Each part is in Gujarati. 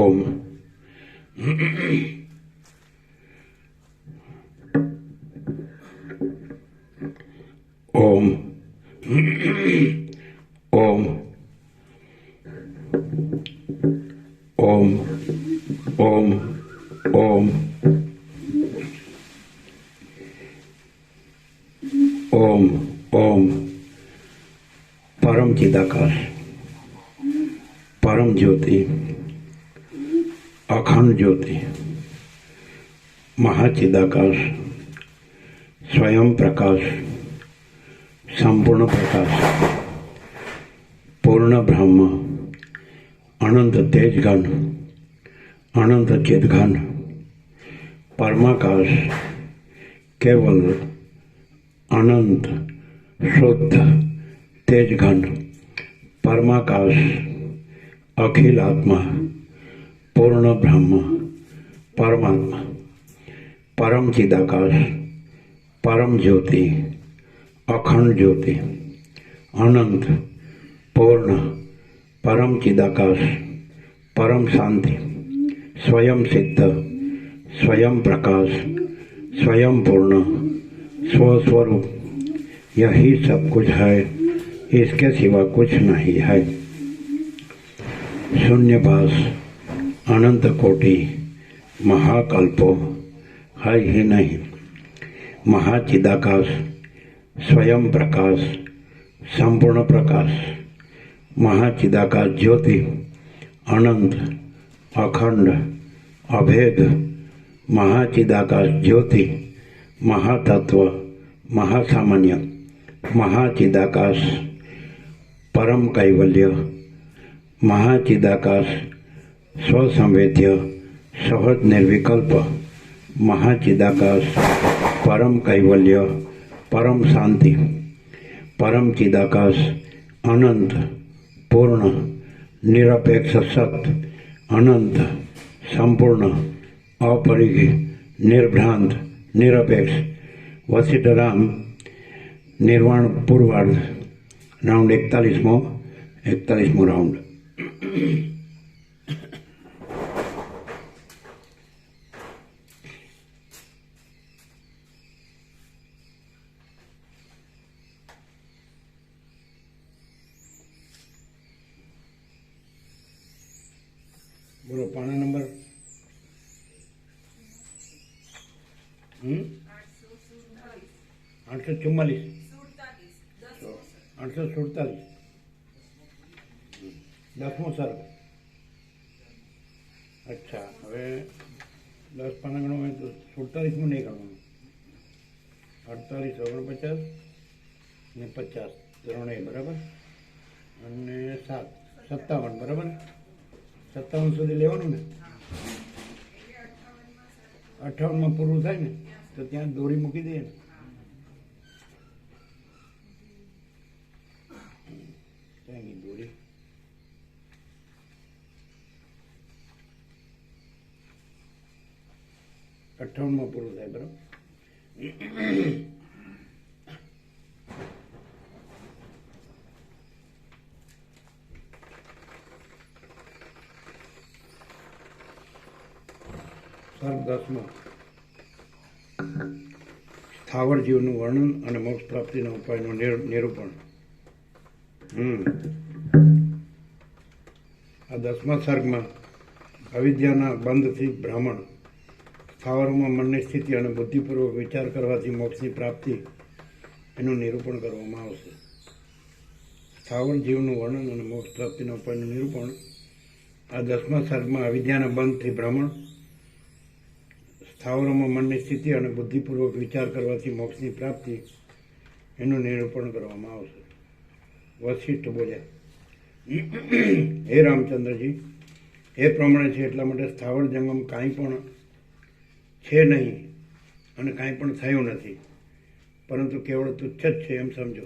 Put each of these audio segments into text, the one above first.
ઓમ ઓમ ઓમ ઓમ ઓમ ઓમ ઓમ ઓમ પરમ ચિદાકાશ, પરમ જ્યોતિ, અખંડ જ્યોતિ, મહાચિદાકાશ, સ્વયં પ્રકાશ, સંપૂર્ણ પ્રકાશ, પૂર્ણ બ્રહ્મ, અનંત તેજઘન, અનંત ચિદઘન, પરમાકાશ, કેવલ અનંત શુદ્ધ તેજઘન, પરમાકાશ, અખિલ આત્મા, પૂર્ણ બ્રહ્મ, પરમાત્મા, પરમ ચિદાકાશ, પરમ જ્યોતિ, અખંડ જ્યોતિ, અનંત, પૂર્ણ, પરમ ચિદાકાશ, પરમ શાંતિ, स्वयं सिद्ध, स्वयं प्रकाश, स्वयं पूर्ण, स्वस्वरूप, यही सब कुछ है, इसके सिवा कुछ नहीं है। शून्यभास, अनंत कोटि, महाकल्पो है ही नहीं। महाचिदाकाश, स्वयं प्रकाश, संपूर्ण प्रकाश, महाचिदाकाश ज्योति, अनंत, अखंड, अभेद, महाचिदाकाश ज्योति, महातत्व, महासामान्य, महाचिदाकाश, परम कैवल्य, महाचिदाकाश, स्वसंवेद्य, सहज निर्विकल्प, महाचिदाकाश, परम कैवल्य, परम शांति, परम चिदाकाश, अनंत, पूर्ण, निरपेक्ष सत्य, अनंत, संपूर्ण, अपरिघ, निर्भ्रांत, निरपेक्ष, वशिष्ठराम निर्वाण पूर्वार्ध, राउंड 41मो राउंड। बोलो पाना नंबर 844 847 10मो सर्ग। अच्छा હવે 10 પાના ગણવા તો 47મું નહીં ગણવાનું, 48 49 ને 50 ત્રણેય બરાબર, અને 7 57 બરાબર, 57 સુધી લેવાનું ને, 58માં પૂરું થાય ને તો ત્યાં દોરી મૂકી દઈએ ને। ત્યાં ગઈ દોરી, 58માં પૂરું થાય બરાબર। સર્ગ 10મો, સ્થાવર જીવનું વર્ણન અને મોક્ષ પ્રાપ્તિના ઉપાયનું નિરૂપણ। આ 10મા સર્ગમાં અવિદ્યાના બંધથી ભ્રમણ, સ્થાવરોમાં મનની સ્થિતિ અને બુદ્ધિપૂર્વક વિચાર કરવાથી મોક્ષની પ્રાપ્તિ એનું નિરૂપણ કરવામાં આવશે। સ્થાવર જીવનું વર્ણન અને મોક્ષ પ્રાપ્તિના ઉપાયનું નિરૂપણ। આ 10મા સર્ગમાં અવિદ્યાના બંધથી ભ્રમણ, સ્થાવરોમાં મનની સ્થિતિ અને બુદ્ધિપૂર્વક વિચાર કરવાથી મોક્ષની પ્રાપ્તિ એનું નિરૂપણ કરવામાં આવશે। વશિષ્ઠ બોલ્યા, હે રામચંદ્રજી, એ પ્રમાણે છે એટલા માટે સ્થાવર જંગમ કાંઈ પણ છે નહીં અને કાંઈ પણ થયું નથી, પરંતુ કેવળ તુચ્છ જ છે એમ સમજો।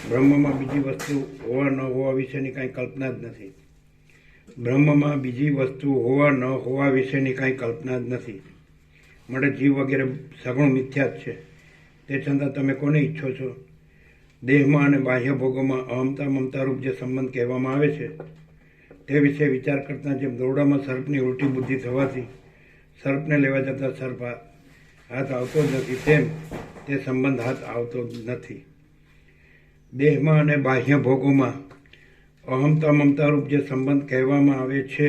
બ્રહ્મમાં બીજી વસ્તુ હોવા ન હોવા વિશેની કાંઈ કલ્પના જ નથી। બ્રહ્મમાં બીજી વસ્તુ હોવા ન હોવા વિશેની કાંઈ કલ્પના જ નથી, માટે જીવ વગેરે સગુણ મિથ્યા જ છે। તે છતાં તમે કોને ઈચ્છો છો? દેહમાં અને બાહ્ય ભોગોમાં અહમતા મમતારૂપ જે સંબંધ કહેવામાં આવે છે તે વિશે વિચાર કરતા જેમ દોરડામાં સર્પની ઉલટી બુદ્ધિ થવાથી સર્પને લેવા જતાં સર્પ હાથ આવતો જ નથી, તેમ તે સંબંધ હાથ આવતો જ નથી. દેહમાં અને બાહ્ય ભોગોમાં અહમતા મમતારૂપ જે સંબંધ કહેવામાં આવે છે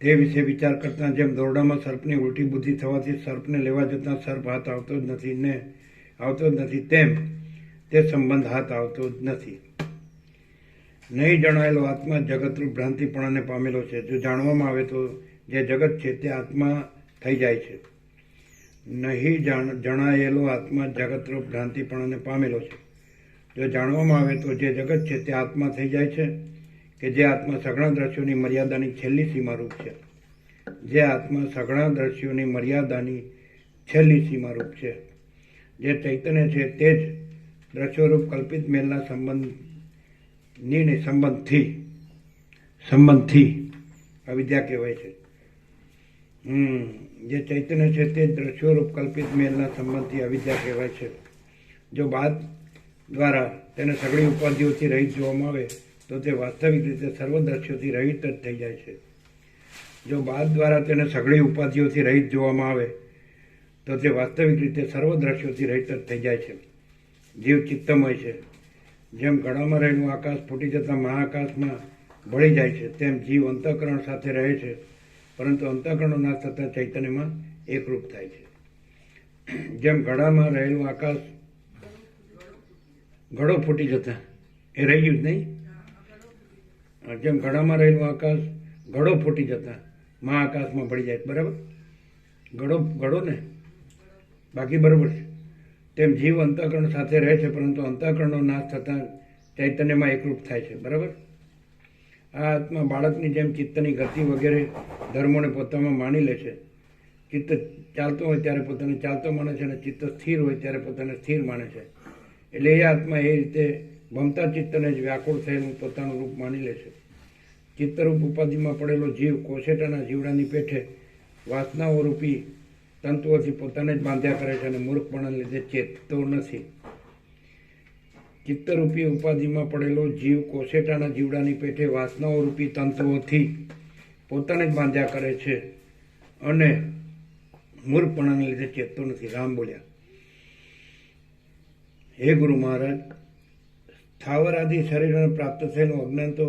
તે વિશે વિચાર કરતા જેમ દોરડામાં સર્પની ઉલટી બુદ્ધિ થવાથી સર્પને લેવા જતાં સર્પ હાથ આવતો જ નથી, તેમ તે સંબંધ હાથ આવતો જ નથી. નહીં જણાયેલો આત્મા જગતરૂપ ભ્રાંતિપણાને પામેલો છે. જો જાણવામાં આવે તો જે જગત છે તે આત્મા થઈ જાય છે. નહીં જણાયેલો આત્મા જગતરૂપ ભ્રાંતિપણાને પામેલો છે. જો જાણવામાં આવે તો જે જગત છે તે આત્મા થઈ જાય છે, કે જે આત્મા સઘળા દ્રશ્યોની મર્યાદાની છેલ્લી સીમારૂપ છે. જે આત્મા સઘળા દ્રશ્યોની મર્યાદાની છેલ્લી સીમારૂપ છે. જે ચૈતન્ય છે તે જ દ્રશ્યોરૂપ કલ્પિત મેલના સંબંધથી અવિદ્યા કહેવાય છે. જે ચૈતન્ય છે તે જ દ્રશ્યોરૂપ કલ્પિત મેલના સંબંધથી અવિદ્યા કહેવાય છે. જો બાદ દ્વારા તેને સઘળી ઉપાધિઓથી રહિત જોવામાં આવે તો તે વાસ્તવિક રીતે સર્વ દ્રશ્યોથી રહિત જ થઈ જાય છે. જો બાદ દ્વારા તેને સઘળી ઉપાધિઓથી રહિત જોવામાં આવે તો તે વાસ્તવિક રીતે સર્વ દ્રશ્યોથી રહિત જ થઈ જાય છે. જીવ ચિત્તમય છે. જેમ ઘડામાં રહેલું આકાશ ફૂટી જતાં મહાઆકાશમાં ભળી જાય છે, તેમ જીવ અંતઃકરણ સાથે રહે છે, પરંતુ અંતઃકરણનો નાશ થતાં ચૈતન્યમાં એકરૂપ થાય છે. જેમ ઘડામાં રહેલું આકાશ ઘડો ફૂટી જતા એ રહી ગયું જ નહીં. જેમ ઘડામાં રહેલું આકાશ ઘડો ફૂટી જતા મહાઆકાશમાં ભળી જાય, બરાબર? ઘડો ને બાકી બરાબર છે. તેમ જીવ અંતઃકરણ સાથે રહે છે, પરંતુ અંતઃકરણનો નાશ થતાં ચૈતન્યમાં એકરૂપ થાય છે, બરાબર? આ આત્મા બાળકની જેમ ચિત્તની ગતિ વગેરે ધર્મોને પોતામાં માની લે છે. ચિત્ત ચાલતો હોય ત્યારે પોતાને ચાલતો માને છે, અને ચિત્ત સ્થિર હોય ત્યારે પોતાને સ્થિર માને છે. એટલે એ આત્મા એ રીતે ભમતા ચિત્તને જ વ્યાકુળ થયેલું પોતાનું રૂપ માની લે છે. ચિત્તરૂપ ઉપાધિમાં પડેલો જીવ કોશેટાના જીવડાની પેઠે વાસનાઓ રૂપી તંતુઓથી પોતાને જ બાંધ્યા કરે છે અને મૂર્ખપણાને લીધે ચેતતો નથી. ચિત્તરૂપી ઉપાધિમાં પડેલો જીવ કોશેટાના જીવડાની પેઠે વાસનાઓ રૂપી તંતુઓથી પોતાને જ બાંધ્યા કરે છે અને મૂર્ખપણાને લીધે ચેતતો નથી. રામ બોલ્યા, હે ગુરુ મહારાજ, સ્થાવર આદિ શરીરોને પ્રાપ્ત થયેલું અજ્ઞાન તો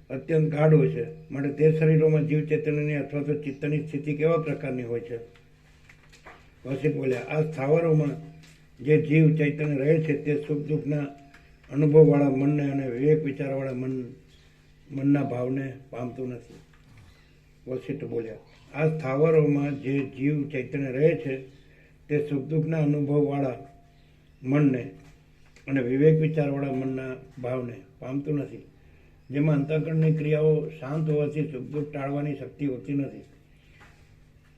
અત્યંત ગાઢ હોય છે, માટે તે શરીરોમાં જીવ ચેતનની અથવા તો ચિત્તની સ્થિતિ કેવા પ્રકારની હોય છે? વસિત બોલ્યા, આ સ્થાવરોમાં જે જીવ ચૈતન્ય રહે છે તે સુખ દુઃખના અનુભવવાળા મનને અને વિવેક વિચારવાળા મનના ભાવને પામતું નથી. વસિષ્ઠ બોલ્યા, આ સ્થાવરોમાં જે જીવ ચૈતન્ય રહે છે તે સુખ દુઃખના અનુભવવાળા મનને અને વિવેક વિચારવાળા મનના ભાવને પામતું નથી. જેમાં અંતઃકરણની ક્રિયાઓ શાંત હોવાથી સુખ દુઃખ ટાળવાની શક્તિ હોતી નથી.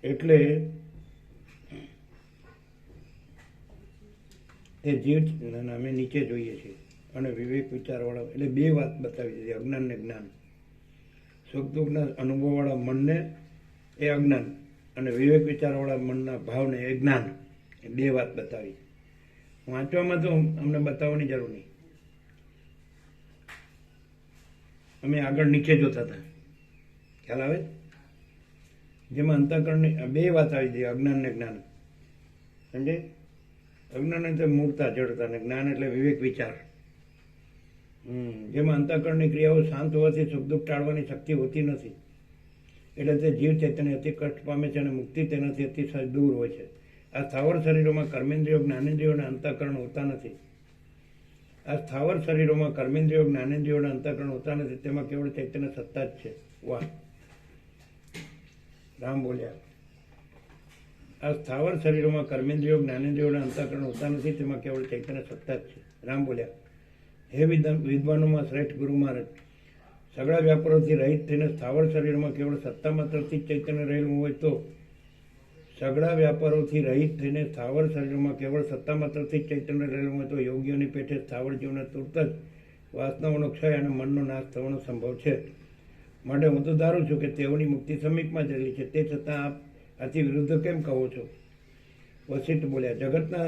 એટલે તે જીવ અમે નીચે જોઈએ છીએ અને વિવેક વિચારવાળા, એટલે બે વાત બતાવી દીધી, અજ્ઞાન ને જ્ઞાન. સુખ દુઃખના અનુભવવાળા મનને એ અજ્ઞાન અને વિવેક વિચારવાળા મનના ભાવને એ જ્ઞાન, એ બે વાત બતાવી. વાંચવામાં તો અમને બતાવવાની જરૂર નહીં, અમે આગળ નીચે જોતા હતા, ખ્યાલ આવે? જેમાં અંતઃકરણની બે વાત આવી હતી, અજ્ઞાન ને જ્ઞાન. સમજે? અજ્ઞાન એટલે મૂળતા જડતા, ને જ્ઞાન એટલે વિવેક વિચાર. જેમાં અંતઃકરણની ક્રિયાઓ શાંત હોવાથી સુખ દુઃખ ટાળવાની શક્તિ હોતી નથી. એટલે તે જીવ ચૈતન્ય અતિ કષ્ટ પામે છે અને મુક્તિ તેનાથી અતિશય દૂર હોય છે. આ સ્થાવર શરીરોમાં કર્મેન્દ્રિયો જ્ઞાનેન્દ્રિયો અને અંતઃકરણ હોતા નથી. આ સ્થાવર શરીરોમાં કર્મેન્દ્રિયો જ્ઞાનેન્દ્રિયો અને અંતઃકરણ હોતા નથી, તેમાં કેવળ ચૈતન્ય સત્તા જ છે. વાહ, રામ બોલ્યા, આ સ્થાવર શરીરોમાં કર્મેન્દ્રિયો જ્ઞાનેન્દ્રિયો અને અંતઃકરણ હોતા નથી, તેમાં કેવળ ચૈતન્ય સત્તા જ છે. રામ બોલ્યા, હે વિદ્વાનોમાં શ્રેષ્ઠ ગુરુ મહારાજ, સગળા વ્યાપારોથી રહિત થઈને સ્થાવર શરીરમાં કેવળ સત્તા માત્રથી જ ચૈતન્ય રહેલું હોય તો સગળા વ્યાપારોથી રહિત થઈને સ્થાવર શરીરમાં કેવળ સત્તા માત્રથી જ ચૈતન્ય રહેલું હોય તો યોગીઓની પેઠે સ્થાવર જીવને તુરત જ વાસનાઓનો ક્ષય અને મનનો નાશ થવાનો સંભવ છે. માટે હું તો ધારું છું કે તેઓની મુક્તિ સમીપમાં જયેલી છે, તે છતાં આપ આથી વિરુદ્ધ કેમ કહો છો? વસિષ્ઠ બોલ્યા, જગતના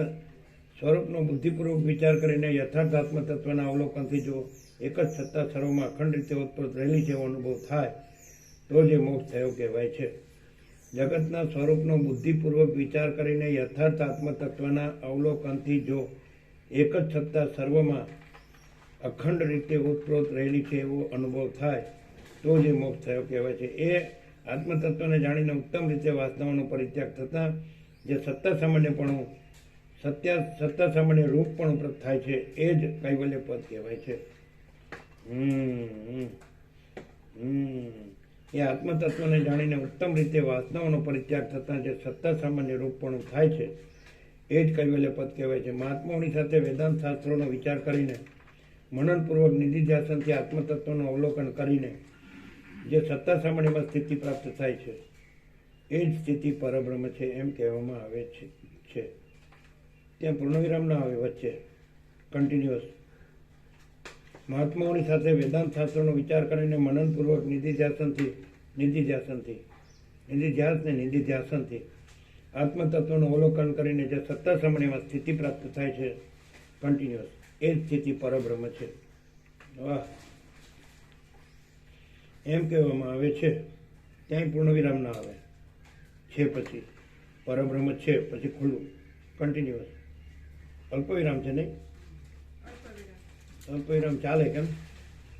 સ્વરૂપનો બુદ્ધિપૂર્વક વિચાર કરીને યથાર્થ આત્મ તત્વના અવલોકનથી જો એક જ સત્તા સર્વમાં અખંડ રીતે ઉત્પન્ન રહેલી છે એવો અનુભવ થાય તો જે મોક્ષ થયો કહેવાય છે. જગતના સ્વરૂપનો બુદ્ધિપૂર્વક વિચાર કરીને યથાર્થ આત્મતત્વના અવલોકનથી જો એક જ સત્તા સર્વમાં અખંડ રીતે ઓતપ્રોત રહેલી છે એવો અનુભવ થાય તો જે મોક્ષ થયો કહેવાય છે. એ આત્મતત્વને જાણીને ઉત્તમ રીતે વાસનાઓનો પરિત્યાગ થતાં જે સત્તા સામાન્યપણું સત્તા સામાન્ય રૂપપણું પ્રગટ થાય છે એ જ કૈવલ્ય પદ કહેવાય છે. એ આત્મતત્વને જાણીને ઉત્તમ રીતે વાસનાઓનો પરિત્યાગ થતાં જે સત્તા સામાન્ય રૂપપણું થાય છે એ જ કૈવલ્ય પદ કહેવાય છે. મહાત્માઓની સાથે વેદાંત શાસ્ત્રોનો વિચાર કરીને મનનપૂર્વક નિધિધ્યાસનથી આત્મતત્વનું અવલોકન કરીને જે સત્તા સામાન્યમાં સ્થિતિ પ્રાપ્ત થાય છે એ જ સ્થિતિ પરબ્રહ્મ છે એમ કહેવામાં આવે છે. ત્યાં પૂર્ણવિરામ ના આવે વચ્ચે, કન્ટિન્યુઅસ. મહાત્માઓની સાથે વેદાંત શાસ્ત્રોનો વિચાર કરીને મનનપૂર્વક નિધિધ્યાસનથી આત્મતત્વનું અવલોકન કરીને જે સત્તા સામાન્યમાં સ્થિતિ પ્રાપ્ત થાય છે કન્ટિન્યુઅસ, એ જ સ્થિતિ પરબ્રહ્મ છે. વાહ, એમ કહેવામાં આવે છે. ત્યાંય પૂર્ણવિરામ ના આવે છે, પછી પરબ્રહ્મ છે, પછી ખુલ્લું કન્ટિન્યુઅસ. અલ્પવિરામ છે નહીં? અલ્પવિરામ ચાલે કેમ?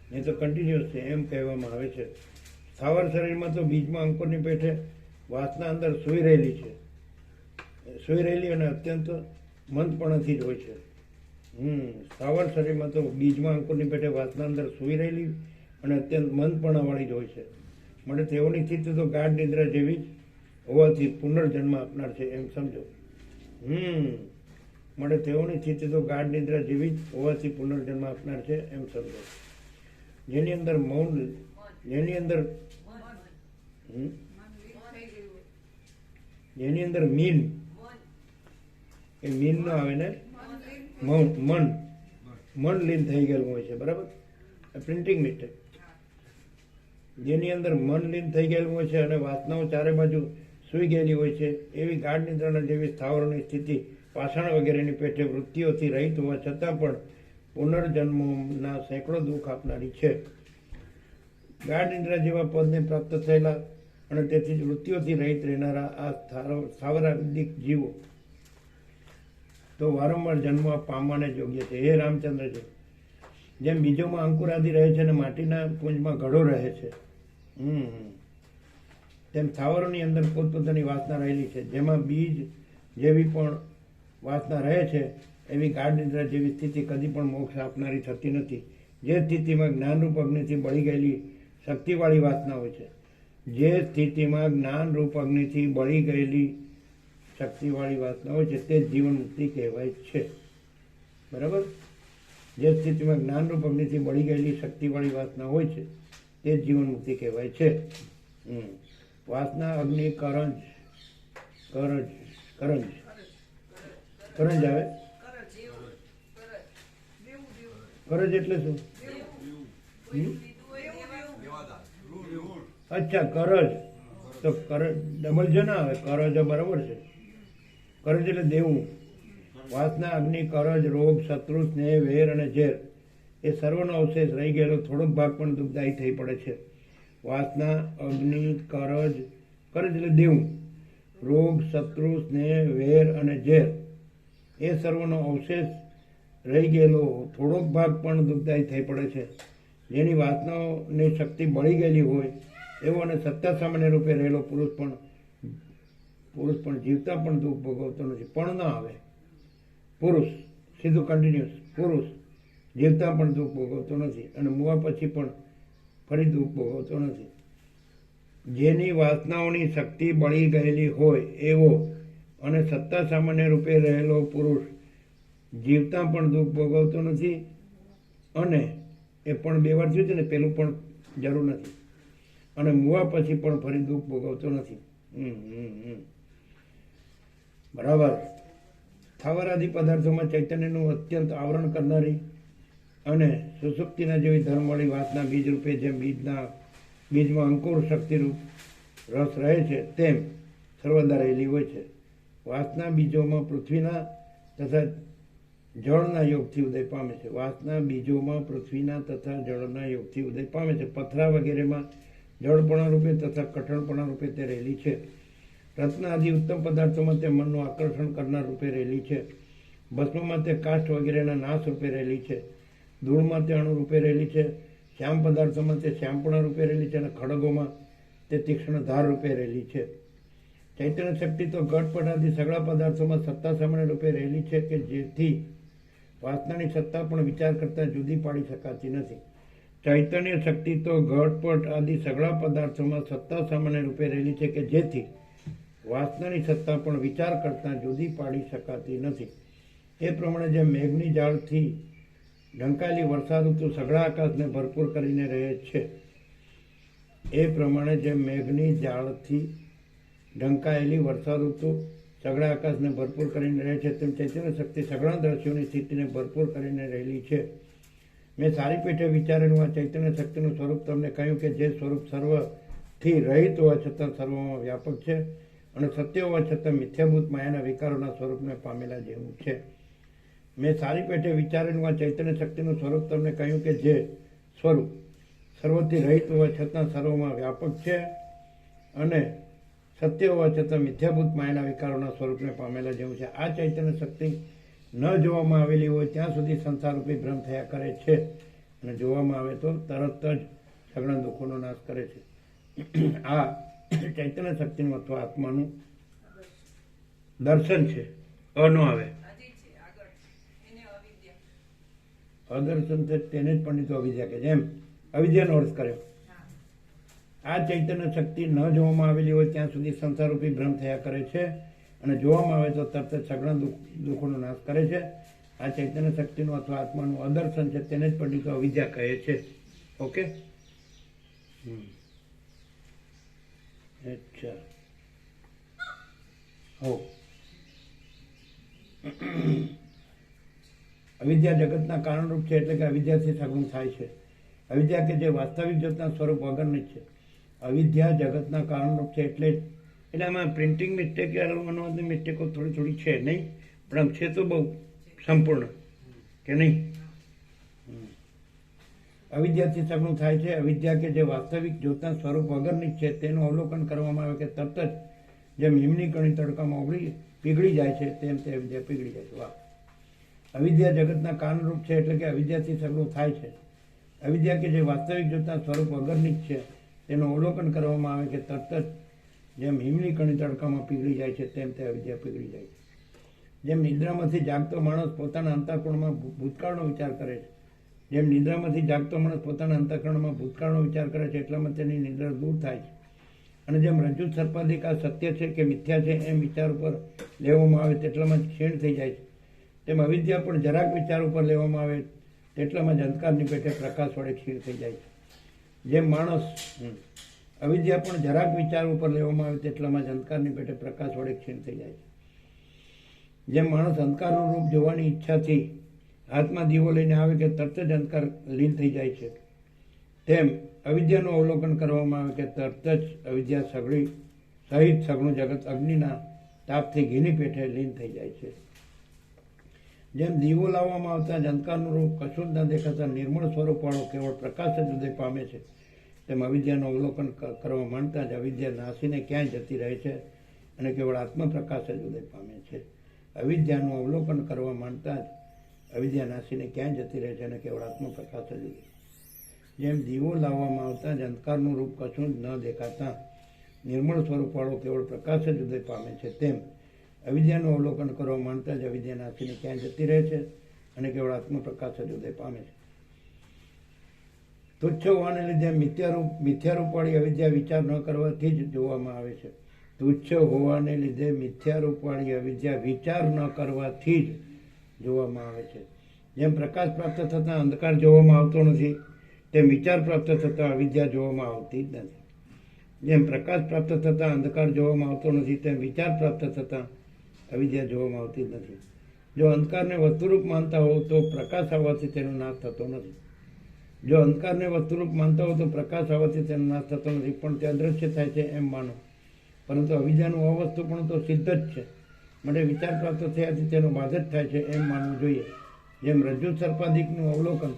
નહીં તો કન્ટિન્યુઅસ છે એમ કહેવામાં આવે છે. સ્થાવર શરીરમાં તો બીજમાં અંકુરની પેઠે વાસના અંદર સૂઈ રહેલી અને અત્યંત મંદપણાથી જ હોય છે. સ્થાવર શરીરમાં તો બીજમાં અંકુરની પેઠે વાસના અંદર સૂઈ રહેલી અને અત્યંત મંદપણાવાળી જ હોય છે. માટે તેઓની સ્થિતિ તો ગાઢ નિદ્રા જેવી જ હોવાથી પુનર્જન્મ આપનાર છે એમ સમજો. માટે તેઓની સ્થિતિ તો ગાઢ નિદ્રા જેવી જ હોવાથી પુનર્જન્મ આપનાર છે એમ સમજો. જેની અંદર મૌન, જેની અંદર મીન, એ મીન ન આવે ને, મન લીન થઈ ગયેલું હોય છે. બરાબર, પ્રિન્ટિંગ મિસ્ટેક. જેની અંદર મન લીન થઈ ગયેલું હોય છે અને વાસનાઓ ચારે બાજુ સૂઈ ગયેલી હોય છે એવી ગાઢ નિદ્રાના જેવી સ્થાવરોની સ્થિતિ પાષાણ વગેરેની પેઠે વૃત્તિઓથી રહિત હોવા છતાં પણ પુનર્જન્મોના સેંકડો દુઃખ આપનારી છે. ગાઢ નિદ્રા જેવા પદને પ્રાપ્ત થયેલા અને તેથી જ વૃત્તિઓથી રહિત રહેનારા આ સ્થાવરાદિક જીવો તો વારંવાર જન્મ પામવાને જ યોગ્ય છે. હે રામચંદ્રજી, જેમ બીજોમાં અંકુર આદિ રહે છે અને માટીના પુંજમાં ઘડો રહે છે, તેમ સ્થાવરોની અંદર પોતપોતાની વાસના રહેલી છે. જેમાં બીજ જેવી પણ વાસના રહે છે એવી ગાઢ નિદ્રા જેવી સ્થિતિ કદી પણ મોક્ષ આપનારી થતી નથી. જે સ્થિતિમાં જ્ઞાનરૂપ અગ્નિથી બળી ગયેલી શક્તિવાળી વાસના હોય છે, જે સ્થિતિમાં જ્ઞાનરૂપ અગ્નિથી બળી ગયેલી શક્તિવાળી વાસના હોય છે તે જીવન મુક્તિ કહેવાય છે. બરાબર, જે સ્થિતિમાં જ્ઞાનરૂપ અગ્નિથી બળી ગયેલી શક્તિવાળી વાસના હોય છે તે જીવન મુક્તિ કહેવાય છે. વાસના અગ્નિ કરંજ આવે. કરજ એટલે શું? અચ્છા, કરજ. તો કરજ ડબલ જ ના આવે, કરજ બરાબર છે. કરજ એટલે દેવું. વાસના અગ્નિ કરજ રોગ શત્રુ સ્નેહ વેર અને ઝેર એ સર્વનો અવશેષ રહી ગયેલો થોડોક ભાગ પણ દુઃખદાયી થઈ પડે છે. વાસના અગ્નિ કરજ એટલે દેવું, રોગ શત્રુ સ્નેહ વેર અને ઝેર એ સર્વનો અવશેષ રહી ગયેલો થોડોક ભાગ પણ દુઃખદાયી થઈ પડે છે. જેની વાસનાઓની શક્તિ બળી ગયેલી હોય એવો અને સત્તા સામાન્ય રૂપે રહેલો પુરુષ પણ જીવતા પણ દુઃખ ભોગવતો નથી. પણ ના આવે. પુરુષ સીધું કન્ટિન્યુઅસ. પુરુષ જીવતા પણ દુઃખ ભોગવતો નથી અને મુવા પછી પણ ફરી દુઃખ ભોગવતો નથી. જેની વાસનાઓની શક્તિ બળી ગયેલી હોય એવો અને સત્તા સામાન્ય રૂપે રહેલો પુરુષ જીવતા પણ દુઃખ ભોગવતો નથી અને એ પણ બે વાર થયું છે ને, પેલું પણ જરૂર નથી, અને મુવા પછી પણ ફરી દુઃખ ભોગવતો નથી. બરાબર. સ્થાવરાદિ પદાર્થોમાં ચૈતન્યનું અત્યંત આવરણ કરનારી અને સુસુપ્તિના જેવી ધર્મવાળી વાસના બીજ રૂપે જેમ બીજમાં અંકુર શક્તિરૂપ રસ રહે છે તેમ સર્વદા રહેલી હોય છે. વાસના બીજોમાં પૃથ્વીના તથા જળના યોગથી ઉદય પામે છે. વાસના બીજોમાં પૃથ્વીના તથા જળના યોગથી ઉદય પામે છે. પથરા વગેરેમાં જળપણા રૂપે તથા કઠણપણા રૂપે તે રહેલી છે. રત્ન આદિ ઉત્તમ પદાર્થોમાં તે મનનું આકર્ષણ કરનાર રૂપે રહેલી છે. ભસ્મમાં તે કાષ્ઠ વગેરેના નાશ રૂપે રહેલી છે. ધૂળમાં તે અણુ રૂપે રહેલી છે. શ્યામ પદાર્થોમાં તે શ્યામપણા રૂપે રહેલી છે અને ખડગોમાં તે તીક્ષ્ણ ધાર રૂપે રહેલી છે. ચૈતન્ય શક્તિ તો ઘટપટ આદિ સગળા પદાર્થોમાં સત્તા સામાન્ય રૂપે રહેલી છે કે જેથી વાસનાની સત્તા પણ વિચાર કરતાં જુદી પાડી શકાતી નથી. ચૈતન્ય શક્તિ તો ઘટપટ આદિ સગળા પદાર્થોમાં સત્તા સામાન્ય રૂપે રહેલી છે કે જેથી વાસનાની સત્તા પણ વિચાર કરતાં જુદી પાડી શકાતી નથી. એ પ્રમાણે જેમ મેઘની જાળથી ઢંકાયેલી વર્ષા ઋતુ સઘળા આકાશને ભરપૂર કરીને રહે છે, એ પ્રમાણે જેમ મેઘની જાળથી ઢંકાયેલી વર્ષા ઋતુ સઘળા આકાશને ભરપૂર કરીને રહે છે, તેમ ચૈતન્ય શક્તિ સઘળા દ્રશ્યોની સ્થિતિને ભરપૂર કરીને રહેલી છે. મેં સારી પેઠે વિચારેલું આ ચૈતન્ય શક્તિનું સ્વરૂપ તમને કહ્યું કે જે સ્વરૂપ સર્વથી રહિત હોવા છતાં સર્વમાં વ્યાપક છે અને સત્ય હોવા છતાં મિથ્યાભૂત માયાના વિકારોના સ્વરૂપને પામેલા જેવું છે. મેં સારી પેઠે વિચારેલું આ ચૈતન્ય શક્તિનું સ્વરૂપ તમને કહ્યું કે જે સ્વરૂપ સર્વથી રહિત હોવા છતાં સર્વમાં વ્યાપક છે અને સત્ય હોવા છતાં મિથ્યાભૂત માયાના વિકારોના સ્વરૂપને પામેલા જેવું છે. આ ચૈતન્ય શક્તિ ન જોવામાં આવેલી હોય ત્યાં સુધી સંસારરૂપી ભ્રમ થયા કરે છે અને જોવામાં આવે તો તરત જ સઘળા દુઃખોનો નાશ કરે છે. આ ચૈતન્ય શક્તિનું અથવા આત્માનું દર્શન છે. ન આવે અદર્શન છે તેને જ પંડિતો અવિદ્યા કે જેમ અવિદ્યાનો અર્થ કર્યો. આ ચૈતન્ય શક્તિ ન જોવામાં આવેલી હોય ત્યાં સુધી સંસારરૂપી ભ્રમ થયા કરે છે અને જોવામાં આવે તો તરત જ સઘળા દુઃખોનો નાશ કરે છે. આ ચૈતન્ય શક્તિનું અથવા આત્માનું અદર્શન છે તેને જ પંડિતો અવિદ્યા કહે છે. ઓકે, અચ્છા, હો. અવિદ્યા જગતના કારણરૂપ છે એટલે કે અવિદ્યાથી સગુણ થાય છે. અવિદ્યા કે જે વાસ્તવિક જગતના સ્વરૂપ વગરની છે. અવિદ્યા જગતના કારણરૂપ છે એટલે આમાં પ્રિન્ટિંગ મિસ્ટેક અનુવાદની મિસ્ટેકો થોડી થોડી છે નહીં, પણ છે તો બહુ સંપૂર્ણ કે નહીં. અવિદ્યાથી સગુણ થાય છે. અવિદ્યા કે જે વાસ્તવિક જ્યોતના સ્વરૂપ વગરની છે તેનું અવલોકન કરવામાં આવે કે તરત જ જેમ હિમની કણી તડકામાં પીગળી જાય છે તેમ તે અવિદ્યા પીગળી જાય છે. વાહ. અવિદ્યા જગતના કારણરૂપ છે એટલે કે અવિદ્યાથી સગુણ થાય છે. અવિદ્યા કે જે વાસ્તવિક જ્યોતના સ્વરૂપ વગરની જ છે તેનું અવલોકન કરવામાં આવે કે તરત જ જેમ હિમની કણી તડકામાં પીગળી જાય છે તેમ તે અવિદ્યા પીગળી જાય છે. જેમ નિદ્રામાંથી જાગતો માણસ પોતાના અંતઃકરણમાં ભૂતકાળનો વિચાર કરે છે, જેમ નિદ્રામાંથી જાગતો માણસ પોતાના અંતઃકરણમાં ભૂતકાળનો વિચાર કરે છે એટલામાં તેની નિદ્રા દૂર થાય છે. અને જેમ રજ્જુ સર્પાદિક આ સત્ય છે કે મિથ્યા છે એમ વિચાર ઉપર લેવામાં આવે તેટલામાં જ ક્ષીણ થઈ જાય છે, તેમ અવિદ્યા પણ જરાક વિચાર ઉપર લેવામાં આવે તેટલામાં જ અંધકારની પેટે પ્રકાશ વડે ક્ષીણ થઈ જાય છે. જેમ માણસ અવિદ્યા પણ જરાક વિચાર ઉપર લેવામાં આવે તેટલામાં જ અંધકારની પેટે પ્રકાશ વડે ક્ષીણ થઈ જાય છે. જેમ માણસ અંધકારનું રૂપ જોવાની ઈચ્છાથી હાથમાં દીવો લઈને આવે કે તરત જ અંધકાર લીન થઈ જાય છે, તેમ અવિદ્યાનું અવલોકન કરવામાં આવે કે તરત જ અવિદ્યા સહિત સઘળું જગત અગ્નિના તાપથી ઘીની પેઠે લીન થઈ જાય છે. જેમ દીવો લાવવામાં આવતા જ અંધકારનું રૂપ કશું જ ન દેખાતા નિર્મળ સ્વરૂપવાળો કેવળ પ્રકાશ જ ઉદય પામે છે, તેમ અવિદ્યાનું અવલોકન કરવા માંડતા જ અવિદ્યા નાસીને ક્યાંય જતી રહે છે અને કેવળ આત્મપ્રકાશ જ ઉદય પામે છે. અવિદ્યાનું અવલોકન કરવા માંડતા જ અવિદ્યા નાસીને ક્યાંય જતી રહે છે અને કેવળ આત્મપ્રકાશ જ ઉદય. જેમ દીવો લાવવામાં આવતા જ અંધકારનું રૂપ કશું જ ન દેખાતા નિર્મળ સ્વરૂપવાળો કેવળ પ્રકાશ જ ઉદય પામે છે, તેમ અવિદ્યાનું અવલોકન કરવા માંડતા જ અવિદ્યા નાસીને ક્યાંય જતી રહે છે અને કેવળ આત્મપ્રકાશ જ ઉદય પામે છે. તુચ્છ હોવાને લીધે મિથ્યારૂપવાળી અવિદ્યા વિચાર ન કરવાથી જ જોવામાં આવે છે. તુચ્છ હોવાને લીધે મિથ્યારૂપવાળી અવિદ્યા વિચાર ન કરવાથી જ જોવામાં આવે છે. જેમ પ્રકાશ પ્રાપ્ત થતાં અંધકાર જોવામાં આવતો નથી તેમ વિચાર પ્રાપ્ત થતાં અવિદ્યા જોવામાં આવતી જ નથી. જેમ પ્રકાશ પ્રાપ્ત થતાં અંધકાર જોવામાં આવતો નથી તેમ વિચાર પ્રાપ્ત થતાં અવિદ્યા જોવામાં આવતી જ નથી. જો અંધકારને વસ્તુરૂપ માનતા હો તો પ્રકાશ આવવાથી તેનો નાશ થતો નથી. જો અંધકારને વસ્તુરૂપ માનતા હો તો પ્રકાશ આવવાથી તેનો નાશ થતો નથી, પણ તે અદ્રશ્ય થાય છે એમ માનો. પરંતુ અવિદ્યાનું અવસ્તુ પણ તો સિદ્ધ જ છે, માટે વિચાર પ્રાપ્ત થયાથી તેનો બાધ જ થાય છે એમ માનવું જોઈએ. જેમ રજ્જુ સર્પાદિકનું અવલોકન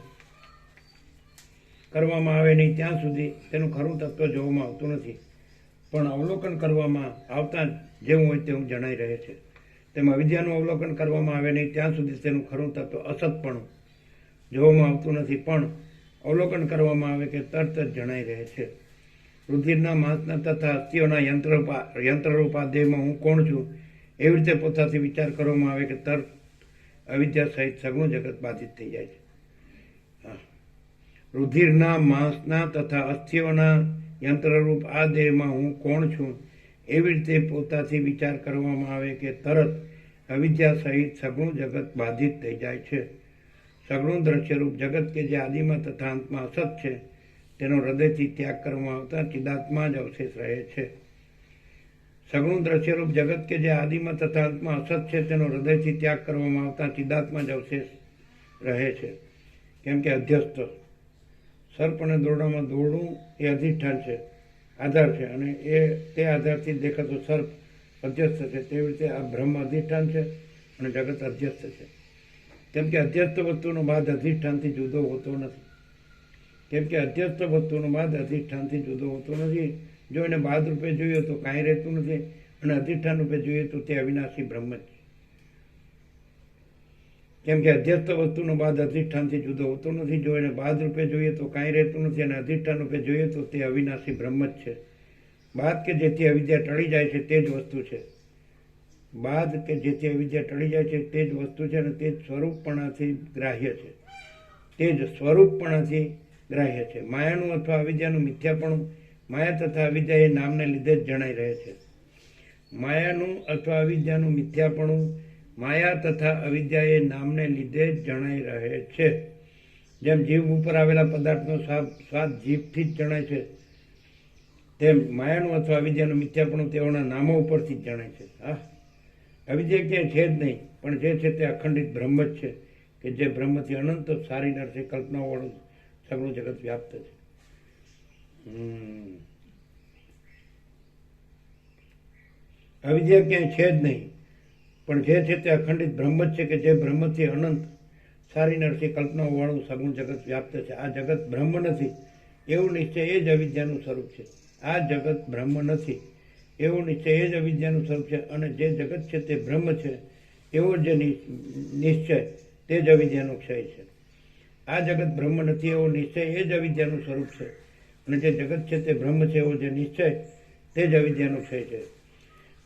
કરવામાં આવે નહીં ત્યાં સુધી તેનું ખરું તત્વ જોવામાં આવતું નથી. પણ અવલોકન કરવામાં આવતા જેવું હોય તેવું જણાઈ રહે છે. તેમાં અવિદ્યાનું અવલોકન કરવામાં આવે નહીં ત્યાં સુધી તેનું ખરું તત્વ અસતપણું જોવામાં આવતું નથી, પણ અવલોકન કરવામાં આવે કે તરત જ જણાઈ રહે છે. રુધિરના માંસના તથા અસ્થિઓના યંત્રરૂપા દેહમાં હું કોણ છું એવી રીતે પોતાથી વિચાર કરવામાં આવે કે તરત અવિદ્યા સહિત સગુણ જગત બાધિત થઈ જાય છે. રુધિરના માંસના તથા અસ્થિઓના યંત્રરૂપ આ દેહમાં હું કોણ છું એવી રીતે પોતાથી વિચાર કરવામાં આવે કે તરત અવિદ્યા સહિત સગુણ જગત બાધિત થઈ જાય છે. સગુણ દ્રશ્યરૂપ જગત કે જે આદિમાં તથા અંતમાં અસત છે તેનો હૃદયથી ત્યાગ કરવામાં આવતા ચિદાત્મા જ અવશેષ રહે છે. સગુણ દ્રશ્યરૂપ જગત કે જે આદિમાં તથા અંતમાં અસત છે તેનો હૃદયથી ત્યાગ કરવામાં આવતા ચિદાત્મા જ અવશેષ રહે છે. કેમ કે અધ્યસ્થ સર્પ અને દોરડામાં દોરડું એ અધિષ્ઠાન છે, આધાર છે, અને તે આધારથી દેખાતો સર્પ અધ્યસ્થ છે. તેવી રીતે આ બ્રહ્મ અધિષ્ઠાન છે અને જગત અધ્યસ્થ છે. કેમ કે અધ્યસ્થ વસ્તુનો બાદ અધિષ્ઠાનથી જુદો હોતો નથી. જો એને બાદ રૂપે જોઈએ તો કાંઈ રહેતું નથી, અને અધિષ્ઠાન રૂપે જોઈએ તો તે અવિનાશી બ્રહ્મ જ છે. કેમ કે અધ્યસ્થ વસ્તુનો બાદ અધિષ્ઠાનથી જુદો હોતો નથી. જો એને બાદ રૂપે જોઈએ તો કાંઈ રહેતું નથી, અને અધિષ્ઠાન રૂપે જોઈએ તો તે અવિનાશી બ્રહ્મ જ છે. બાદ કે જેથી અવિદ્યા ટળી જાય છે તે જ વસ્તુ છે. બાદ કે જેથી અવિદ્યા ટળી જાય છે તે જ વસ્તુ છે, અને તે જ સ્વરૂપપણાથી ગ્રાહ્ય છે. માયાનું અથવા અવિદ્યાનું મિથ્યાપણું માયા તથા અવિદ્યા એ નામને લીધે જ જણાઈ રહે છે. માયાનું અથવા અવિદ્યાનું મિથ્યાપણું માયા તથા અવિદ્યા એ નામને લીધે જ જણાઈ રહે છે. જેમ જીભ ઉપર આવેલા પદાર્થનો સ્વાદ જીભથી જ જણાય છે, તેમ માયાનું અથવા અવિદ્યાનું મિથ્યાપણું તેઓના નામો ઉપરથી જ જણાય છે. અવિદ્યા ક્યાંય છે જ નહીં, પણ જે છે તે અખંડિત બ્રહ્મ જ છે, કે જે બ્રહ્મથી અનંત સારી નરસે કલ્પનાવાળું સગળું જગત વ્યાપ્ત છે. અવિદ્યા ક્યાંય છે જ નહીં, પણ જે છે તે અખંડિત બ્રહ્મ જ છે, કે જે બ્રહ્મથી અનંત સારી નરસી કલ્પનાવાળું સગુણ જગત વ્યાપ્ત છે. આ જગત બ્રહ્મ નથી એવું નિશ્ચય એ જ અવિદ્યાનું સ્વરૂપ છે. અને જે જગત છે તે બ્રહ્મ છે એવો જે નિશ્ચય તે જ અવિદ્યાનો ક્ષય છે. આ જગત બ્રહ્મ નથી એવો નિશ્ચય એ જ અવિદ્યાનું સ્વરૂપ છે, અને જે જગત છે તે બ્રહ્મ છે એવો જે નિશ્ચય તે જ અવિદ્યાનો ક્ષય છે.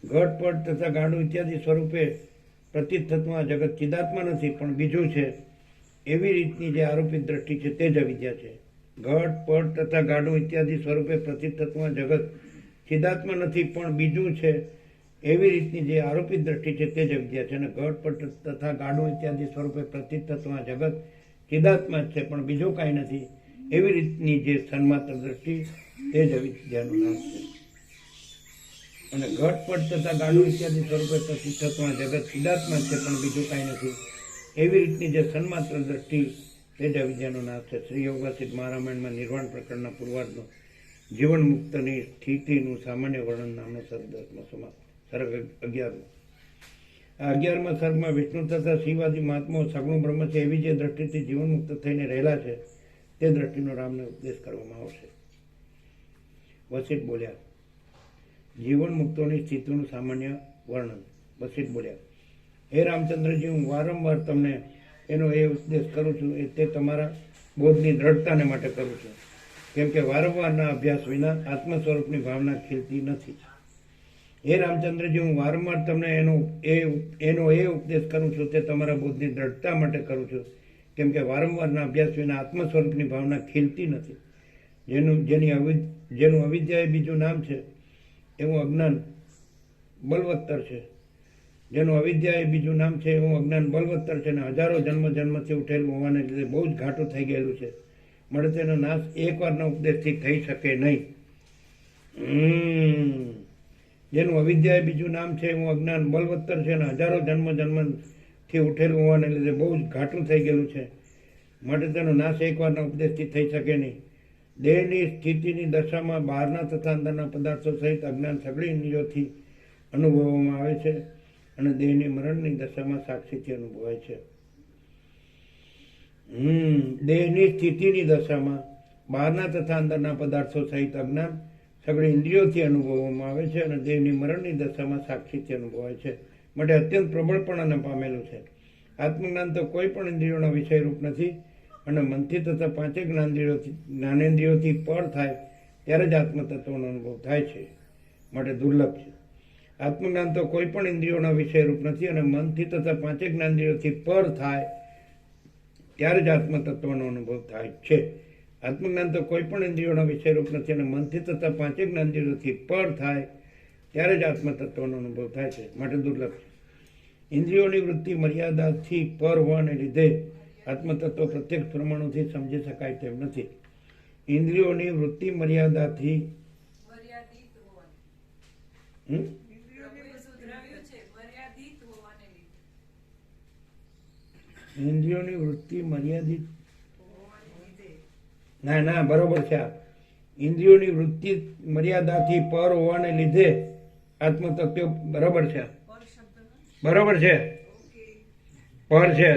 ઘટ પટ તથા ગાડું ઇત્યાદિ સ્વરૂપે પ્રતીત થતું આ જગત ચિદાત્મા નથી પણ બીજું છે એવી રીતની જે આરોપિત દ્રષ્ટિ છે તે જ અવિદ્યા છે. ઘટ પટ તથા ગાડું ઇત્યાદિ સ્વરૂપે પ્રતીત થતું આ જગત ચિદાત્મા નથી પણ બીજું છે એવી રીતની જે આરોપિત દ્રષ્ટિ છે તે જ અવિદ્યા છે. અને ઘટ પટ તથા ગાડું ઇત્યાદિ સ્વરૂપે પ્રતીત થતું આ જગત ચિદાત્મા જ છે પણ બીજું કાંઈ નથી એવી રીતની જે સન્માત્ર દ્રષ્ટિ તે જ અવિદ્યાનું નામ છે. અને ઘટપટ તથા ગાડું ઇત્યાદિ સ્વરૂપે પ્રતીત થતું આ જગત ચિદાત્મા છે પણ બીજું કાંઈ નથી એવી રીતની જે સન્માત્ર દ્રષ્ટિ તે જ અવિદ્યાનો નાશ છે. શ્રી યોગાસિદ્ધ મહારામાયણમાં નિર્વાણ પ્રકરણના પૂર્વાર્ધનો જીવન મુક્તની સ્થિતિનું સામાન્ય વર્ણન નામનો સર્ગ 11. આ 11મા સર્ગમાં વિષ્ણુ તથા શિવાદિ મહાત્માઓ સગુણ બ્રહ્મ છે એવી જે દ્રષ્ટિથી જીવન મુક્ત થઈને રહેલા છે તે દ્રષ્ટિનો રામને ઉપદેશ કરવામાં આવશે. વસિષ્ઠ બોલ્યા, જીવન મુક્તોની સ્થિતિનું સામાન્ય વર્ણન. વસિષ્ઠ બોલ્યા, હે રામચંદ્રજી, હું વારંવાર તમને એનો એ ઉપદેશ કરું છું તે તમારા બોધની દ્રઢતાને માટે કરું છું. કેમ કે વારંવારના અભ્યાસ વિના આત્મ સ્વરૂપની ભાવના ખીલતી નથી. હે રામચંદ્રજી, હું વારંવાર તમને એનો એ ઉપદેશ કરું છું તે તમારા બોધની દ્રઢતા માટે કરું છું. કેમ કે વારંવારના અભ્યાસ વિના આત્મ સ્વરૂપની ભાવના ખીલતી નથી. જેનું અવિદ્યા એ બીજું નામ છે એવું અજ્ઞાન બલવત્તર છે. જેનું અવિદ્યા એ બીજું નામ છે એવું અજ્ઞાન બલવત્તર છે, અને હજારો જન્મથી ઉઠેલું હોવાને લીધે બહુ જ ઘાટું થઈ ગયેલું છે. મળે તેનો નાશ એકવારના ઉપદેશથી થઈ શકે નહીં. જેનું અવિદ્યા એ બીજું નામ છે એવું અજ્ઞાન બલવત્તર છે, અને હજારો જન્મથી ઉઠેલું હોવાને લીધે બહુ જ ઘાટું થઈ ગયેલું છે. માટે તેનો નાશ એકવારના ઉપદેશથી થઈ શકે નહીં. દેહની સ્થિતિની દશામાં બહારના તથા અંદરના પદાર્થો સહિત અજ્ઞાન સગળી ઇન્દ્રિયોથી અનુભવવામાં આવે છે, અને દેહની મરણની દશામાં સાક્ષીથી અનુભવાય છે. દેહની સ્થિતિની દશામાં બહારના તથા અંદરના પદાર્થો સહિત અજ્ઞાન સગળી ઇન્દ્રિયોથી અનુભવવામાં આવે છે અને દેહની મરણની દશામાં સાક્ષીથી અનુભવાય છે. માટે અત્યંત પ્રબળપણાને પામેલું છે. આત્મજ્ઞાન તો કોઈ પણ ઇન્દ્રિયોના વિષયરૂપ નથી અને મનથી તથા પાંચેય જ્ઞાનેન્દ્રિયોથી પર થાય ત્યારે જ આત્મતત્વનો અનુભવ થાય છે. માટે દુર્લભ છે. આત્મજ્ઞાન તો કોઈ પણ ઇન્દ્રિયોના વિષયરૂપ નથી અને મનથી તથા પાંચેય જ્ઞાનેન્દ્રિયોથી પર થાય ત્યારે જ આત્મતત્વનો અનુભવ થાય છે. આત્મજ્ઞાન તો કોઈ પણ ઇન્દ્રિયોના વિષયરૂપ નથી અને મનથી તથા પાંચેય જ્ઞાનેન્દ્રિયોથી પર થાય ત્યારે જ આત્મતત્વનો અનુભવ થાય છે. માટે દુર્લભ છે. ઇન્દ્રિયોની વૃત્તિ મર્યાદાથી પર હોવાને લીધે આત્મતત્વ પ્રત્યક્ષ પ્રમાણોથી સમજી શકાય તેમ નથી. ઇન્દ્રિયોની વૃત્તિ મર્યાદાથી ઇન્દ્રિયોની વૃત્તિ મર્યાદિત ના બરોબર છે. ઇન્દ્રિયોની વૃત્તિ મર્યાદાથી પર હોવાને લીધે આત્મતત્વ બરોબર છે. બરોબર છે. પર છે.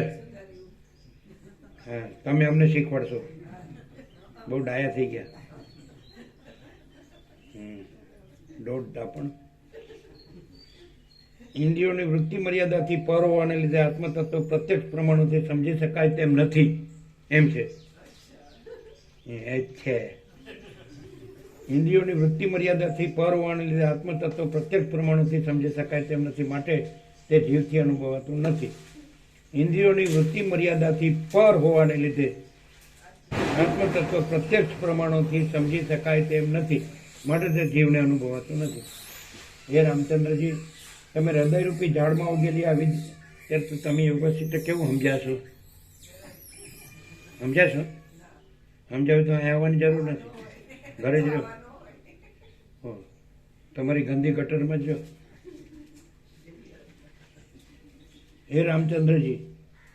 હા, તમે અમને શીખવાડશો. બહુ ડાયા થઈ ગયા. દોડતા પણ ઇન્દ્રિયોની વૃત્તિ મર્યાદાથી પર હોવાને લીધે આત્મતત્વ પ્રત્યક્ષ પ્રમાણોથી સમજી શકાય તેમ નથી. એમ છે. ઇન્દ્રિયોની વૃત્તિ મર્યાદાથી પર હોવાને લીધે આત્મતત્વ પ્રત્યક્ષ પ્રમાણોથી સમજી શકાય તેમ નથી. માટે તે જીવથી અનુભવાતું નથી. ઇન્દ્રિયોની વૃત્તિ મર્યાદાથી પર હોવાને લીધે આત્મતત્વ પ્રત્યક્ષ પ્રમાણોથી સમજી શકાય તેમ નથી. માટે તે જીવને અનુભવાતું નથી. હે રામચંદ્રજી, તમે હૃદયરૂપી ઝાડમાં ઉગેલી આવી ત્યારે તો તમે વ્યવસ્થિત કેવું સમજાશો? સમજાશો? સમજાવ્યું તો અહીંયા આવવાની જરૂર નથી. ઘરે જ રહ્યો. તમારી ગંદી ગટરમાં જ રહો. હે રામચંદ્રજી,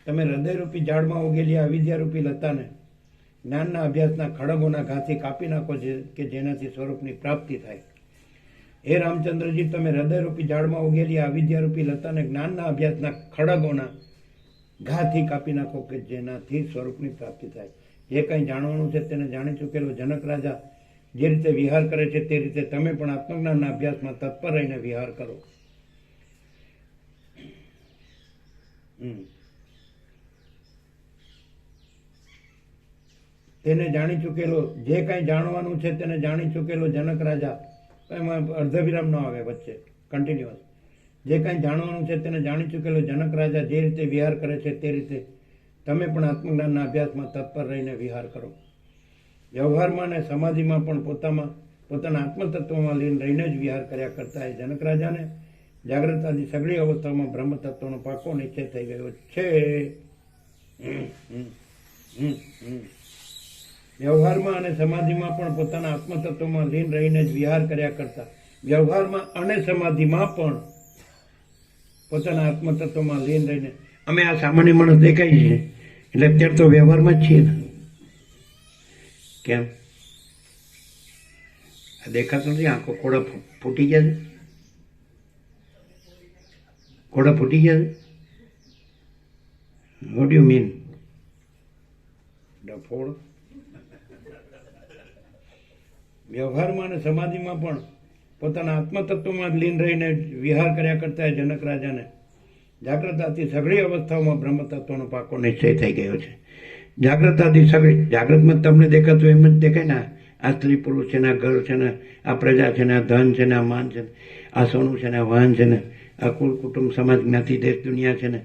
તમે હૃદયરૂપી ઝાડમાં ઉગેલી આ વિદ્યારૂપી લતાને જ્ઞાનના અભ્યાસના ખડગોના ઘાથી કાપી નાખો કે જેનાથી સ્વરૂપની પ્રાપ્તિ થાય. હે રામચંદ્રજી, તમે હૃદયરૂપી ઝાડમાં ઉગેલી આ વિદ્યારૂપી લતાને જ્ઞાનના અભ્યાસના ખડગોના ઘાથી કાપી નાખો કે જેનાથી સ્વરૂપની પ્રાપ્તિ થાય. જે કંઈ જાણવાનું છે તેને જાણી ચૂકેલો જનક રાજા જે રીતે વિહાર કરે છે તે રીતે તમે પણ આત્મજ્ઞાનના અભ્યાસમાં તત્પર રહીને વિહાર કરો. તેને જાણી ચૂકેલો જે કંઈ જાણવાનું છે તેને જાણી ચૂકેલો જનક રાજા, એમાં અર્ધવિરામ ન આવે વચ્ચે, કન્ટિન્યુઅસ. જે કંઈ જાણવાનું છે તેને જાણી ચૂકેલો જનક રાજા જે રીતે વિહાર કરે છે તે રીતે તમે પણ આત્મજ્ઞાનના અભ્યાસમાં તત્પર રહીને વિહાર કરો. વ્યવહારમાં અને સમાધિમાં પણ પોતાના આત્મતત્વમાં લીન રહીને જ વિહાર કર્યા કરતા એ જનક રાજાને જાગ્રત આદિ સગળી અવસ્થામાં બ્રહ્મ તત્વનો પાકો નિશ્ચય થઈ ગયો છે. વ્યવહારમાં અને સમાધિમાં પણ પોતાના આત્મતત્વમાં લીન રહીને જ વિહાર કર્યા કરતા વ્યવહારમાં અને સમાધિમાં પણ પોતાના આત્મતત્વમાં લીન રહીને, અમે આ સામાન્ય માણસ દેખાય છે એટલે અત્યારે તો વ્યવહારમાં જ છીએ ને. કેમ દેખાતું નથી? આંખો કોડા ફૂટી ગયા છે. કોડા ફૂટી ગયા છે. What you mean? ડફોડ. વ્યવહારમાં અને સમાધિમાં પણ પોતાના આત્મતત્વમાં લીન રહીને વિહાર કર્યા કરતા જનક રાજાને જાગ્રતાથી સઘળી અવસ્થાઓમાં બ્રહ્મતત્વનો પાકો નિશ્ચય થઈ ગયો છે. જાગ્રતાથી સઘળી, જાગ્રતમાં તમને દેખાતું એમ જ દેખાય ને, આ સ્ત્રી પુરુષ છે ને, આ ઘર છે ને, આ પ્રજા છે ને, આ ધન છે ને, આ માન છે ને, આ સોનું છે ને, આ વાહન છે ને, આ કુલ કુટુંબ સમાજ જ્ઞાતિ દેશ દુનિયા છે ને,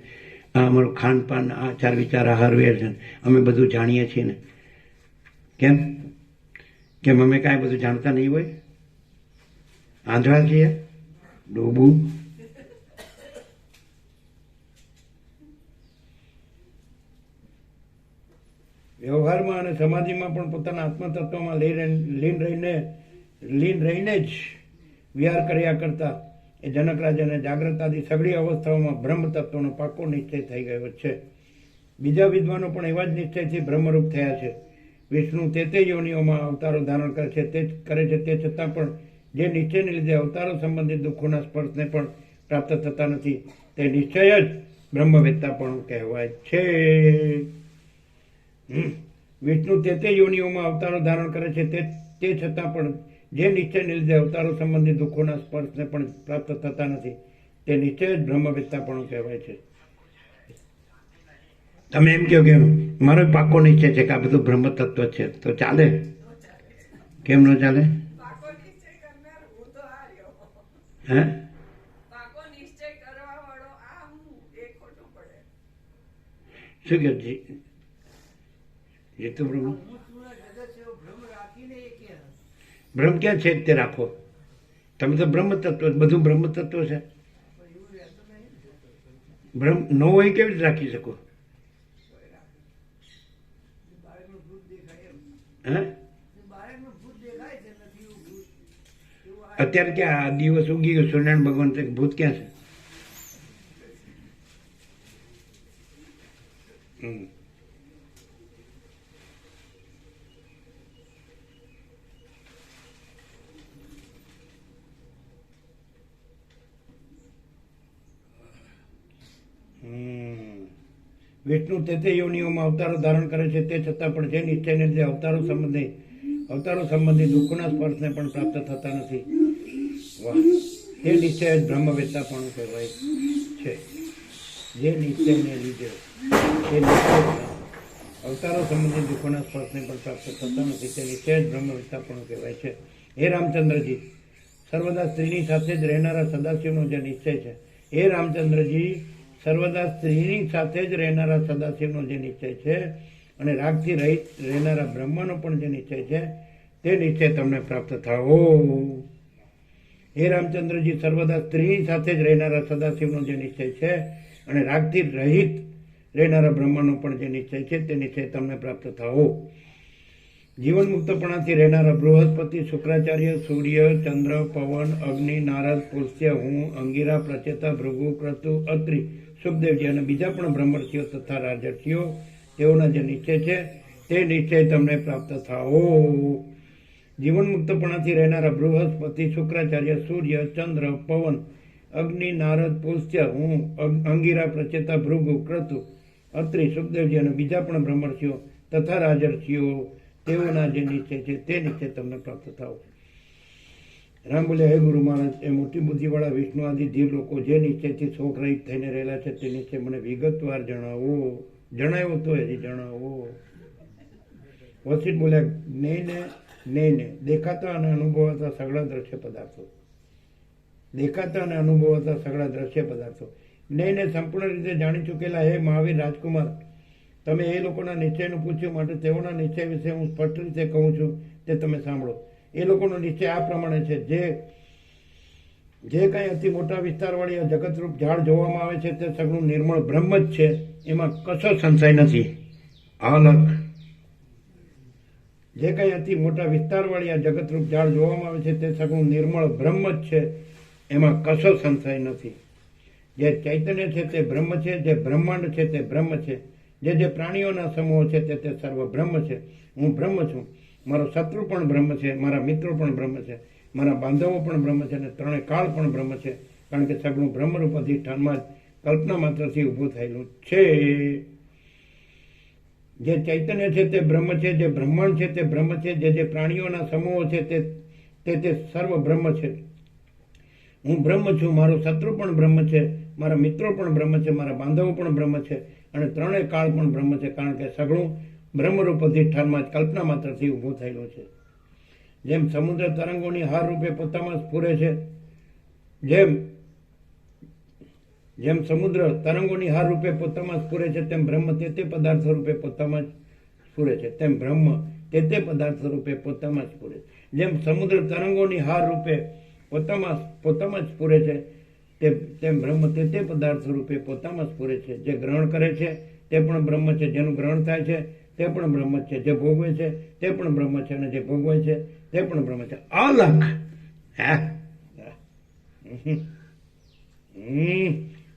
આ અમારું ખાનપાન, આચાર વિચાર, આહાર વેર છે ને, અમે બધું જાણીએ છીએ ને. કેમ અમે કાંઈ બધું જાણતા નહીં હોય? આંધળા છીએ? ડોબું? વ્યવહારમાં અને સમાધિમાં પણ પોતાના આત્મતત્વમાં લીન રહીને જ વિહાર કર્યા કરતા એ જનક રાજાને જાગ્રત આદિ સઘળી અવસ્થાઓમાં બ્રહ્મ તત્વનો પાકો નિશ્ચય થઈ ગયો છે. બીજા વિદ્વાનો પણ એવા જ નિશ્ચયથી બ્રહ્મરૂપ થયા છે. વિષ્ણુ તે યોનિઓમાં અવતારો ધારણ કરે છે તે છતાં પણ જે નિશ્ચયને લીધે અવતારો સંબંધિત દુઃખોના સ્પર્શને પણ પ્રાપ્ત થતા નથી તે નિશ્ચય જ બ્રહ્મવેત્તા પણ કહેવાય છે. વિષ્ણુ તે યોનિઓમાં અવતારો ધારણ કરે છે, તે છતાં પણ જે નિશ્ચયને લીધે અવતારો સંબંધી દુઃખોના સ્પર્શને પણ પ્રાપ્ત થતા નથી, તે નિશ્ચય જ બ્રહ્મવેત્તાપણું કહેવાય છે. તમે એમ કહો કે મારો પાકો નિશ્ચય છે કે આ બધું બ્રહ્મ તત્વ છે, તો ચાલે? કેમ ન ચાલે? હે? શું કે જીતુ બ્રહ્મ બ્રહ્મ ક્યાં છે તે રાખો. તમે તો બ્રહ્મ તત્વ, બધું બ્રહ્મ તત્વ છે. બ્રહ્મ ન હોય કેવી રીતે રાખી શકો? હે? અત્યારે ક્યાં આ દિવસ ઉગી ગયો, સૂર્યનારાયણ ભગવાન ભૂત ક્યાં છે? વિષ્ણુ તે યોનિઓમાં અવતારો ધારણ કરે છે, તે છતાં પણ જે નિશ્ચયને લીધે અવતારો સંબંધી દુઃખોના સ્પર્શને પણ પ્રાપ્ત થતા નથી. વાહ! તે નિશ્ચય જ બ્રહ્મવેત્તાપણું કહેવાય છે. જે નિશ્ચયને લીધે અવતારો સંબંધી દુઃખોના સ્પર્શને પણ પ્રાપ્ત થતા નથી, તે નિશ્ચય જ બ્રહ્મવેત્તાપણું કહેવાય છે. હે રામચંદ્રજી, સર્વદા સ્ત્રીની સાથે જ રહેનારા સદાશિવનો જે નિશ્ચય છે, હે રામચંદ્રજી, સર્વદા સ્ત્રીની સાથે જ રહેનારા સદાશિવનો જે નિશ્ચય છે અને રાગથી રહિત રહેનારા બ્રહ્માનો પણ જે નિશ્ચય છે, તે નિશ્ચય તમને પ્રાપ્ત થાઓ. હે રામચંદ્રજી, સર્વદા સ્ત્રીની સાથે જ રહેનારા સદાશિવનો જે નિશ્ચય છે અને રાગથી રહિત રહેનારા બ્રહ્માનો પણ જે નિશ્ચય છે, તે નિશ્ચય તમને પ્રાપ્ત થાઓ. જીવન મુક્તપણાથી રહેનારા બૃહસ્પતિ, શુક્રાચાર્ય, સૂર્ય, ચંદ્ર, પવન, અગ્નિ, નારદ, પુલસ્ત્ય, હું, અંગિરા, પ્રચેતા, ભૃગુ, ક્રતુ, અત્રિ, સુખદેવજી અને બીજા પણ બ્રહ્મર્ષિઓ તથા રાજર્ષિઓ, તેઓના જે નિશ્ચય છે, તે નિશ્ચય તમને પ્રાપ્ત થાઓ. જીવન મુક્તપણાથી રહેનારા બૃહસ્પતિ, શુક્રાચાર્ય, સૂર્ય, ચંદ્ર, પવન, અગ્નિ, નારદ, પુલસ્ત્ય, હું, અંગિરા, પ્રચેતા, ભૃગુ, ક્રતુ, અત્રિ, સુખદેવજી અને બીજા પણ બ્રહ્મર્ષિઓ તથા રાજર્ષિઓ, તેઓના જે નિશ્ચય છે, તે નિશ્ચય તમને પ્રાપ્ત થાઓ. રામ બોલ્યા, હે ગુરુ મહારાજ, એ મોટી બુદ્ધિવાળા વિષ્ણુ આદિ જીવ લોકો જે નિશ્ચયથી શોક રહિત થઈને રહેલા છે, તે નિશ્ચય મને વિગતવાર જણાવો. જણાવ્યો તો હજી જણાવો. વશિષ્ઠ બોલ્યા, જ્ઞેયને દેખાતા અને અનુભવાતા સગળા દ્રશ્ય પદાર્થો, દેખાતા અને અનુભવાતા સગળા દ્રશ્ય પદાર્થો, જ્ઞેયને સંપૂર્ણ રીતે જાણી ચૂકેલા હે મહાવીર રાજકુમાર, તમે એ લોકોના નિશ્ચયનું પૂછ્યું, માટે તેઓના નિશ્ચય વિશે હું સ્પષ્ટ રીતે કહું છું, તે તમે સાંભળો. એ લોકોનો નિશ્ચય આ પ્રમાણે છે, જે કંઈ અતિ મોટા વિસ્તારવાળી આ જગતરૂપ ઝાડ જોવામાં આવે છે, તે સગળું નિર્મળ બ્રહ્મ જ છે, એમાં કશો સંશય નથી. અલગ જે કંઈ અતિ મોટા વિસ્તારવાળી આ જગતરૂપ ઝાડ જોવામાં આવે છે, તે સગળું નિર્મળ બ્રહ્મ જ છે, એમાં કશો સંશય નથી. જે ચૈતન્ય છે તે બ્રહ્મ છે, જે બ્રહ્માંડ છે તે બ્રહ્મ છે, જે પ્રાણીઓના સમૂહ છે તે સર્વ બ્રહ્મ છે. હું બ્રહ્મ છું, મારો શત્રુ પણ બ્રહ્મ છે, મારા મિત્રો પણ બ્રહ્મ છે, મારા બાંધવો પણ બ્રહ્મ છે અને ત્રણેય કાળ પણ બ્રહ્મ છે, કારણ કે સગળું બ્રહ્મરૂપ અધિષ્ઠાનમાં જ કલ્પના માત્રથી ઊભું થયેલું છે. જે ચૈતન્ય છે તે બ્રહ્મ છે, જે બ્રહ્માંડ છે તે બ્રહ્મ છે, જે પ્રાણીઓના સમૂહો છે તે સર્વ બ્રહ્મ છે. હું બ્રહ્મ છું, મારો શત્રુ પણ બ્રહ્મ છે, મારા મિત્રો પણ બ્રહ્મ છે, મારા બાંધવો પણ બ્રહ્મ છે અને ત્રણેય કાળ પણ બ્રહ્મ છે, કારણ કે સગળું બ્રહ્મરૂપ અધિષ્ઠાનમાં જ કલ્પના માત્રથી ઊભું થયેલું છે. જેમ સમુદ્ર તરંગોની હાર રૂપે પોતામાં સ્ફુરે છે, જેમ સમુદ્ર તરંગોની હાર રૂપે પોતામાં સ્ફુરે છે, તેમ બ્રહ્મ તે પદાર્થ રૂપે પોતામાં જ સ્ફુરે છે, તેમ બ્રહ્મ તે પદાર્થ રૂપે પોતામાં જ સ્ફુરે છે. જેમ સમુદ્ર તરંગોની હાર રૂપે પોતામાં જ સ્ફુરે છે, તેમ બ્રહ્મ તે પદાર્થ રૂપે પોતામાં સ્ફુરે છે. જે ગ્રહણ કરે છે તે પણ બ્રહ્મ છે, જેનું ગ્રહણ થાય છે તે પણ બ્રહ્મ છે, જે ભોગવે છે તે પણ બ્રહ્મ છે અને જે ભોગવાય છે તે પણ બ્રહ્મ છે. અલગ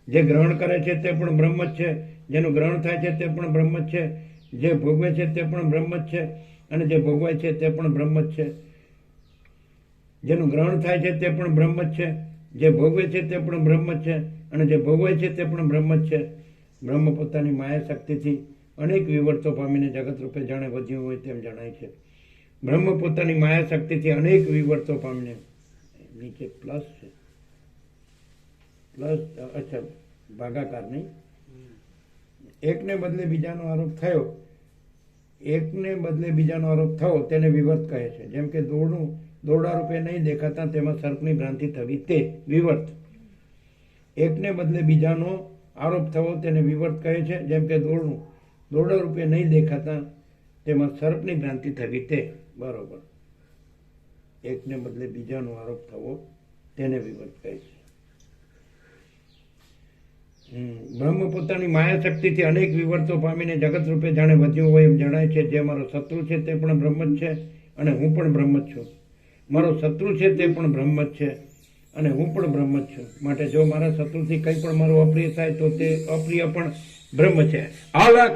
જે ગ્રહણ કરે છે તે પણ બ્રહ્મ જ છે, જેનું ગ્રહણ થાય છે તે પણ બ્રહ્મ જ છે, જે ભોગવે છે તે પણ બ્રહ્મ જ છે અને જે ભોગવાય છે તે પણ બ્રહ્મ જ છે. જેનું ગ્રહણ થાય છે તે પણ બ્રહ્મ જ છે, જે ભોગવે છે તે પણ બ્રહ્મ જ છે અને જે ભોગવાય છે તે પણ બ્રહ્મ જ છે. બ્રહ્મ પોતાની માયા શક્તિથી અનેક વિવર્તો પામીને જગત રૂપે જાણે વધ્યું હોય તેમ જણાય છે. બ્રહ્મ પોતાની માયા શક્તિથી અનેક વિવર્તો પામીને, નીચે પ્લસ છે, પ્લસ, અચ્છા ભાગાકાર નહીં, એકને બદલે બીજાનો આરોપ થયો, એકને બદલે બીજાનો આરોપ થયો તેને વિવર્ત કહે છે. જેમ કે દોરડા રૂપે નહીં દેખાતા તેમાં સર્પની ભ્રાંતિ થવી તે વિવર્ત. એકને બદલે બીજાનો આરોપ થવો તેને વિવર્ત કહે છે. જેમ કે દોરડા રૂપે નહીં દેખાતા તેમાં સર્પની ભ્રાંતિ થવી તે. બરોબર. એકને બદલે બીજાનો આરોપ થવો તેને વિવર્ત કહે છે. બ્રહ્મ પોતાની માયા શક્તિથી અનેક વિવર્તો પામીને જગત રૂપે જાણે વધ્યું હોય એમ જણાય છે. જે મારો શત્રુ છે તે પણ બ્રહ્મ જ છે અને હું પણ બ્રહ્મ જ છું. મારો શત્રુ છે તે પણ બ્રહ્મ જ છે અને હું પણ બ્રહ્મ જ છું. માટે જો મારા શત્રુથી કંઈ પણ મારું અપ્રિય થાય તો તે અપ્રિય પણ બ્રહ્મ છે. અલગ.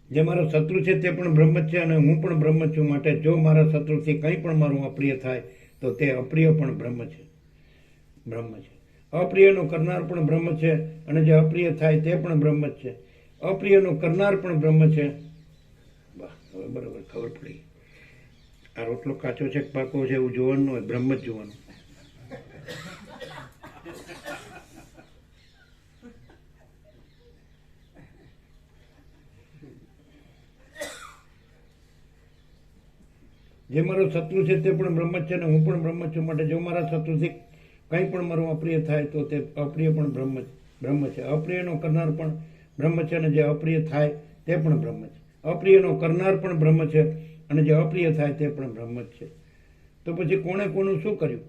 જે મારો શત્રુ છે તે પણ બ્રહ્મ જ છે અને હું પણ બ્રહ્મ જ છું. માટે જો મારા શત્રુથી કંઈ પણ મારું અપ્રિય થાય તો તે અપ્રિય પણ બ્રહ્મ છે. અપ્રિયનો કરનાર પણ બ્રહ્મ છે અને જે અપ્રિય થાય તે પણ બ્રહ્મ જ છે. અપ્રિયનો કરનાર પણ બ્રહ્મ છે. વાહ, હવે બરાબર ખબર પડી. આ રોટલો કાચો છે કે પાકો છે એવું જોવાનું હોય, બ્રહ્મ જ જોવાનું. જે મારો શત્રુ છે તે પણ બ્રહ્મ જ છે અને હું પણ બ્રહ્મ જ છું. માટે જો મારા શત્રુથી કંઈ પણ મારું અપ્રિય થાય તો તે અપ્રિય પણ બ્રહ્મ છે. અપ્રિયનો કરનાર પણ બ્રહ્મ છે અને જે અપ્રિય થાય તે પણ બ્રહ્મ છે. અપ્રિયનો કરનાર પણ બ્રહ્મ છે અને જે અપ્રિય થાય તે પણ બ્રહ્મ જ છે. તો પછી કોણે કોનું શું કર્યું?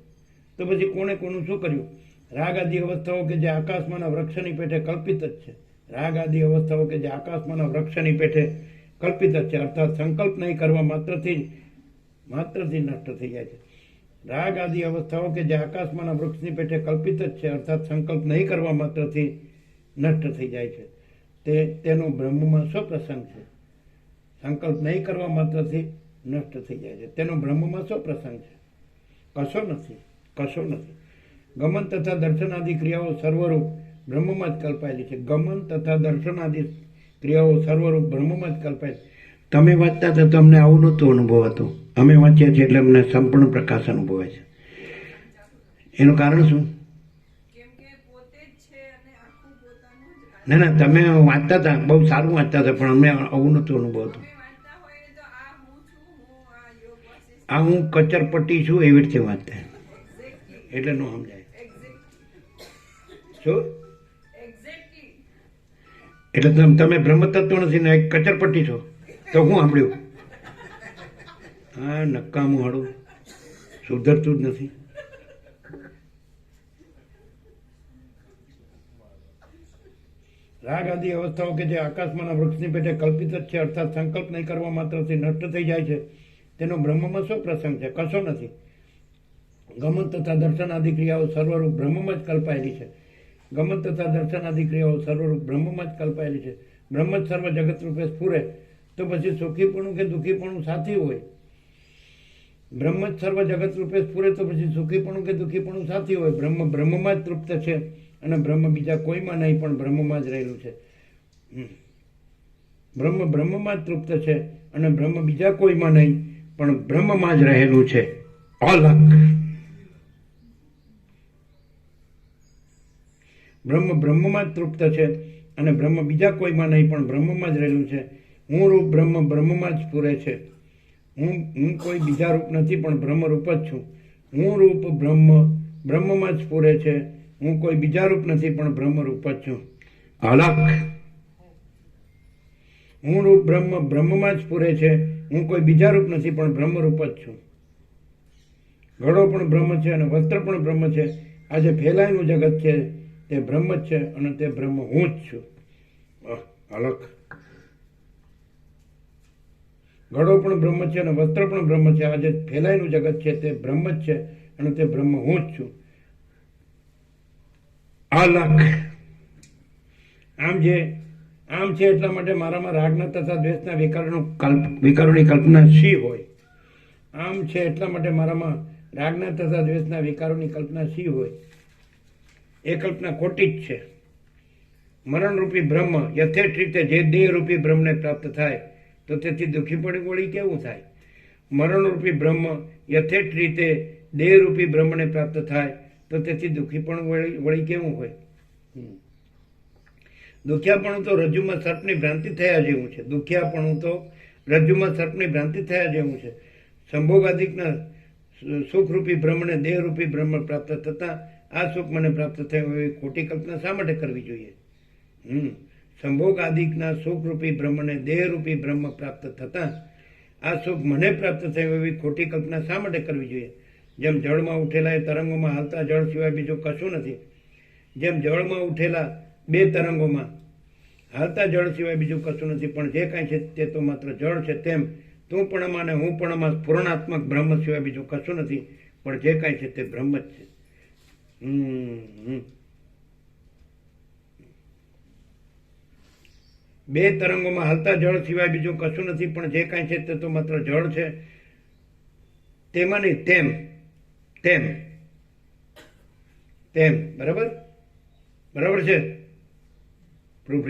રાગ આદિ અવસ્થાઓ કે જે આકાશમાંના વૃક્ષની પેઠે કલ્પિત જ છે. રાગ આદિ અવસ્થાઓ કે જે આકાશમાંના વૃક્ષની પેઠે કલ્પિત જ છે. અર્થાત સંકલ્પ નહીં કરવા માત્રથી નષ્ટ થઈ જાય છે. રાગ આદિ અવસ્થાઓ કે જે આકાશમાંના વૃક્ષની પેઠે કલ્પિત જ છે. અર્થાત સંકલ્પ નહીં કરવા માત્રથી નષ્ટ થઈ જાય છે. તેનો બ્રહ્મમાં સ્વપ્રસંગ છે. સંકલ્પ નહીં કરવા માત્રથી નષ્ટ થઈ જાય છે. તેનો બ્રહ્મમાં સ્વપ્રસંગ છે. કશો નથી. ગમન તથા દર્શનાદિ ક્રિયાઓ સર્વરૂપ બ્રહ્મમાં જ કલ્પાયેલી છે. ગમન તથા દર્શનાદિ ક્રિયાઓ સર્વરૂપ બ્રહ્મમાં જ કલ્પાયેલી. તમે વાંચતા હતા તો અમને આવું નહોતું અનુભવાતું. અમે વાંચીએ છીએ એટલે અમને સંપૂર્ણ પ્રકાશ અનુભવાય છે. એનું કારણ શું? ના, તમે વાંચતા હતા, બહુ સારું વાંચતા હતા, પણ અમને આવું નહોતું અનુભવતું. આ હું કચરપટ્ટી છું એવી રીતે વાંચતા, એટલે ન સમજાય. શું? એટલે તમે બ્રહ્મ તત્વ નથી ને એક કચરપટ્ટી છો તો હું સાંભળ્યું? હા, નક્કામું હાડું સુધરતું જ નથી. રાગ આદિ અવસ્થાઓ કે જે આકાશમાંના વૃક્ષની પેટે કલ્પિત જ છે. અર્થાત સંકલ્પ નહીં કરવા માત્રથી નષ્ટ થઈ જાય છે. તેનો બ્રહ્મમાં શું પ્રસંગ છે? કશો નથી. ગમન તથા દર્શન આદિ ક્રિયાઓ સર્વરૂપ બ્રહ્મમાં જ કલ્પાયેલી છે. ગમન તથા દર્શન આદિ ક્રિયાઓ સર્વરૂપ બ્રહ્મમાં જ કલ્પાયેલી છે. બ્રહ્મ જ સર્વ જગત રૂપે સ્ફુરે તો પછી સુખીપણું કે દુઃખીપણું સાથી હોય? બ્રહ્મ જ સર્વ જગત રૂપે સ્ફુરે તો પછી સુખીપણું કે દુઃખીપણું સાથી હોય? બ્રહ્મમાં જ તૃપ્ત છે અને બ્રહ્મ બીજા કોઈમાં નહીં પણ બ્રહ્મમાં જ રહેલું છે. બ્રહ્મમાં જ તૃપ્ત છે અને બ્રહ્મ બીજા કોઈમાં નહીં પણ બ્રહ્મમાં જ રહેલું છે. અલગ. બ્રહ્મમાં જ તૃપ્ત છે અને બ્રહ્મ બીજા કોઈમાં નહીં પણ બ્રહ્મમાં જ રહેલું છે. હું રૂપ બ્રહ્મમાં જ સ્ફુરે છે. હું કોઈ બીજા રૂપ નથી પણ બ્રહ્મ રૂપ જ છું. હું રૂપ બ્રહ્મમાં જ સ્ફુરે છે. હું કોઈ બીજા રૂપ નથી પણ બ્રહ્મ રૂપ જ છું. અલગ. હું રૂપ બ્રહ્મમાં જ સ્ફુરે છે. હું કોઈ બીજા રૂપ નથી પણ બ્રહ્મ રૂપ જ છું. ઘડો પણ બ્રહ્મ છે અને વસ્ત્ર પણ બ્રહ્મ છે. આ જે ફેલાયેલું જગત છે તે બ્રહ્મ જ છે અને તે બ્રહ્મ હું જ છું. અલગ. ઘડો પણ બ્રહ્મ છે અને વસ્ત્ર પણ બ્રહ્મ છે. આ જે ફેલાયેલું જગત છે તે બ્રહ્મ જ છે અને તે બ્રહ્મ હું જ છું. અલગ. આમ છે એટલા માટે મારામાં રાગના તથા દ્વેષના વિકારોની કલ્પના શી હોય? આમ છે એટલા માટે મારામાં રાગના તથા દ્વેષના વિકારોની કલ્પના શી હોય? એ કલ્પના ખોટી જ છે. મરણરૂપી બ્રહ્મ યથેષ્ટ રીતે જે દેહરૂપી બ્રહ્મને પ્રાપ્ત થાય તો તેથી દુઃખી પડી વળી કેવું થાય? મરણરૂપી બ્રહ્મ યથેષ્ટ રીતે દેહરૂપી બ્રહ્મને પ્રાપ્ત થાય તો તેથી દુઃખી પણ વળી કેવું હોય? દુખિયાપણું તો રજ્જુમાં સર્પની ભ્રાંતિ થયા જેવું છે. દુખિયાપણું તો રજ્જુમાં સર્પની ભ્રાંતિ થયા જેવું છે. સંભોગાદિકના સુખરૂપી બ્રહ્મને દેહરૂપી બ્રહ્મ પ્રાપ્ત થતાં આ સુખ મને પ્રાપ્ત થયું એવી ખોટી કલ્પના શા માટે કરવી જોઈએ? સંભોગાદિકના સુખરૂપી બ્રહ્મને દેહરૂપી બ્રહ્મ પ્રાપ્ત થતાં આ સુખ મને પ્રાપ્ત થયું એવી ખોટી કલ્પના શા માટે કરવી જોઈએ? જેમ જળમાં ઉઠેલા એ તરંગોમાં હાલતા જળ સિવાય બીજું કશું નથી, જેમ જળમાં ઉઠેલા બે તરંગોમાં હાલતા જળ સિવાય બીજું કશું નથી, પણ જે કાંઈ છે તે તો માત્ર જળ છે, તેમ તું પણમાં અને હું પણમાં સ્ફુરણાત્મક બ્રહ્મ સિવાય બીજું કશું નથી, પણ જે કાંઈ છે તે બ્રહ્મ જ છે. બે તરંગોમાં હાલતા જળ સિવાય બીજું કશું નથી, પણ જે કાંઈ છે તે તો માત્ર જળ છે. તેમાં નહીં, તેમ તેમ તેમ. બરાબર બરાબર છે પ્રૂફ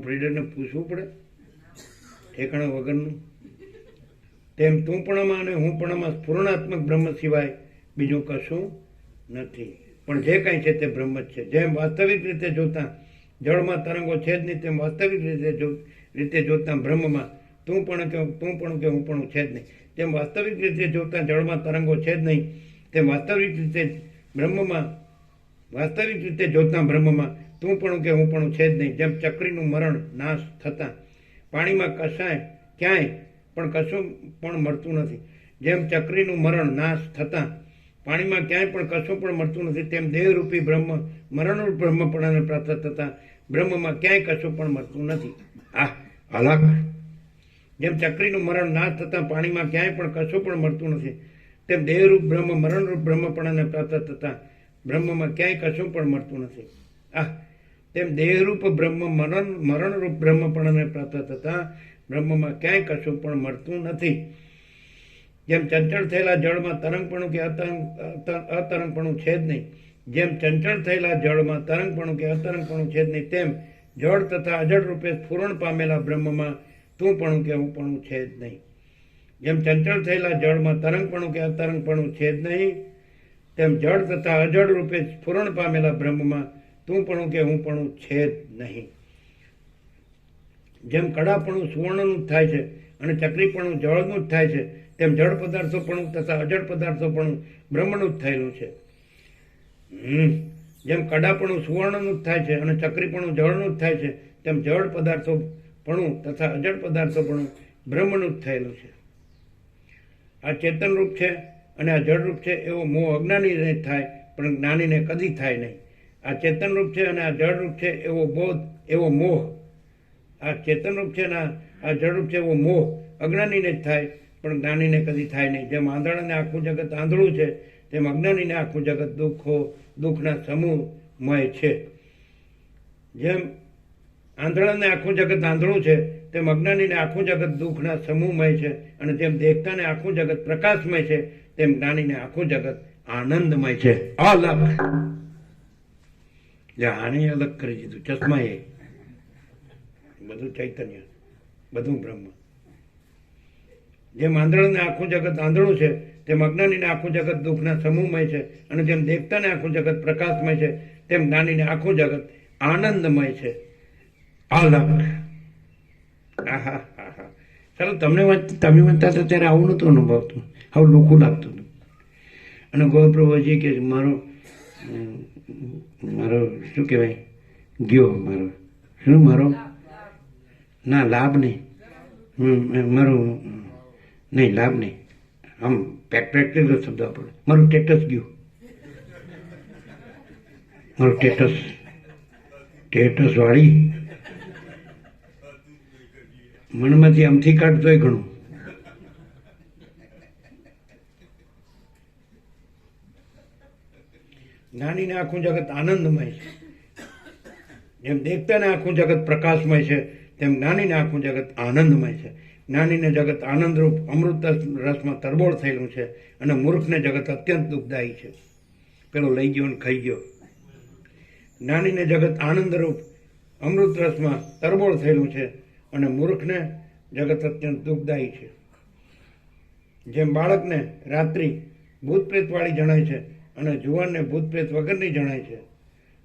રીડરને પૂછવું પડે ઠેકાણા વગરનું. તેમ તું પણમાં અને હું પણમાં સ્ફુરણાત્મક બ્રહ્મ સિવાય બીજું કશું નથી, પણ જે કાંઈ છે તે બ્રહ્મ જ છે. જેમ વાસ્તવિક રીતે જોતા જળમાં તરંગો છે જ નહીં, તેમ વાસ્તવિક રીતે જોતા બ્રહ્મમાં તું પણ કે હું પણ છે જ નહીં. તેમ વાસ્તવિક રીતે જોતા જળમાં તરંગો છે જ નહીં, તેમ વાસ્તવિક રીતે જોતા બ્રહ્મમાં તું પણ કે હું પણ છે જ નહીં. જેમ ચક્રીનું મરણ નાશ થતાં પાણીમાં ક્યાંય પણ કશું પણ મળતું નથી, જેમ ચક્રીનું મરણ નાશ થતાં પાણીમાં ક્યાંય પણ કશું પણ મળતું નથી, તેમ દેહરૂપી બ્રહ્મ મરણરૂપ બ્રહ્મપણાને પ્રાપ્ત થતાં બ્રહ્મમાં ક્યાંય કશું પણ મળતું નથી. અલગ. જેમ ચક્રીનું મરણ નાશ થતાં પાણીમાં ક્યાંય પણ કશું પણ મળતું નથી, તેમ દેહરૂપ બ્રહ્મ મરણરૂપ બ્રહ્મપણાને પ્રાપ્ત થતાં બ્રહ્મમાં ક્યાંય કશું પણ મળતું નથી. તેમ દેહરૂપ બ્રહ્મ મરણરૂપ બ્રહ્મપણાને પ્રાપ્ત થતાં બ્રહ્મમાં ક્યાંય કશું પણ મળતું નથી. જેમ ચંચળ થયેલા જળમાં તરંગપણું કે અતરંગપણું છે જ નહીં, જેમ ચંચળ થયેલા જળમાં તરંગપણું કે અતરંગપણું છે જ નહીં, તેમ જળ તથા અજળ રૂપે સ્ફુરણ પામેલા બ્રહ્મમાં તું પણ કે હું પણ છે જ નહીં. જેમ ચંચળ થયેલા જળમાં તરંગપણું કે અતરંગપણું છે જ નહીં, તેમ જળ તથા અજળ રૂપે સ્ફુરણ પામેલા બ્રહ્મમાં તું પણ કે હું પણ છે જ નહીં. જેમ કડાપણું સુવર્ણનું જ થાય છે અને ચક્રીપણું જળનું જ થાય છે, તેમ જળ પદાર્થોપણું તથા અજળ પદાર્થોપણું બ્રહ્મનું જ થયેલું છે. જેમ કડાપણું સુવર્ણનું જ થાય છે અને ચક્રીપણું જળનું જ થાય છે, તેમ જળ પદાર્થોપણું તથા અજળ પદાર્થોપણું બ્રહ્મનું જ થયેલું છે. આ ચેતનરૂપ છે અને આ જળરૂપ છે એવો મોહ અજ્ઞાનીને થાય, પણ જ્ઞાનીને કદી થાય નહીં. આ ચેતનરૂપ છે અને આ જળરૂપ છે એવો મોહ, આ ચેતનરૂપ છે અને આ જળરૂપ છે એવો મોહ અજ્ઞાનીને જ થાય, પણ જ્ઞાનીને કદી થાય નહીં. જેમ આંધળાને આખું જગત આંધળું છે, તેમ અજ્ઞાનીને આખું જગત દુઃખના સમૂહમય છે. જેમ આંધળાને આખું જગત આંધળું છે, તેમ અજ્ઞાનીને આખું જગત દુઃખના સમૂહમય છે, અને જેમ દેખતાને આખું જગત પ્રકાશમય છે, તેમ જ્ઞાનીને આખું જગત આનંદમય છે. અલગ. આને અલગ કરી દીધું. ચશ્મા એ બધું ચૈતન્ય, બધું બ્રહ્મ. જેમ આંધળાને આખું જગત આંધળું છે, તેમ અજ્ઞાનીને આખું જગત દુઃખના સમૂહમય છે, અને જેમ દેખતાને આખું જગત પ્રકાશમય છે, તેમ જ્ઞાનીને આખું જગત આનંદમય છે. અલગ. ચાલો, તમે વાંચતા હતા ત્યારે આવું નહોતું અનુભવતું, આવું લોખું લાગતું હતું. અને ગોપ્રભુજી કે મારો શું કહેવાય ગયો, મારો ના લાભ નહીં, મારું નહીં લાભ નહીં, આમ પ્રેક્ટિકલ શબ્દ આપણે મારું સ્ટેટસ ગયું, મારું સ્ટેટસ વાળી મનમાંથી આમથી કાઢતોય ઘણું. જ્ઞાનીને આખું જગત આનંદમય છે, જેમ દેખતાને આખું જગત પ્રકાશમય છે, તેમ જ્ઞાનીને આખું જગત આનંદમય છે. જ્ઞાનીને જગત આનંદરૂપ અમૃત રસમાં તરબોળ થયેલું છે અને મૂર્ખને જગત અત્યંત દુઃખદાયી છે. પેલો લઈ ગયો ને ખાઈ ગયો. જ્ઞાનીને જગત આનંદરૂપ અમૃત રસમાં તરબોળ થયેલું છે અને મૂર્ખને જગત અત્યંત દુઃખદાયી છે. જેમ બાળકને રાત્રિ ભૂત પ્રેતવાળી જણાય છે અને જુવાનને ભૂત પ્રેત વગરની જણાય છે,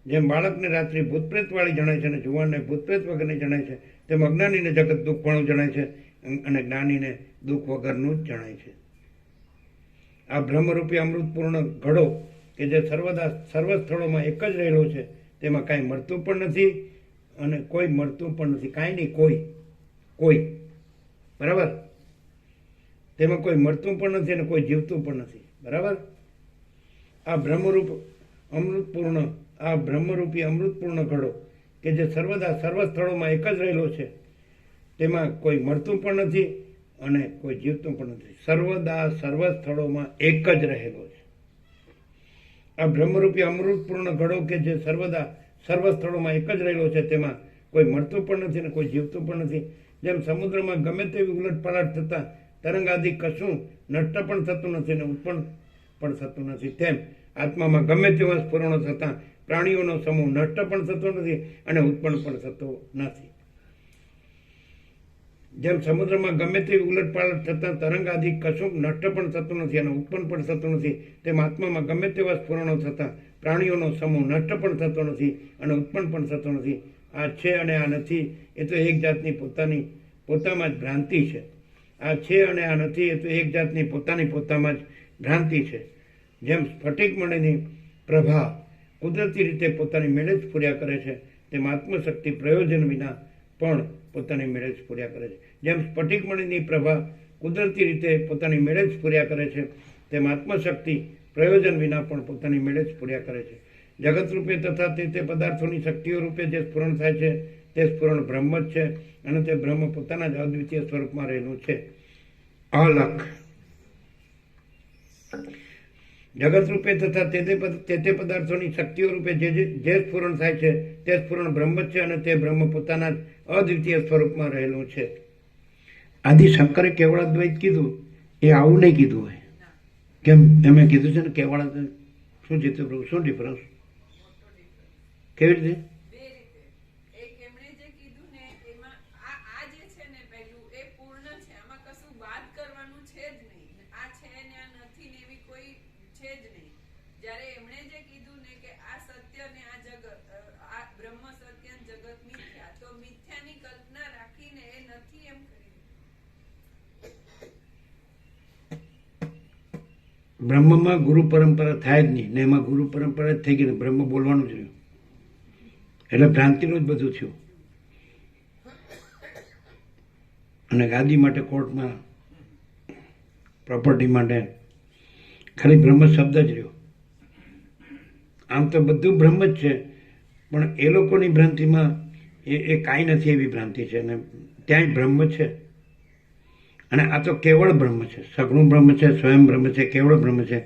જેમ બાળકને રાત્રિ ભૂત પ્રેતવાળી જણાય છે અને જુવાનને ભૂત પ્રેત વગરની જણાય છે, તેમ અજ્ઞાનીને જગત દુઃખવાળું જણાય છે અને જ્ઞાનીને દુઃખ વગરનું જ જણાય છે. આ બ્રહ્મરૂપી અમૃતપૂર્ણ ઘડો કે જે સર્વદા સર્વ સ્થળોમાં એક જ રહેલો છે, તેમાં કાંઈ મળતું પણ નથી અને કોઈ મળતું પણ નથી. કાંઈ નહીં, કોઈ બરાબર. તેમાં કોઈ મળતું પણ નથી અને કોઈ જીવતું પણ નથી. બરાબર. આ બ્રહ્મરૂપી અમૃતપૂર્ણ ઘડો કે જે સર્વદા સર્વ સ્થળોમાં એક જ રહેલો છે, તેમાં કોઈ મળતું પણ નથી અને કોઈ જીવતું પણ નથી. સર્વદા સર્વ સ્થળોમાં એક જ રહેલો છે. આ બ્રહ્મરૂપી અમૃતપૂર્ણ ઘડો કે જે સર્વદા સર્વ સ્થળોમાં એક જ રહેલો છે, તેમાં કોઈ મળતું પણ નથી અને કોઈ જીવતું પણ નથી. જેમ સમુદ્રમાં ગમે તેવી ઉલટપલટ થતા તરંગ આદિ કશું નષ્ટ પણ થતું નથી અને ઉત્પન્ન પણ થતું નથી, તેમ આત્મામાં ગમે તેવા સ્ફુરણો થતા પ્રાણીઓનો સમૂહ નષ્ટ પણ થતો નથી અને ઉત્પન્ન પણ થતો નથી. જેમ સમુદ્રમાં ગમે તેવી ઉલટપાલટ થતા તરંગ આદિ કશું નષ્ટ પણ થતું નથી અને ઉત્પન્ન પણ થતું નથી, તેમ આત્મામાં ગમે તેવા સ્ફુરણો થતા પ્રાણીઓનો સમૂહ નષ્ટ પણ થતો નથી અને ઉત્પન્ન પણ થતો નથી. આ છે અને આ નથી એ તો એક જાતની પોતામાં જ ભ્રાંતિ છે. આ છે અને આ નથી એ તો એક જાતની પોતામાં જ ભ્રાંતિ છે. જેમ સ્ફટિક મણીની પ્રભા કુદરતી રીતે પોતાની મેળે જ પૂર્યા કરે છે, તેમ આત્મશક્તિ પ્રયોજન વિના પણ પોતાની મેળે જ પૂર્યા કરે છે. જેમ સ્ફટિક મણીની પ્રભા કુદરતી રીતે પોતાની મેળે જ પૂર્યા કરે છે, તેમ આત્મશક્તિ પ્રયોજન વિના પણ પોતાની મેળે જ પૂર્યા કરે છે. જગત રૂપે તથા તે પદાર્થોની શક્તિઓ રૂપે જે સ્ફુરણ થાય છે તે સ્ફુરણ બ્રહ્મ જ છે અને તે બ્રહ્મ પોતાના જ અદ્વિતીય સ્વરૂપમાં રહેલું છે. અલખ જગત રૂપે તથા તે પદાર્થોની શક્તિઓ રૂપે જે સ્ફુરણ થાય છે તે સ્ફુરણ બ્રહ્મ જ છે અને તે બ્રહ્મ પોતાના જ અદ્વિતીય સ્વરૂપમાં રહેલું છે. આદિ શંકરે કેવળાદ્વૈત કીધું એ આવું નહીં કીધું હોય. કેમ એમે કીધું છે ને કેવળાદ્વૈત શું જીતું પ્રભુ, શું ડિફરન્સ, કેવી રીતે? બ્રહ્મમાં ગુરુ પરંપરા થાય જ નહીં ને એમાં ગુરુ પરંપરા જ થઈ ગઈ ને બ્રહ્મ બોલવાનું જ રહ્યું એટલે ભ્રાંતિનું જ બધું થયું. અને ગાદી માટે કોર્ટમાં પ્રોપર્ટી માટે ખાલી બ્રહ્મ શબ્દ જ રહ્યો. આમ તો બધું બ્રહ્મ જ છે પણ એ લોકોની ભ્રાંતિમાં એ કાંઈ નથી એવી ભ્રાંતિ છે અને ત્યાંય બ્રહ્મ છે. અને આ તો કેવળ બ્રહ્મ છે, સગુણ બ્રહ્મ છે, સ્વયં બ્રહ્મ છે, કેવળ બ્રહ્મ છે.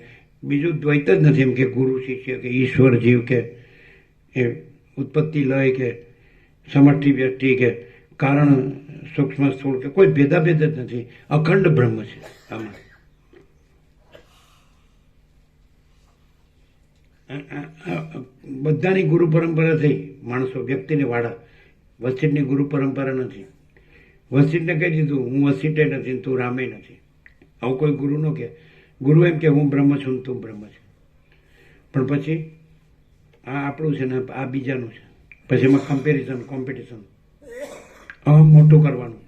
બીજું દ્વૈત જ નથી એમ કે ગુરુ શિષ્ય કે ઈશ્વર જીવ કે એ ઉત્પત્તિ લય કે સમષ્ટિ વ્યષ્ટિ કે કારણ સૂક્ષ્મ સ્થૂળ કે કોઈ ભેદાભેદ જ નથી. અખંડ બ્રહ્મ છે આમાં. બધાની ગુરુ પરંપરા થઈ માણસો વ્યક્તિને વાળા. વસિષ્ઠની ગુરુ પરંપરા નથી. વસિષ્ઠને કહી દીધું હું વસિષ્ઠે નથી તું રામે નથી. આવું કોઈ ગુરુ ન કે. ગુરુ એમ કે હું બ્રહ્મ છું તું બ્રહ્મ છે. પણ પછી આ આપણું છે ને આ બીજાનું છે. પછી એમાં કોમ્પિટિશન અહમ મોટું કરવાનું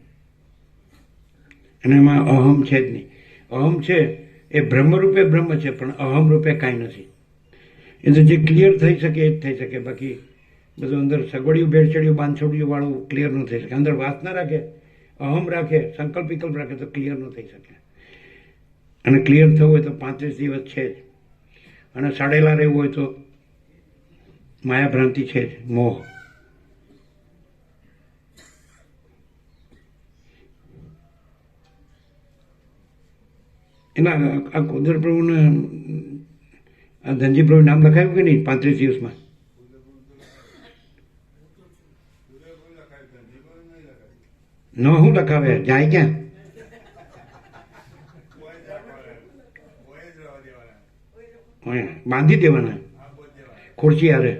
અને એમાં અહમ છે જ નહીં. અહમ છે એ બ્રહ્મ રૂપે બ્રહ્મ છે પણ અહમ રૂપે કાંઈ નથી. એ તો જે ક્લિયર થઈ શકે એ જ થઈ શકે. બાકી બધું અંદર સગવડિયું ભેળસેડિયું બાંધછોડિયું વાળું ક્લિયર ન થઈ શકે. અંદર વાસના રાખે, અહમ રાખે, સંકલ્પ વિકલ્પ રાખે તો ક્લિયર ન થઈ શકે. અને ક્લિયર થવું હોય તો 35 દિવસ છે જ. અને સડેલા રહેવું હોય તો માયા ભ્રાંતિ છે જ, મોહ. એના આ કુદર પ્રભુને આ ધનજી પ્રભુ નામ લખાયું કે નહીં 35 દિવસમાં? ન હું લખાવે જાય ક્યાં? બાંધી દેવાના ખુરશી હારે,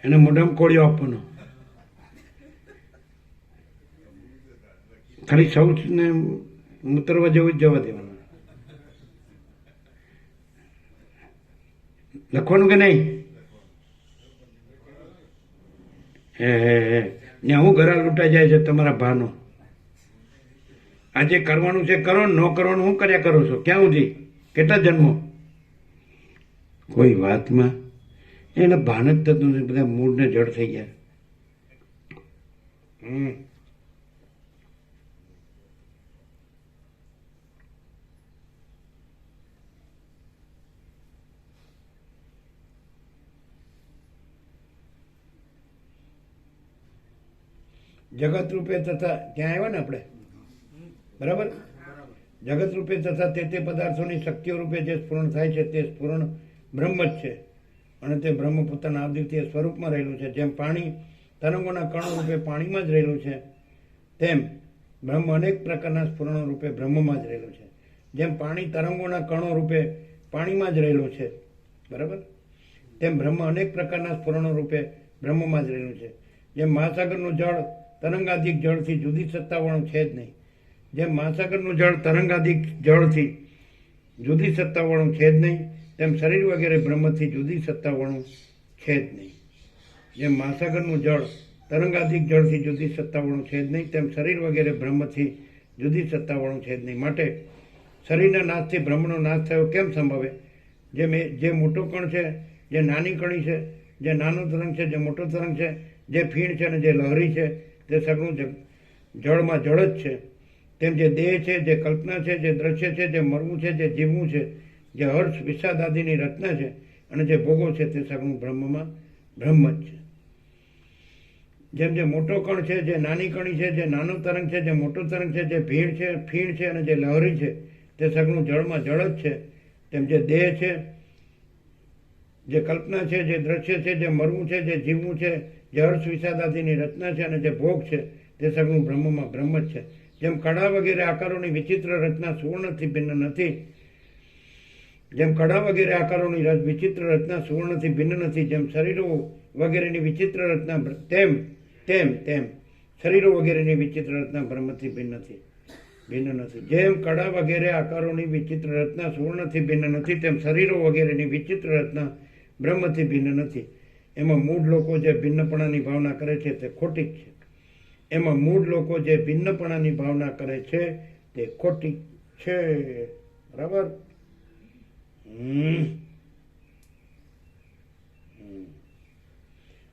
એને મોઢામાં કોળિયો આપવાનો. ખાલી શૌચને મૂતરવા જેવું જ જવા દેવાનું. લખવાનું કે નહીં? ને હું ઘરા લૂંટાઈ જાય છે તમારા ભાનો. આજે કરવાનું છે કરો, ન કરવાનું હું કર્યા કરો છો? ક્યાં સુધી? કેટલા જન્મો? કોઈ વાતમાં એને ભાન જ થતું નથી. બધા મૂળને જડ થઈ ગયા. જગત રૂપે તથા ત્યાં આવ્યા ને આપણે, બરાબર? જગત રૂપે તથા તે પદાર્થોની શક્તિઓ રૂપે જે સ્ફુરણ થાય છે તે સ્ફુરણ બ્રહ્મ જ છે. અને તે બ્રહ્મ પોતાના અદ્વિતીય સ્વરૂપમાં રહેલું છે. જેમ પાણી તરંગોના કણો રૂપે પાણીમાં જ રહેલું છે, તેમ બ્રહ્મ અનેક પ્રકારના સ્ફુરણો રૂપે બ્રહ્મમાં જ રહેલું છે. જેમ પાણી તરંગોના કણો રૂપે પાણીમાં જ રહેલું છે, બરાબર? તેમ બ્રહ્મ અનેક પ્રકારના સ્ફુરણો રૂપે બ્રહ્મમાં જ રહેલું છે. જેમ મહાસાગરનું જળ તરંગાધિક જળથી જુદી સત્તાવાળું છે જ નહીં. જેમ મહાસાગરનું જળ તરંગાધિક જળથી જુદી સત્તાવાળું છે જ નહીં, તેમ શરીર વગેરે બ્રહ્મથી જુદી સત્તાવાળું છે જ નહીં. જેમ મહાસાગરનું જળ તરંગાધિક જળથી જુદી સત્તાવાળું છે જ નહીં, તેમ શરીર વગેરે બ્રહ્મથી જુદી સત્તાવાળું છે જ નહીં. માટે શરીરના નાશથી બ્રહ્મનો નાશ થયો કેમ સંભવે? જે મોટો કણ છે, જે નાની કણી છે, જે નાનો તરંગ છે, જે મોટો તરંગ છે, જે ફીણ છે અને જે લહરી છે, તે સગળું જળમાં જળ જ છે. તેમ જે દેહ છે, જે કલ્પના છે, જે દ્રશ્ય છે, જે મરવું છે, જે જીવવું છે, જે હર્ષ વિષાદ આદિની રચના છે અને જે ભોગો છે, તે સગળું બ્રહ્મમાં બ્રહ્મ જ છે. જેમ જે મોટો કણ છે, જે નાની કણી છે, જે નાનો તરંગ છે, જે મોટો તરંગ છે, જે ફીણ છે અને જે લહરી છે, તે સગળું જળમાં જળ જ છે. તેમ જે દેહ છે, જે કલ્પના છે, જે દ્રશ્ય છે, જે મરવું છે, જે જીવવું છે, જે હર્ષ વિષાદ આદિની રચના છે અને જે ભોગ છે, તે સગળું બ્રહ્મમાં બ્રહ્મ જ છે. જેમ કડા વગેરે આકારોની વિચિત્ર રચના સુવર્ણથી ભિન્ન નથી, જેમ કડા વગેરે આકારોની વિચિત્ર રચના સુવર્ણથી ભિન્ન નથી, જેમ શરીરો વગેરેની વિચિત્ર રચના તેમ શરીરો વગેરેની વિચિત્ર રચના બ્રહ્મથી ભિન્ન નથી. જેમ કડા વગેરે આકારોની વિચિત્ર રચના સુવર્ણથી ભિન્ન નથી, તેમ શરીરો વગેરેની વિચિત્ર રચના બ્રહ્મથી ભિન્ન નથી. એમાં મૂળ લોકો જે ભિન્નપણાની ભાવના કરે છે તે ખોટી છે. એમાં મૂળ લોકો જે ભિન્નપણાની ભાવના કરે છે તે ખોટી છે, બરાબર?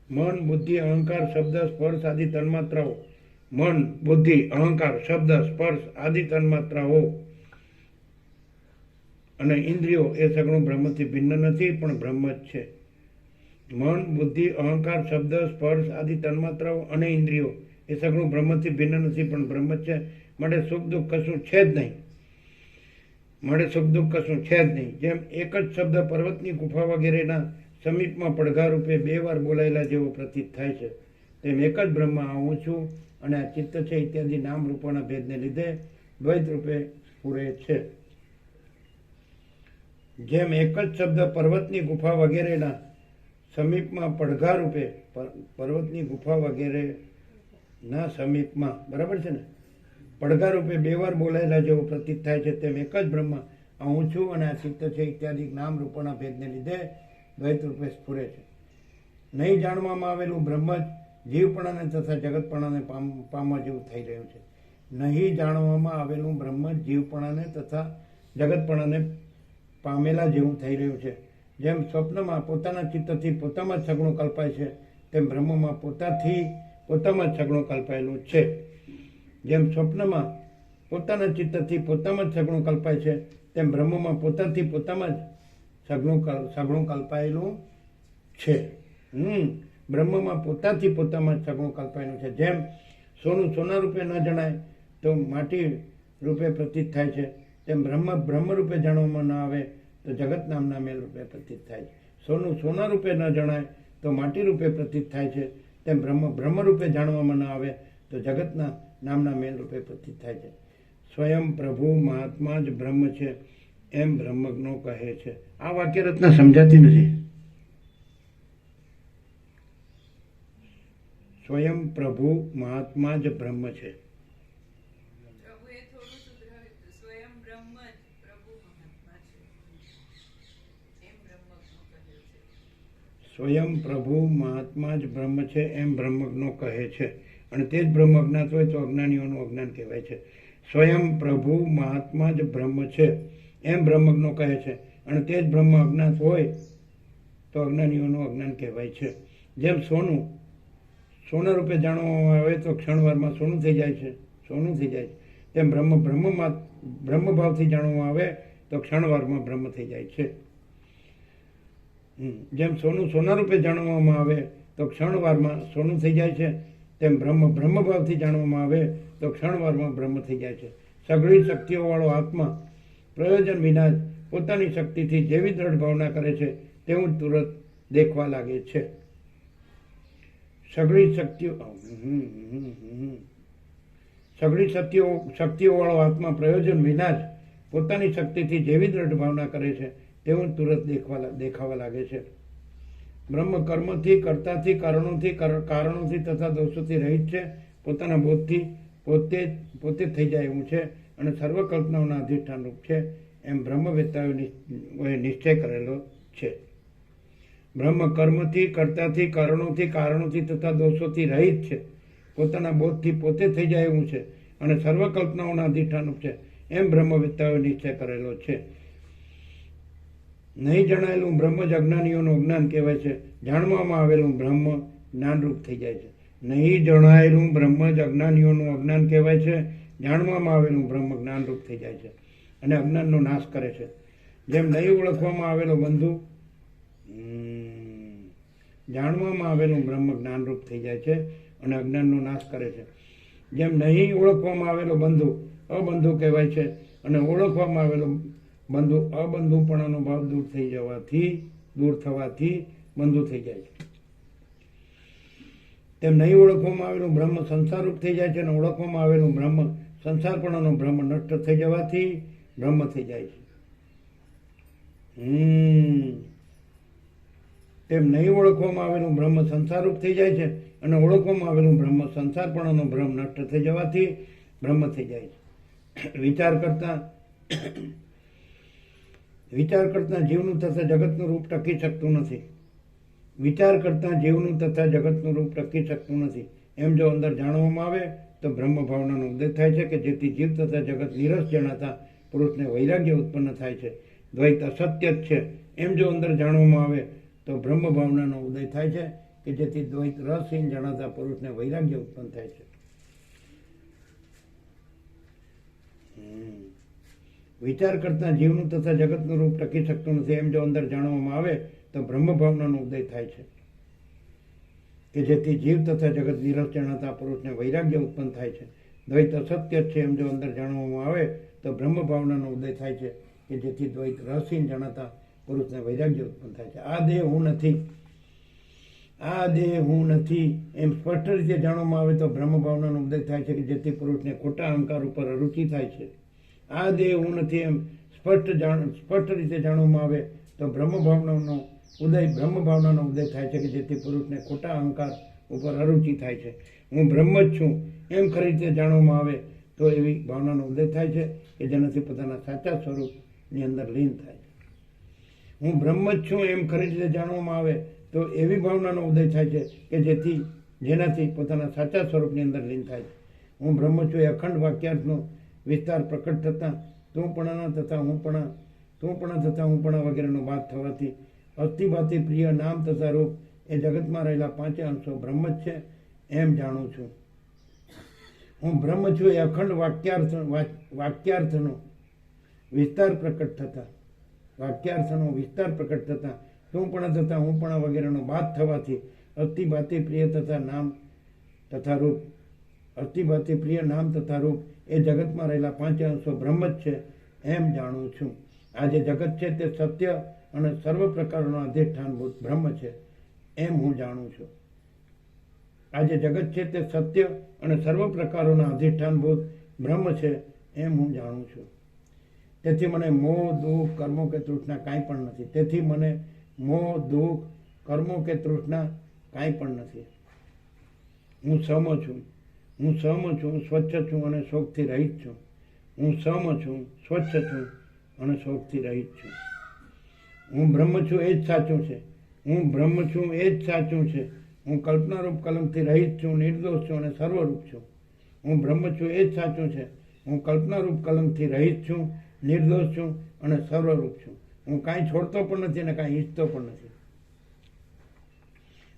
મન, બુદ્ધિ, અહંકાર, શબ્દ, સ્પર્શ આદિ તન્માત્રાઓ. મન, બુદ્ધિ, અહંકાર, શબ્દ, સ્પર્શ આદિ તન્માત્રાઓ અને ઇન્દ્રિયો એ સગળું બ્રહ્મથી ભિન્ન નથી, પણ બ્રહ્મ જ છે. મન, બુદ્ધિ, અહંકાર, શબ્દ, સ્પર્શ આદિ તન્માત્રાઓ અને ઇન્દ્રિયો એ સગળું બ્રહ્મથી ભિન્ન નથી, પણ બ્રહ્મ જ છે. માટે સુખ દુઃખ કશું છે જ નહીં. જેમ એક જ શબ્દ પર્વતની ગુફા વગેરેના સમીપમાં પડઘા રૂપે 2 વાર બોલાયેલા જેવો પ્રતીત થાય છે, તેમ એક જ બ્રહ્મ હું છું અને આ ચિત્ત છે ઇત્યાદિ નામ રૂપોના ભેદને લીધે દ્વૈત રૂપે સ્ફુરે છે. જેમ એક જ શબ્દ પર્વતની ગુફા વગેરેના સમીપમાં પડઘા રૂપે, પર્વતની ગુફા વગેરેના સમીપમાં, બરાબર છે ને, પડઘા રૂપે 2 વાર બોલાયેલા જેવો પ્રતીત થાય છે, તેમ એક જ બ્રહ્મ હું છું અને આ ચિત્ત છે ઇત્યાદિ નામ રૂપોના ભેદને લીધે દ્વૈત રૂપે સ્ફુરે છે. નહીં જાણવામાં આવેલું બ્રહ્મ જ જીવપણાને તથા જગતપણાને પામવા જેવું થઈ રહ્યું છે. નહીં જાણવામાં આવેલું બ્રહ્મ જ જીવપણાને તથા જગતપણાને પામેલા જેવું થઈ રહ્યું છે. જેમ સ્વપ્નમાં પોતાના ચિત્તથી પોતામાં જ સગળું કલ્પાય છે, તેમ બ્રહ્મમાં પોતાથી પોતામાં જ સગળું કલ્પાયેલું છે. જેમ સ્વપ્નમાં પોતાના ચિત્તથી પોતામાં જ સગળું કલ્પાય છે, તેમ બ્રહ્મમાં પોતાથી પોતામાં જ સગળું કલ્પાયેલું છે. બ્રહ્મમાં પોતાથી પોતામાં જ સગળું કલ્પાયેલું છે. જેમ સોનું સોના રૂપે ન જણાય તો માટી રૂપે પ્રતીત થાય છે, તેમ બ્રહ્મ રૂપે જાણવામાં ન આવે તો જગત નામના મેલ રૂપે પ્રતીત થાય છે. સોનું સોના રૂપે ન જણાય તો માટી રૂપે પ્રતીત થાય છે, તેમ બ્રહ્મ રૂપે જાણવામાં ન આવે તો જગતના નામના મેલ રૂપે પ્રતીત થાય છે. સ્વયં પ્રભુ મહાત્મા જ બ્રહ્મ છે, એમ બ્રહ્મજ્ઞો કહે છે. આ વાક્ય રચના સમજાતી નથી. સ્વયં પ્રભુ મહાત્મા જ બ્રહ્મ છે. સ્વયં પ્રભુ મહાત્મા જ બ્રહ્મ છે એમ બ્રહ્મજ્ઞો કહે છે. અને તે જ બ્રહ્મ અજ્ઞાત હોય તો અજ્ઞાનીઓનું અજ્ઞાન કહેવાય છે. સ્વયં પ્રભુ મહાત્મા જ બ્રહ્મ છે એમ બ્રહ્મજ્ઞો કહે છે. અને તે જ બ્રહ્મ અજ્ઞાત હોય તો અજ્ઞાનીઓનું અજ્ઞાન કહેવાય છે. જેમ સોના રૂપે જાણવામાં આવે તો ક્ષણવારમાં સોનું થઈ જાય છે, તેમ બ્રહ્મ ભાવથી જાણવામાં આવે તો ક્ષણવારમાં બ્રહ્મ થઈ જાય છે. જેમ સોના રૂપે જાણવામાં આવે તો ક્ષણવારમાં સોનું થઈ જાય છે, તેમ બ્રહ્મ ભાવથી જાણવામાં આવે તો ક્ષણવારમાં બ્રહ્મ થઈ જાય છે. સઘળી શક્તિઓવાળો આત્મા પ્રયોજન વિના જ પોતાની શક્તિથી જેવી દ્રઢ ભાવના કરે છે તેવું જ તુરત દેખવા લાગે છે. સઘળી શક્તિઓવાળો આત્મા પ્રયોજન વિના જ પોતાની શક્તિથી જેવી દ્રઢ ભાવના કરે છે તેવું જ તુરત દેખાવા લાગે છે. બ્રહ્મ કર્મથી, કર્તાથી, કારણોથી તથા દોષોથી રહિત છે. પોતાના બોધથી પોતે થઈ જાય એવું છે અને સર્વ કલ્પનાઓના અધિષ્ઠાન રૂપ છે એમ બ્રહ્મવેત્તાઓએ નિશ્ચય કરેલો છે. બ્રહ્મ કર્મથી, કર્તાથી, કારણોથી તથા દોષોથી રહિત છે. પોતાના બોધથી પોતે થઈ જાય એવું છે અને સર્વ કલ્પનાઓના અધિષ્ઠાન રૂપ છે એમ બ્રહ્મવેત્તાઓએ નિશ્ચય કરેલો છે. નહીં જણાયેલું બ્રહ્મ જ અજ્ઞાનીઓનું અજ્ઞાન કહેવાય છે. જાણવામાં આવેલું બ્રહ્મ જ્ઞાનરૂપ થઈ જાય છે. નહીં જણાયેલું બ્રહ્મ જ અજ્ઞાનીઓનું અજ્ઞાન કહેવાય છે. જાણવામાં આવેલું બ્રહ્મ જ્ઞાનરૂપ થઈ જાય છે અને અજ્ઞાનનો નાશ કરે છે. જેમ નહીં ઓળખવામાં આવેલો બંધુ જાણવામાં આવેલું બ્રહ્મ જ્ઞાનરૂપ થઈ જાય છે અને અજ્ઞાનનો નાશ કરે છે. જેમ નહીં ઓળખવામાં આવેલો બંધુ અબંધુ કહેવાય છે અને ઓળખવામાં આવેલો બંધુ અબંધુપણાનો ભાવ દૂર થવાથી બંધુ થઈ જાય છે. તેમ નહીં ઓળખવામાં આવેલું બ્રહ્મ સંસારરૂપ થઈ જાય છે અને ઓળખવામાં આવેલું બ્રહ્મ સંસારપણાનો બ્રહ્મ નષ્ટ થઈ જવાથી બ્રહ્મ થઈ જાય છે. તેમ નહીં ઓળખવામાં આવેલું બ્રહ્મ સંસારરૂપ થઈ જાય છે અને ઓળખવામાં આવેલું બ્રહ્મ સંસારપણાનો બ્રહ્મ નષ્ટ થઈ જવાથી બ્રહ્મ થઈ જાય છે. વિચાર કરતા જીવનું તથા જગતનું રૂપ ટકી શકતું નથી. એમ જો અંદર જાણવામાં આવે તો બ્રહ્મ ભાવનાનો ઉદય થાય છે કે જેથી જીવ તથા જગત નિરસ જણાતા પુરુષને વૈરાગ્ય ઉત્પન્ન થાય છે. દ્વૈત અસત્ય જ છે એમ જો અંદર જાણવામાં આવે તો બ્રહ્મ ભાવનાનો ઉદય થાય છે કે જેથી દ્વૈત રસહીન જણાતા પુરુષને વૈરાગ્ય ઉત્પન્ન થાય છે. વિચાર કરતા જીવનું તથા જગતનું રૂપ ટકી શકતું નથી. એમ જો અંદર જાણવામાં આવે તો બ્રહ્મ ભાવનાનો ઉદય થાય છે કે જેથી જીવ તથા જગત નિરસ જણાતા પુરુષને વૈરાગ્ય ઉત્પન્ન થાય છે. દ્વૈત અસત્ય છે એમ જો અંદર જાણવામાં આવે તો બ્રહ્મ ભાવનાનો ઉદય થાય છે કે જેથી દ્વૈત રસહીન જણાતા પુરુષને વૈરાગ્ય ઉત્પન્ન થાય છે. આ દેહ હું નથી એમ સ્પષ્ટ રીતે જાણવામાં આવે તો બ્રહ્મ ભાવનાનો ઉદય થાય છે કે જેથી પુરુષને ખોટા અહંકાર ઉપર અરુચિ થાય છે. આ દેહ હું નથી એમ સ્પષ્ટ રીતે જાણવામાં આવે તો બ્રહ્મ ભાવનાનો ઉદય થાય છે કે જેથી પુરુષને ખોટા અહંકાર ઉપર અરુચિ થાય છે. હું બ્રહ્મ જ છું એમ ખરી રીતે જાણવામાં આવે તો એવી ભાવનાનો ઉદય થાય છે કે જેનાથી પોતાના સાચા સ્વરૂપની અંદર લીન થાય છે. હું બ્રહ્મ જ છું એમ ખરી રીતે જાણવામાં આવે તો એવી ભાવનાનો ઉદય થાય છે કે જેનાથી પોતાના સાચા સ્વરૂપની અંદર લીન થાય છે. હું બ્રહ્મ છું એ અખંડ વાક્યાર્થનો વિસ્તાર પ્રકટ થતાં તુંપણા તથા હુંપણા વગેરેનો બાદ થવાથી અસ્થિભાતિ પ્રિય નામ તથા રૂપ એ જગતમાં રહેલા પાંચે અંશો બ્રહ્મ જ છે એમ જાણું છું. હું બ્રહ્મ છું એ અખંડ વાક્યાર્થનો વિસ્તાર પ્રકટ થતાં તુંપણા તથા હુંપણા વગેરેનો બાદ થવાથી અસ્થિભાતિ પ્રિય નામ તથા રૂપ એ જગતમાં રહેલા પાંચે અંશો બ્રહ્મ જ છે એમ જાણું છું. આ જે જગત છે તે સત્ય અને સર્વ પ્રકારનો અધિષ્ઠાનભૂત બ્રહ્મ છે એમ હું જાણું છું. આ જે જગત છે તે સત્ય અને સર્વ પ્રકારોના અધિષ્ઠાનભૂત બ્રહ્મ છે એમ હું જાણું છું. તેથી મને મોહ દુઃખ કર્મો કે તૃષ્ણા કાંઈ પણ નથી. તેથી મને મોહ દુઃખ કર્મો કે તૃષ્ણા કાંઈ પણ નથી. હું સમ છું, હું સમ છું, સ્વચ્છ છું અને શોકથી રહિત છું. હું સમ છું, સ્વચ્છ છું અને શોકથી રહિત છું. હું બ્રહ્મ છું એ જ સાચું છે. હું બ્રહ્મ છું એ જ સાચું છે. હું કલ્પનારૂપ કલંકથી રહિત છું, નિર્દોષ છું અને સર્વરૂપ છું. હું બ્રહ્મ છું એ જ સાચું છે. હું કલ્પનારૂપ કલંકથી રહિત છું, નિર્દોષ છું અને સર્વરૂપ છું. હું કાંઈ છોડતો પણ નથી અને કાંઈ ઈચ્છતો પણ નથી.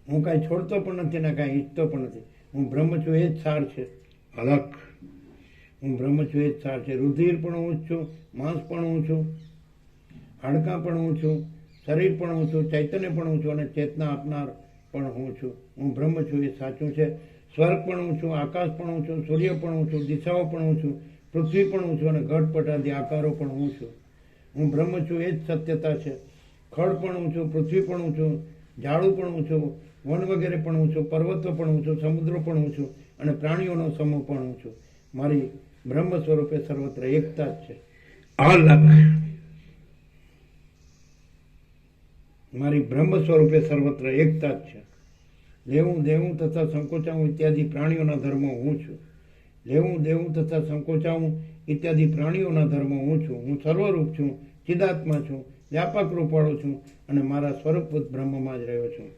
હું કાંઈ છોડતો પણ નથી અને કાંઈ ઈચ્છતો પણ નથી. હું બ્રહ્મ છું એ જ સાર છે. અલખ. હું બ્રહ્મ છું એ જ સાર છે. રુધિર પણ હું જ છું, માંસ પણ હું છું, હાડકાં પણ હું છું, શરીર પણ હું છું, ચૈતન્ય પણ હું છું અને ચેતના આપનાર પણ હું છું. હું બ્રહ્મ છું એ સાચું છે. સ્વર્ગ પણ હું છું, આકાશ પણ હું છું, સૂર્ય પણ હું છું, દિશાઓ પણ હું છું, પૃથ્વી પણ હું છું અને ઘટપટ આદિ આકારો પણ હું છું. હું બ્રહ્મ છું એ જ સત્યતા છે. ખડ પણ હું છું, પૃથ્વી પણ હું છું, ઝાડું પણ હું છું, વન વગેરે પણ હું છું, પર્વતો પણ હું છું, સમુદ્રો પણ હું છું અને પ્રાણીઓનો સમૂહ પણ હું છું. મારી બ્રહ્મ સ્વરૂપે સર્વત્ર એકતા જ છે. અલગ. મારી બ્રહ્મ સ્વરૂપે સર્વત્ર એકતા જ છે. લેવું દેવું તથા સંકોચાવું ઇત્યાદિ પ્રાણીઓના ધર્મો હું છું. લેવું દેવું તથા સંકોચાવું ઇત્યાદિ પ્રાણીઓના ધર્મો હું છું. હું સર્વરૂપ છું, ચિદાત્મા છું, વ્યાપક રૂપવાળો છું અને મારા સ્વરૂપભૂત બ્રહ્મમાં જ રહ્યો છું.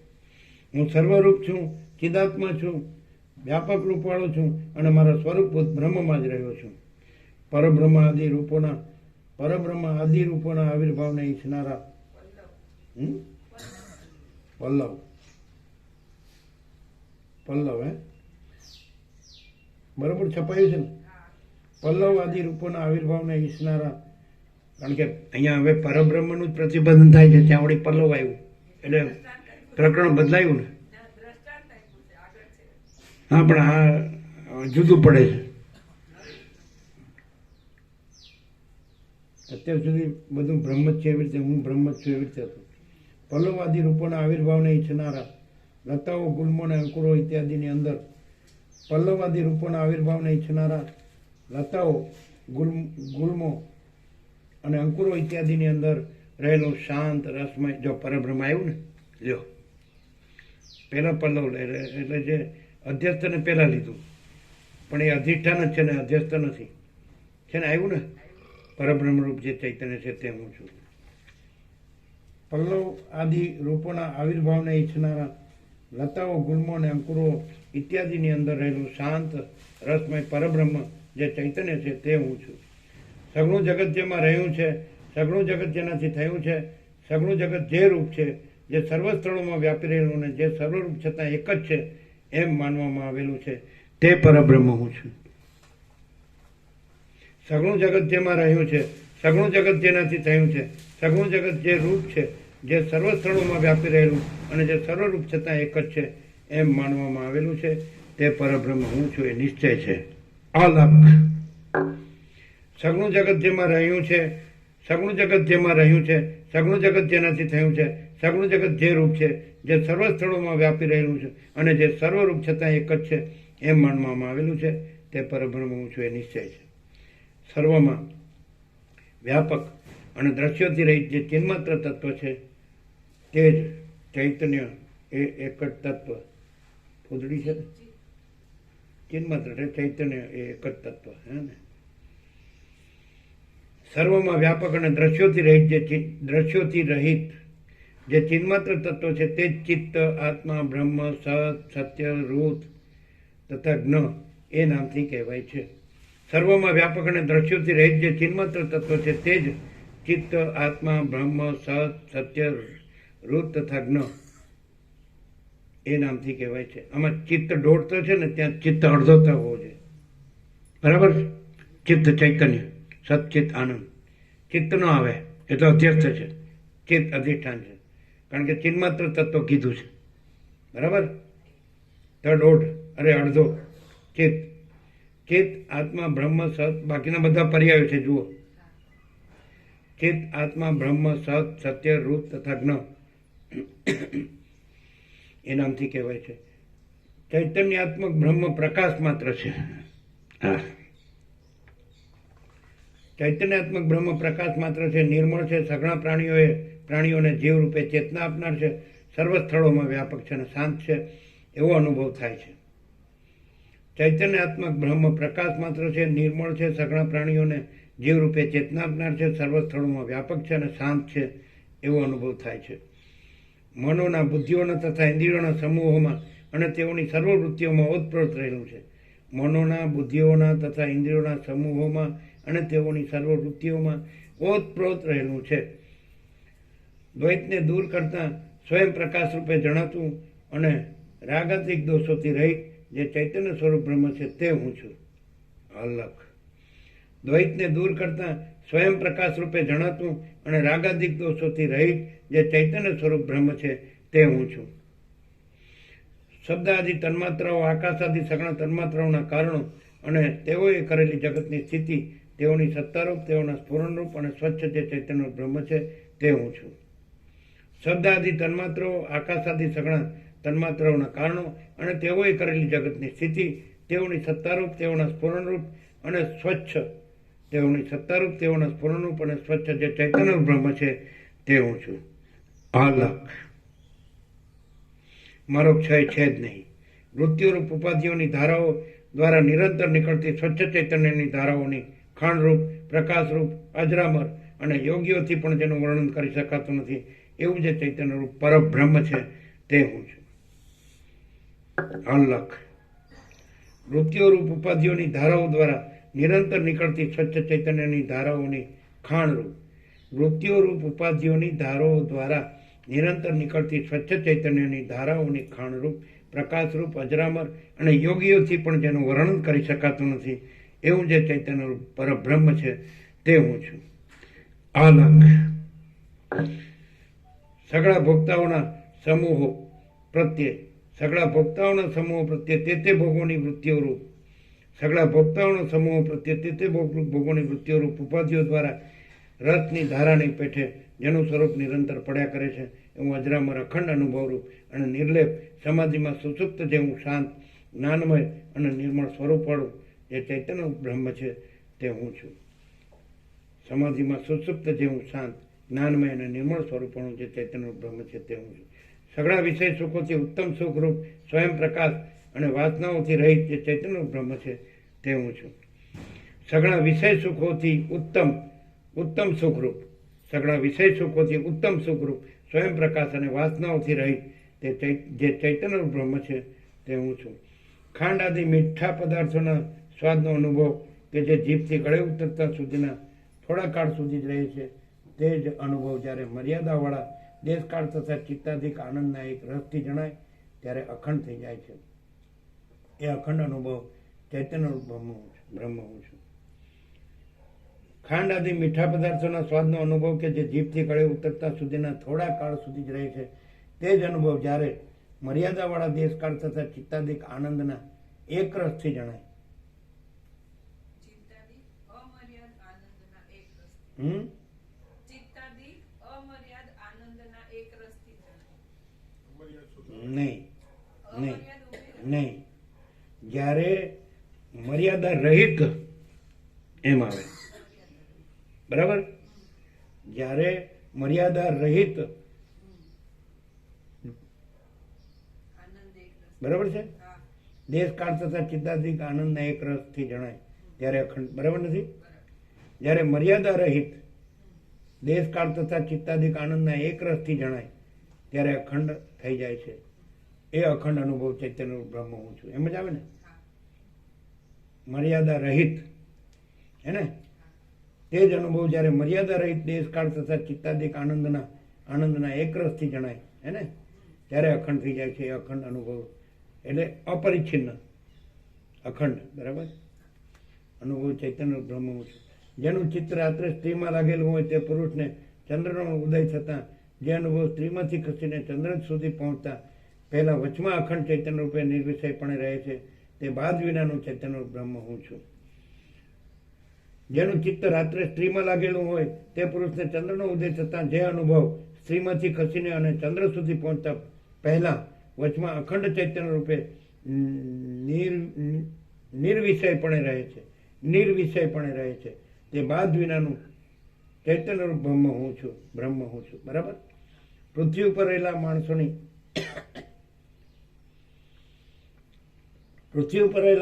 હું સર્વરૂપ છું, ચિદાત્મા છું, વ્યાપક રૂપવાળો છું અને મારા સ્વરૂપભૂત બ્રહ્મમાં જ રહ્યો છું. પરબ્રહ્મ આદિ રૂપોના આવિર્ભાવને ઈચ્છનારા પલ્લવ બરોબર છપાયું છે ને? પલ્લવ આદિ રૂપોના આવિર્ભાવને ઈચ્છનારા. કારણ કે અહીંયા હવે પરબ્રહ્મનું જ પ્રતિપાદન થાય છે, ત્યાં વળી પલ્લવ આવ્યું એટલે પ્રકરણ બદલાયું ને. હા, પણ આ જુદું પડે છે. અત્યાર સુધી બધું બ્રહ્મ જ છે એવી રીતે, હું બ્રહ્મ જ છું એવી રીતે હતું. પલ્લવાદી રૂપોના આવિર્ભાવને ઈચ્છનારા લતાઓ, ગુલ્મો અને અંકુરો ઇત્યાદિની અંદર પલ્લવાદી રૂપોના આવિર્ભાવને ઈચ્છનારા લતાઓ, ગુલ્મો અને અંકુરો ઇત્યાદિની અંદર રહેલું શાંત રસમય જો પરબ્રહ્મ આવ્યું ને, જો પહેલા પલ્લવ એટલે જે અધ્યસ્થને પહેલા લીધું, પણ એ અધિષ્ઠાન જ છે ને અધ્યસ્થ નથી, છે ને? આવ્યું ને પરબ્રહ્મરૂપ જે ચૈતન્ય છે તે હું છું. પલ્લવ આદિ રૂપોના આવિર્ભાવને ઈચ્છનારા લતાઓ, ગુલ્મો અને અંકુરો ઇત્યાદિની અંદર રહેલું શાંત રસમય પરબ્રહ્મ જે ચૈતન્ય છે તે હું છું. સગળું જગત જેમાં રહ્યું છે, સગળું જગત જેનાથી થયું છે, સગળું જગત જે રૂપ છે, જે સર્વ સ્થળોમાં વ્યાપી રહેલું ને જે સર્વરૂપ છતાં એક જ છે એમ માનવામાં આવેલું છે તે પરબ્રહ્મ હું છું. સગળું જગત જેમાં રહ્યું છે, સગળું જગત જેનાથી થયું છે, સગળું જગત જે રૂપ છે, જે સર્વ સ્થળોમાં વ્યાપી રહેલું અને જે સર્વરૂપ છતાં એક જ છે એમ માનવામાં આવેલું છે તે પરબ્રહ્મ હું છું એ નિશ્ચય છે. અલગ. સગળું જગત જેમાં રહ્યું છે, સગળું જગત જેમાં રહ્યું છે, સગળું જગત જેનાથી થયું છે, સગળું જગત જે રૂપ છે, જે સર્વ સ્થળોમાં વ્યાપી રહેલું છે અને જે સર્વરૂપ છતાં એક જ છે એમ માનવામાં આવેલું છે તે પરબ્રહ્મ હું છું એ નિશ્ચય છે. સર્વમાં વ્યાપક અને દ્રશ્યોથી રહિત જે ચિન્માત્ર તત્વ છે તે જ ચૈતન્ય એ એક જ તત્વ ફૂદડી છે ને, ચિન્માત્ર એટલે ચૈતન્ય એ એક જ તત્વ હે ને. સર્વમાં વ્યાપક અને દ્રશ્યોથી રહિત જે ચિન્માત્ર તત્વ છે તે જ ચિત્ત, આત્મા, બ્રહ્મ, સત્ય, રૂત તથા જ્ઞ એ નામથી કહેવાય છે. સર્વમાં વ્યાપક અને દ્રશ્યોથી રહિત જે ચિન્માત્ર તત્વ છે તે જ ચિત્ત, આત્મા, બ્રહ્મ, સત્ય, રૂત તથા જ્ઞ એ નામથી કહેવાય છે. આમાં ચિત્ત દોડતો છે ને ત્યાં ચિત્ત અડધો હોવો જોઈએ, બરાબર? ચિત્ત ચૈતન્ય, સચ્ચિત આનંદ. ચિત્ત ન આવે એ તો અધ્યસ્થ છે, ચિત્ત અધિષ્ઠાન છે, કારણ કે ચિન્માત્ર તત્વ કીધું છે, બરાબર? તો દોઢ અડધો ચિત્ત. ચિત્ત, આત્મા, બ્રહ્મ, સત, બાકીના બધા પર્યાયો છે જુઓ. ચિત્ત, આત્મા, બ્રહ્મ, સત્ય, રૂપ તથા જ્ઞ એ નામથી કહેવાય છે. ચૈતન્યાત્મક બ્રહ્મ પ્રકાશ માત્ર છે. હા, ચૈતન્યાત્મક બ્રહ્મ પ્રકાશ માત્ર છે, નિર્મળ છે, સઘળા પ્રાણીઓને જીવ રૂપે ચેતના આપનાર છે, સર્વ સ્થળોમાં વ્યાપક છે અને શાંત છે એવો અનુભવ થાય છે. ચૈતન્યાત્મક બ્રહ્મ પ્રકાશ માત્ર છે, નિર્મળ છે, સઘળા પ્રાણીઓને જીવ રૂપે ચેતના આપનાર છે, સર્વ સ્થળોમાં વ્યાપક છે અને શાંત છે એવો અનુભવ થાય છે. મનોના, બુદ્ધિઓના તથા ઇન્દ્રિયોના સમૂહોમાં અને તેઓની સર્વવૃત્તિઓમાં ઓતપ્રોત રહેલું છે. મનોના, બુદ્ધિઓના તથા ઇન્દ્રિયોના સમૂહોમાં અને તેઓની સર્વવૃત્તિઓમાં ઓતપ્રોત રહેલું છે. દ્વૈતને દૂર કરતા સ્વયં પ્રકાશ રૂપે જણાતું અને રાગાતિક દોષોથી રહિત જે ચૈતન્ય સ્વરૂપ બ્રહ્મ છે તે હું છું. અલગ. દ્વૈતને દૂર કરતા સ્વયં પ્રકાશ રૂપે જણાતું અને રાગાદિક દોષોથી રહિત જે ચૈતન્ય સ્વરૂપ બ્રહ્મ છે તે હું છું. શબ્દ આદિ તન્માત્રાઓ, આકાશ આદિ સઘળા તન્માત્રાઓના કારણો અને તેઓએ કરેલી જગતની સ્થિતિ, તેઓની સત્તારૂપ, તેઓના સ્ફુરણરૂપ અને સ્વચ્છ જે ચૈતન્ય બ્રહ્મ છે તે હું છું. શબ્દ આદિ તન્માત્રાઓ, આકાશ આદિ સઘળા તન્માત્રાઓના કારણો અને તેઓએ કરેલી જગતની સ્થિતિ, તેઓની સત્તારૂપ, તેઓના સ્ફુરણરૂપ અને સ્વચ્છ, તેઓની સત્તારૂપ, તેઓના સ્ફુરણરૂપ અને સ્વચ્છ જે ચૈતન્ય બ્રહ્મ છે તે હું છું. અલગ. મારો ક્ષય છે જ નહીં. વૃત્તિઓરૂપ ઉપાધિઓની ધારાઓ દ્વારા નિરંતર નીકળતી સ્વચ્છ ચૈતન્યની ધારાઓની ખાંડરૂપ, પ્રકાશરૂપ, અજરામર અને યોગીઓથી પણ જેનું વર્ણન કરી શકાતું નથી એવું જે ચૈતન્યરૂપ પરબ્રહ્મ છે તે હું છું. અલગ. વૃત્તિઓરૂપ ઉપાધિઓની ધારાઓ દ્વારા નિરંતર નીકળતી સ્વચ્છ ચૈતન્યની ધારાઓની ખાણરૂપ, વૃત્તિઓરૂપ ઉપાધિઓની ધારાઓ દ્વારા નિરંતર નીકળતી સ્વચ્છ ચૈતન્યની ધારાઓની ખાણરૂપ, પ્રકાશરૂપ, અજરામર અને યોગીઓથી પણ જેનું વર્ણન કરી શકાતું નથી એવું જે ચૈતન્યરૂપ પરબ્રહ્મ છે તે હું છું. અલગ. સઘળા ભોગતાઓના સમૂહો પ્રત્યે તે ભોગોની વૃત્તિઓ રૂપ, સઘળા ભોગતાઓના સમૂહો પ્રત્યે તે ભોગોની વૃત્તિઓ રૂપ ઉપાધિઓ દ્વારા રસની ધારાની પેઠે જેનું સ્વરૂપ નિરંતર પડ્યા કરે છે એવું અજરામર, અખંડ અનુભવરૂપ અને નિર્લેપ સમાધિમાં સુસુપ્ત જેવું શાંત, જ્ઞાનમય અને નિર્મળ સ્વરૂપવાળું જે ચૈતન્ય બ્રહ્મ છે તે હું છું. સમાધિમાં સુસુપ્ત જેવું શાંત, જ્ઞાનમય અને નિર્મળ સ્વરૂપવાળું જે ચૈતન્ય બ્રહ્મ છે તે હું છું. સઘળા વિષય સુખોથી ઉત્તમ સુખરૂપ સ્વયં પ્રકાશ અને વાસનાઓથી રહિત જે ચૈતન્ય બ્રહ્મ છે તે હું છું. સઘળા વિષય સુખોથી ઉત્તમ સુખરૂપ, સઘળા વિષય સુખોથી ઉત્તમ સુખરૂપ સ્વયં પ્રકાશ અને વાસનાઓથી રહિત જે ચૈતન્ય બ્રહ્મ છે તે હું છું. ખાંડ આદિ મીઠા પદાર્થોના સ્વાદનો અનુભવ કે જે જીભથી ગળે ઉતરતા સુધીના થોડા કાળ સુધી જ રહે છે તે જ અનુભવ જ્યારે મર્યાદાવાળા દેશકાળ તથા ચિત્તાધિક આનંદના એક રસથી જણાય ત્યારે અખંડ થઈ જાય છે. એ અખંડ અનુભવ ચૈતન્ય બ્રહ્મ હું છું. ખાંડ આદિ મીઠા પદાર્થોના સ્વાદનો અનુભવ કે જે જીભથી ગળે ઉતરતા સુધીના થોડા કાળ સુધી જ રહે છે તે જ અનુભવ જ્યારે મર્યાદાવાળા દેશકાળ તથા ચિત્તાધિક આનંદના એક રસથી જણાય. નહીં. જ્યારે મર્યાદા રહિત એમ આવે. બરાબર. જ્યારે મર્યાદા રહિત, બરાબર છે, દેશકાળ તથા ચિત્તાધિક આનંદના એક રસથી જણાય ત્યારે અખંડ. બરાબર નથી? જ્યારે મર્યાદા રહિત દેશકાળ તથા ચિત્તાધિક આનંદના એક રસથી જણાય ત્યારે અખંડ થઈ જાય છે. એ અખંડ અનુભવ ચૈતન્ય બ્રહ્મ હું છું. એમ જ આવે ને? મર્યાદા રહિત, હે ને? તે જ અનુભવ જ્યારે મર્યાદા રહિત દેશકાળ તથા ચિત્તાધિક આનંદના એક રસથી જણાય, હે ને, ત્યારે અખંડ થઈ જાય છે. એ અખંડ અનુભવ એટલે અપરિચ્છિન્ન અખંડ. બરાબર? અનુભવ ચૈતન્ય બ્રહ્મ હું છું. જેનું ચિત્ત રાત્રે સ્ત્રીમાં લાગેલું હોય તે પુરુષને ચંદ્રનો ઉદય થતાં જે અનુભવ સ્ત્રીમાંથી ખસીને ચંદ્ર સુધી પહોંચતા પહેલા વચમાં અખંડ ચૈતન્ય રૂપે નિર્વિષયપણે રહે છે તે બાદ વિનાનું ચૈતન્ય બ્રહ્મ હું છું. જેનું ચિત્ત રાત્રે સ્ત્રીમાં લાગેલું હોય તે પુરુષને ચંદ્રનો ઉદય થતાં જે અનુભવ સ્ત્રીમાંથી ખસીને અને ચંદ્ર સુધી પહોંચતા પહેલા વચમાં અખંડ ચૈતન્ય રૂપે નિર્વિષયપણે રહે છે તે બાદ વિનાનું ચૈતન્યરૂપ બ્રહ્મ હું છું, બ્રહ્મ હું છું. બરાબર. પૃથ્વી ઉપર રહેલા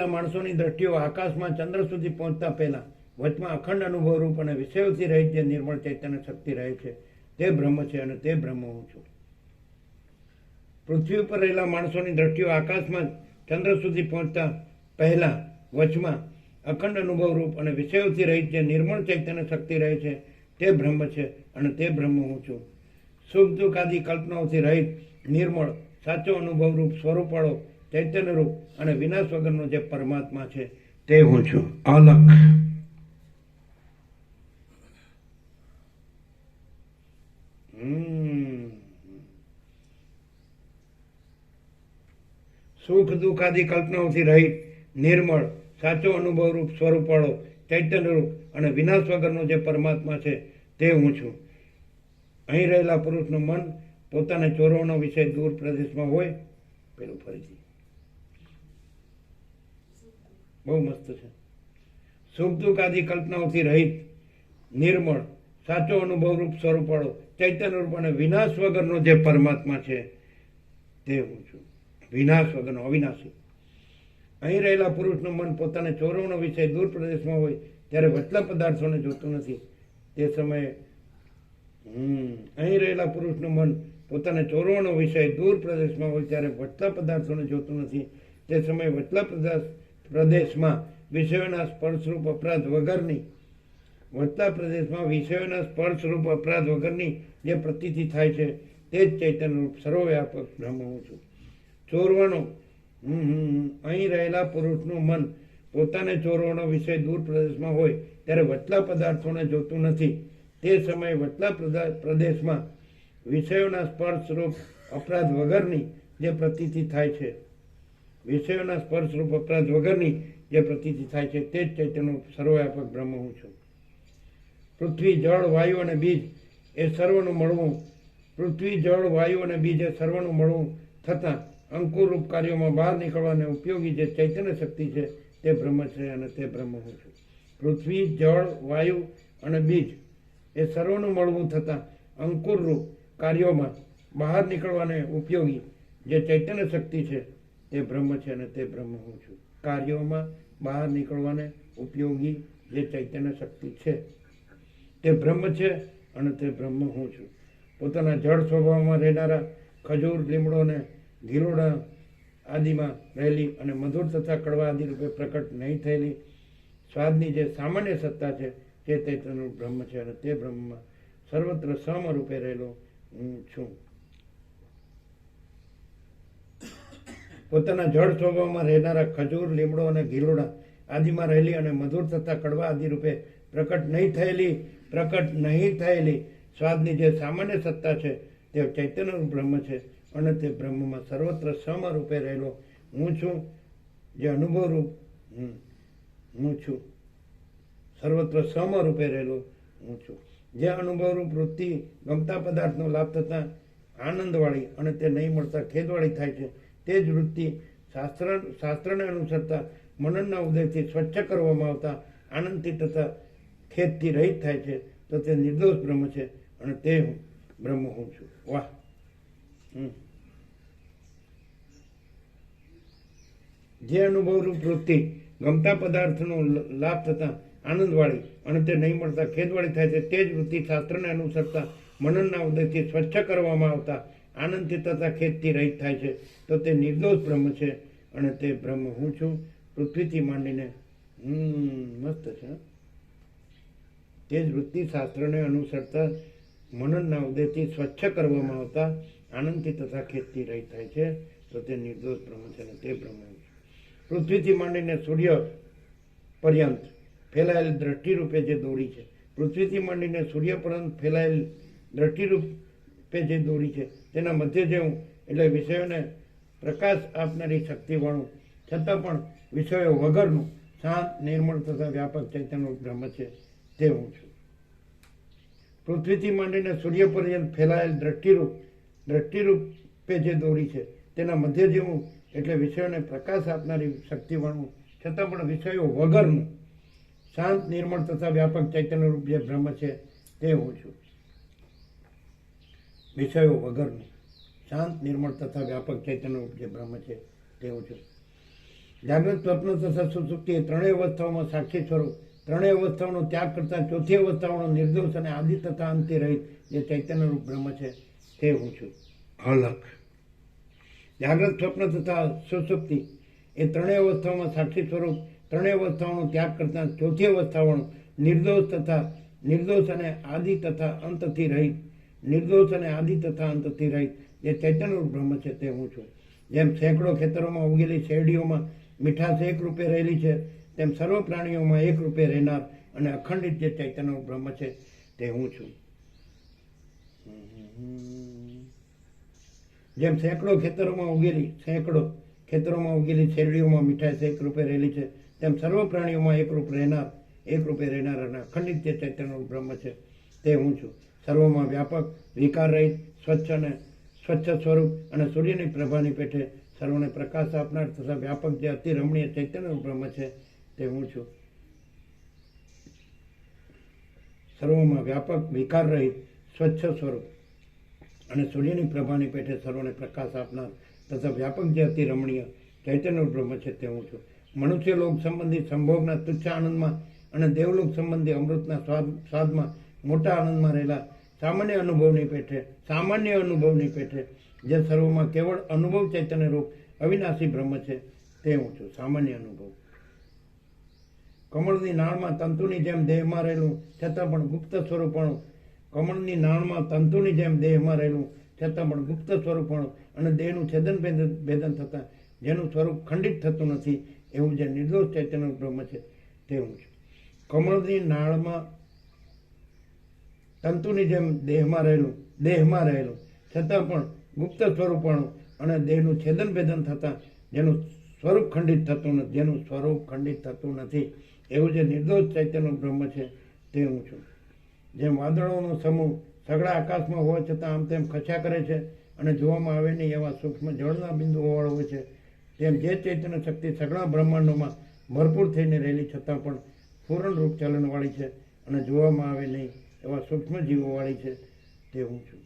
માણસોની દ્રષ્ટિઓ આકાશમાં ચંદ્ર સુધી પહોંચતા પહેલા વચમાં અખંડ અનુભવ રૂપ અને વિષયોથી રહિત જે નિર્મળ ચૈતન્ય શક્તિ રહે છે તે બ્રહ્મ છે અને તે બ્રહ્મ હું છું. પૃથ્વી ઉપર રહેલા માણસોની દ્રષ્ટિઓ આકાશમાં ચંદ્ર સુધી પહોંચતા પહેલા વચમાં અખંડ અનુભવ રૂપ અને વિષયોથી રહિત જે નિર્મળ ચૈતન્ય શક્તિ રહે છે તે બ્રહ્મ છે અને તે બ્રહ્મ હું છું. સુખ દુઃખ આદિ કલ્પનાઓથી રહિત નિર્મળ સાચો અનુભવ રૂપ સ્વરૂપવાળો ચૈતન્ય રૂપ અને વિનાશ વગરનો જે પરમાત્મા છે તે હું છું. અલખ. સુખ દુઃખ આદિ કલ્પનાઓથી રહિત નિર્મળ સાચો અનુભવ રૂપ સ્વરૂપવાળો ચૈતન્ય રૂપ અને વિનાશ વગરનો જે પરમાત્મા છે તે હું છું. અહીં રહેલા પુરુષનું મન પોતાને ચોરવાનો વિષય દૂર પ્રદેશમાં હોય. પેલું ફરીથી બહુ મસ્ત છે. સુખ દુઃખ આદિ કલ્પનાઓથી રહિત નિર્મળ સાચો અનુભવ રૂપ સ્વરૂપવાળો ચૈતન્ય રૂપ અને વિનાશ વગરનો જે પરમાત્મા છે તે હું છું. વિનાશ વગરનો, અવિનાશી. અહીં રહેલા પુરુષનું મન પોતાને ચોરવાનો વિષય દૂર પ્રદેશમાં હોય ત્યારે વચલા પદાર્થોને જોતું નથી. તે સમયે અહીં રહેલા પુરુષનું મન પોતાને ચોરવાનો વિષય દૂર પ્રદેશમાં હોય ત્યારે વચલા પદાર્થોને જોતું નથી. તે સમયે વચલા પ્રદેશમાં વિષયોના સ્પર્શરૂપ અપરાધ વગરની જે પ્રતીતિ થાય છે તે જ ચૈતન્ય રૂપ સર્વવ્યાપક બ્રહ્મ હું છું. ચોરવાનો, અહીં રહેલા પુરુષનું મન પોતાને ચોરવાનો વિષય દૂર પ્રદેશમાં હોય ત્યારે વચલા પદાર્થોને જોતું નથી. તે સમયે વચલા પ્રદેશમાં વિષયોના સ્પર્શરૂપ અપરાધ વગરની જે પ્રતીતિ થાય છે તે જ ચૈતન્ય સર્વવ્યાપક બ્રહ્મ હું છું. પૃથ્વી જળ વાયુ અને બીજ એ સર્વનું મળવું થતાં અંકુરરૂપ કાર્યોમાં બહાર નીકળવાને ઉપયોગી જે ચૈતન્ય શક્તિ છે તે બ્રહ્મ છે અને તે બ્રહ્મ હું છું. પૃથ્વી જળ વાયુ અને બીજ એ સર્વનું મળવું થતાં અંકુરરૂપ કાર્યોમાં બહાર નીકળવાને ઉપયોગી જે ચૈતન્ય શક્તિ છે તે બ્રહ્મ છે અને તે બ્રહ્મ હું છું. કાર્યોમાં બહાર નીકળવાને ઉપયોગી જે ચૈતન્ય શક્તિ છે તે બ્રહ્મ છે અને તે બ્રહ્મ હું છું. પોતાના જળ સ્વભાવમાં રહેનારા ખજૂર, લીમડો અને ગિલોડા આદિમાં રહેલી અને મધુર તથા કડવા આદિ રૂપે પ્રકટ નહીં થયેલી સ્વાદની જે સામાન્ય સત્તા છે તે ચૈતન્ય બ્રહ્મ છે અને તે બ્રહ્મમાં સર્વત્ર સમ રૂપે રહેલો હું છું. પોતાના જળ સ્વભાવમાં રહેનારા ખજૂર, લીમડો અને ગિલોડા આદિમાં રહેલી અને મધુર તથા કડવા આદિ રૂપે પ્રકટ નહીં થયેલી સ્વાદની જે સામાન્ય સત્તા છે તે ચૈતન્ય બ્રહ્મ છે અને તે બ્રહ્મમાં સર્વત્ર સમ રૂપે રહેલો હું છું. જે અનુભવ રૂપ હું છું, સર્વત્ર સમ રૂપે રહેલો હું છું. જે અનુભવ રૂપ વૃત્તિ ગમતા પદાર્થનો લાભ થતાં આનંદવાળી અને તે નહીં મળતા ખેદવાળી થાય છે તે જ વૃત્તિ શાસ્ત્રને અનુસરતા મનનના ઉદયથી સ્વચ્છ કરવામાં આવતા આનંદથી તથા ખેદથી રહિત થાય છે તો તે નિર્દોષ બ્રહ્મ છે અને તે બ્રહ્મ હું છું. વાહ. જે અનુભવરૂપ વૃત્તિ ગમતા પદાર્થનો લાભ થતાં આનંદવાળી અને તે નહીં મળતા ખેદવાળી થાય છે તે જ વૃત્તિ શાસ્ત્રને અનુસરતા મનનના ઉદયથી સ્વચ્છ કરવામાં આવતા આનંદથી તથા ખેદથી રહિત થાય છે તો તે નિર્દોષ બ્રહ્મ છે અને તે બ્રહ્મ હું છું. પૃથ્વીથી માંડીને મસ્ત છે. તે જ વૃત્તિ શાસ્ત્રને અનુસરતા મનનના ઉદયથી સ્વચ્છ કરવામાં આવતા આનંદથી તથા ખેદથી રહિત થાય છે તો તે નિર્દોષ બ્રહ્મ છે અને તે બ્રહ્મ હું છું. પૃથ્વીથી માંડીને સૂર્ય પર્યંત ફેલાયેલ દ્રષ્ટિરૂપે જે દોરી છે, પૃથ્વીથી માંડીને સૂર્ય પર્યંત ફેલાયેલ દ્રષ્ટિરૂપે જે દોરી છે તેના મધ્ય જેવું એટલે વિષયોને પ્રકાશ આપનારી શક્તિવાળું છતાં પણ વિષયો વગરનું શાંત, નિર્મળ તથા વ્યાપક ચૈતન્ય બ્રહ્મ છે તે હું છું. પૃથ્વીથી માંડીને સૂર્ય પર્યંત ફેલાયેલ દ્રષ્ટિરૂપે જે દોરી છે તેના મધ્ય જેવું એટલે વિષયોને પ્રકાશ આપનારી શક્તિવાળું છતાં પણ વિષયો વગરનું શાંત નિર્મળ તથા વ્યાપક ચૈતન્ય રૂપ જે બ્રહ્મ છે તે હું છું. વિષયો વગરનું શાંત નિર્મળ તથા વ્યાપક ચૈતન્ય રૂપ જે બ્રહ્મ છે તે હું છું. જાગ્રત, સ્વપ્ન તથા સુષુપ્તિ એ ત્રણેય અવસ્થાઓમાં સાક્ષી સ્વરૂપ, ત્રણેય અવસ્થાઓનો ત્યાગ કરતા ચોથી અવસ્થાઓનો નિર્દોષ અને આદિ તથા અંતે રહિત જે ચૈતન્ય રૂપ બ્રહ્મ છે તે હું છું. અલખ. જાગ્રત, સ્વપ્ન તથા સુષુપ્તિ એ ત્રણેય અવસ્થાઓમાં સાક્ષી સ્વરૂપ, ત્રણેય અવસ્થાઓનો ત્યાગ કરતા ચોથી અવસ્થાઓનો નિર્દોષ અને આદિ તથા અંતથી રહિત, નિર્દોષ અને આદિ તથા અંતથી રહિત જે ચૈતન્ય રૂપ બ્રહ્મ છે તે હું છું. જેમ સેંકડો ખેતરોમાં ઉગેલી શેરડીઓમાં મીઠાશ એક રૂપે રહેલી છે, તેમ સર્વ પ્રાણીઓમાં એક રૂપે રહેનાર અને અખંડિત જે ચૈતન્ય રૂપ બ્રહ્મ છે તે હું છું. જેમ સેંકડો ખેતરોમાં ઉગેલી શેરડીઓમાં મીઠાશ એક રૂપે રહેલી છે, તેમ સર્વ પ્રાણીઓમાં એક રૂપે રહેનાર અને અખંડિત જે ચૈતન્ય રૂપ બ્રહ્મ છે તે હું છું. સર્વમાં વ્યાપક, વિકાર રહિત, સ્વચ્છ સ્વરૂપ અને સૂર્યની પ્રભાની પેઠે સર્વને પ્રકાશ આપનાર તથા વ્યાપક જે અતિ રમણીય ચૈતન્ય રૂપ બ્રહ્મ છે તે હું છું. સર્વમાં વ્યાપક, વિકાર રહિત, સ્વચ્છ સ્વરૂપ અને સૂર્યની પ્રભાની પેઠે સર્વને પ્રકાશ આપનાર તથા વ્યાપક જે અતિ રમણીય ચૈતન્ય રૂપ બ્રહ્મ છે તે હું છું. મનુષ્ય લોક સંબંધી સંભોગના તુચ્છ આનંદમાં અને દેવલોક સંબંધી અમૃતના સ્વાદમાં મોટા આનંદમાં રહેલા સામાન્ય અનુભવની પેઠે જે સર્વમાં કેવળ અનુભવ ચૈતન્ય રૂપ અવિનાશી બ્રહ્મ છે તે હું છું. સામાન્ય અનુભવ. કમળની નાળમાં તંતુની જેમ દેહમાં રહેલું છતાં પણ ગુપ્ત સ્વરૂપણું, કમળની નાળમાં તંતુની જેમ દેહમાં રહેલું છતાં પણ ગુપ્ત સ્વરૂપણું અને દેહનું છેદન ભેદન થતાં જેનું સ્વરૂપ ખંડિત થતું નથી એવું જે નિર્દોષ ચૈતન્ય બ્રહ્મ છે તે હું છું. કમળની નાળમાં તંતુની જેમ દેહમાં રહેલું છતાં પણ ગુપ્ત સ્વરૂપણું અને દેહનું છેદન ભેદન થતાં જેનું સ્વરૂપ ખંડિત થતું નથી એવું જે નિર્દોષ ચૈતન્ય બ્રહ્મ છે તે હું છું. જેમ વાદળોનો સમૂહ સઘળા આકાશમાં હોવા છતાં આમ તેમ ખસ્યા કરે છે અને જોવામાં આવે નહીં એવા સૂક્ષ્મ જળના બિંદુઓ વાળો હોય છે, તેમ જે ચૈતન્ય શક્તિ સઘળા બ્રહ્માંડોમાં ભરપૂર થઈને રહેલી છતાં પણ પૂર્ણ રૂપ ચલનવાળી છે અને જોવામાં આવે નહીં એવા સૂક્ષ્મ જીવોવાળી છે તે હું છું.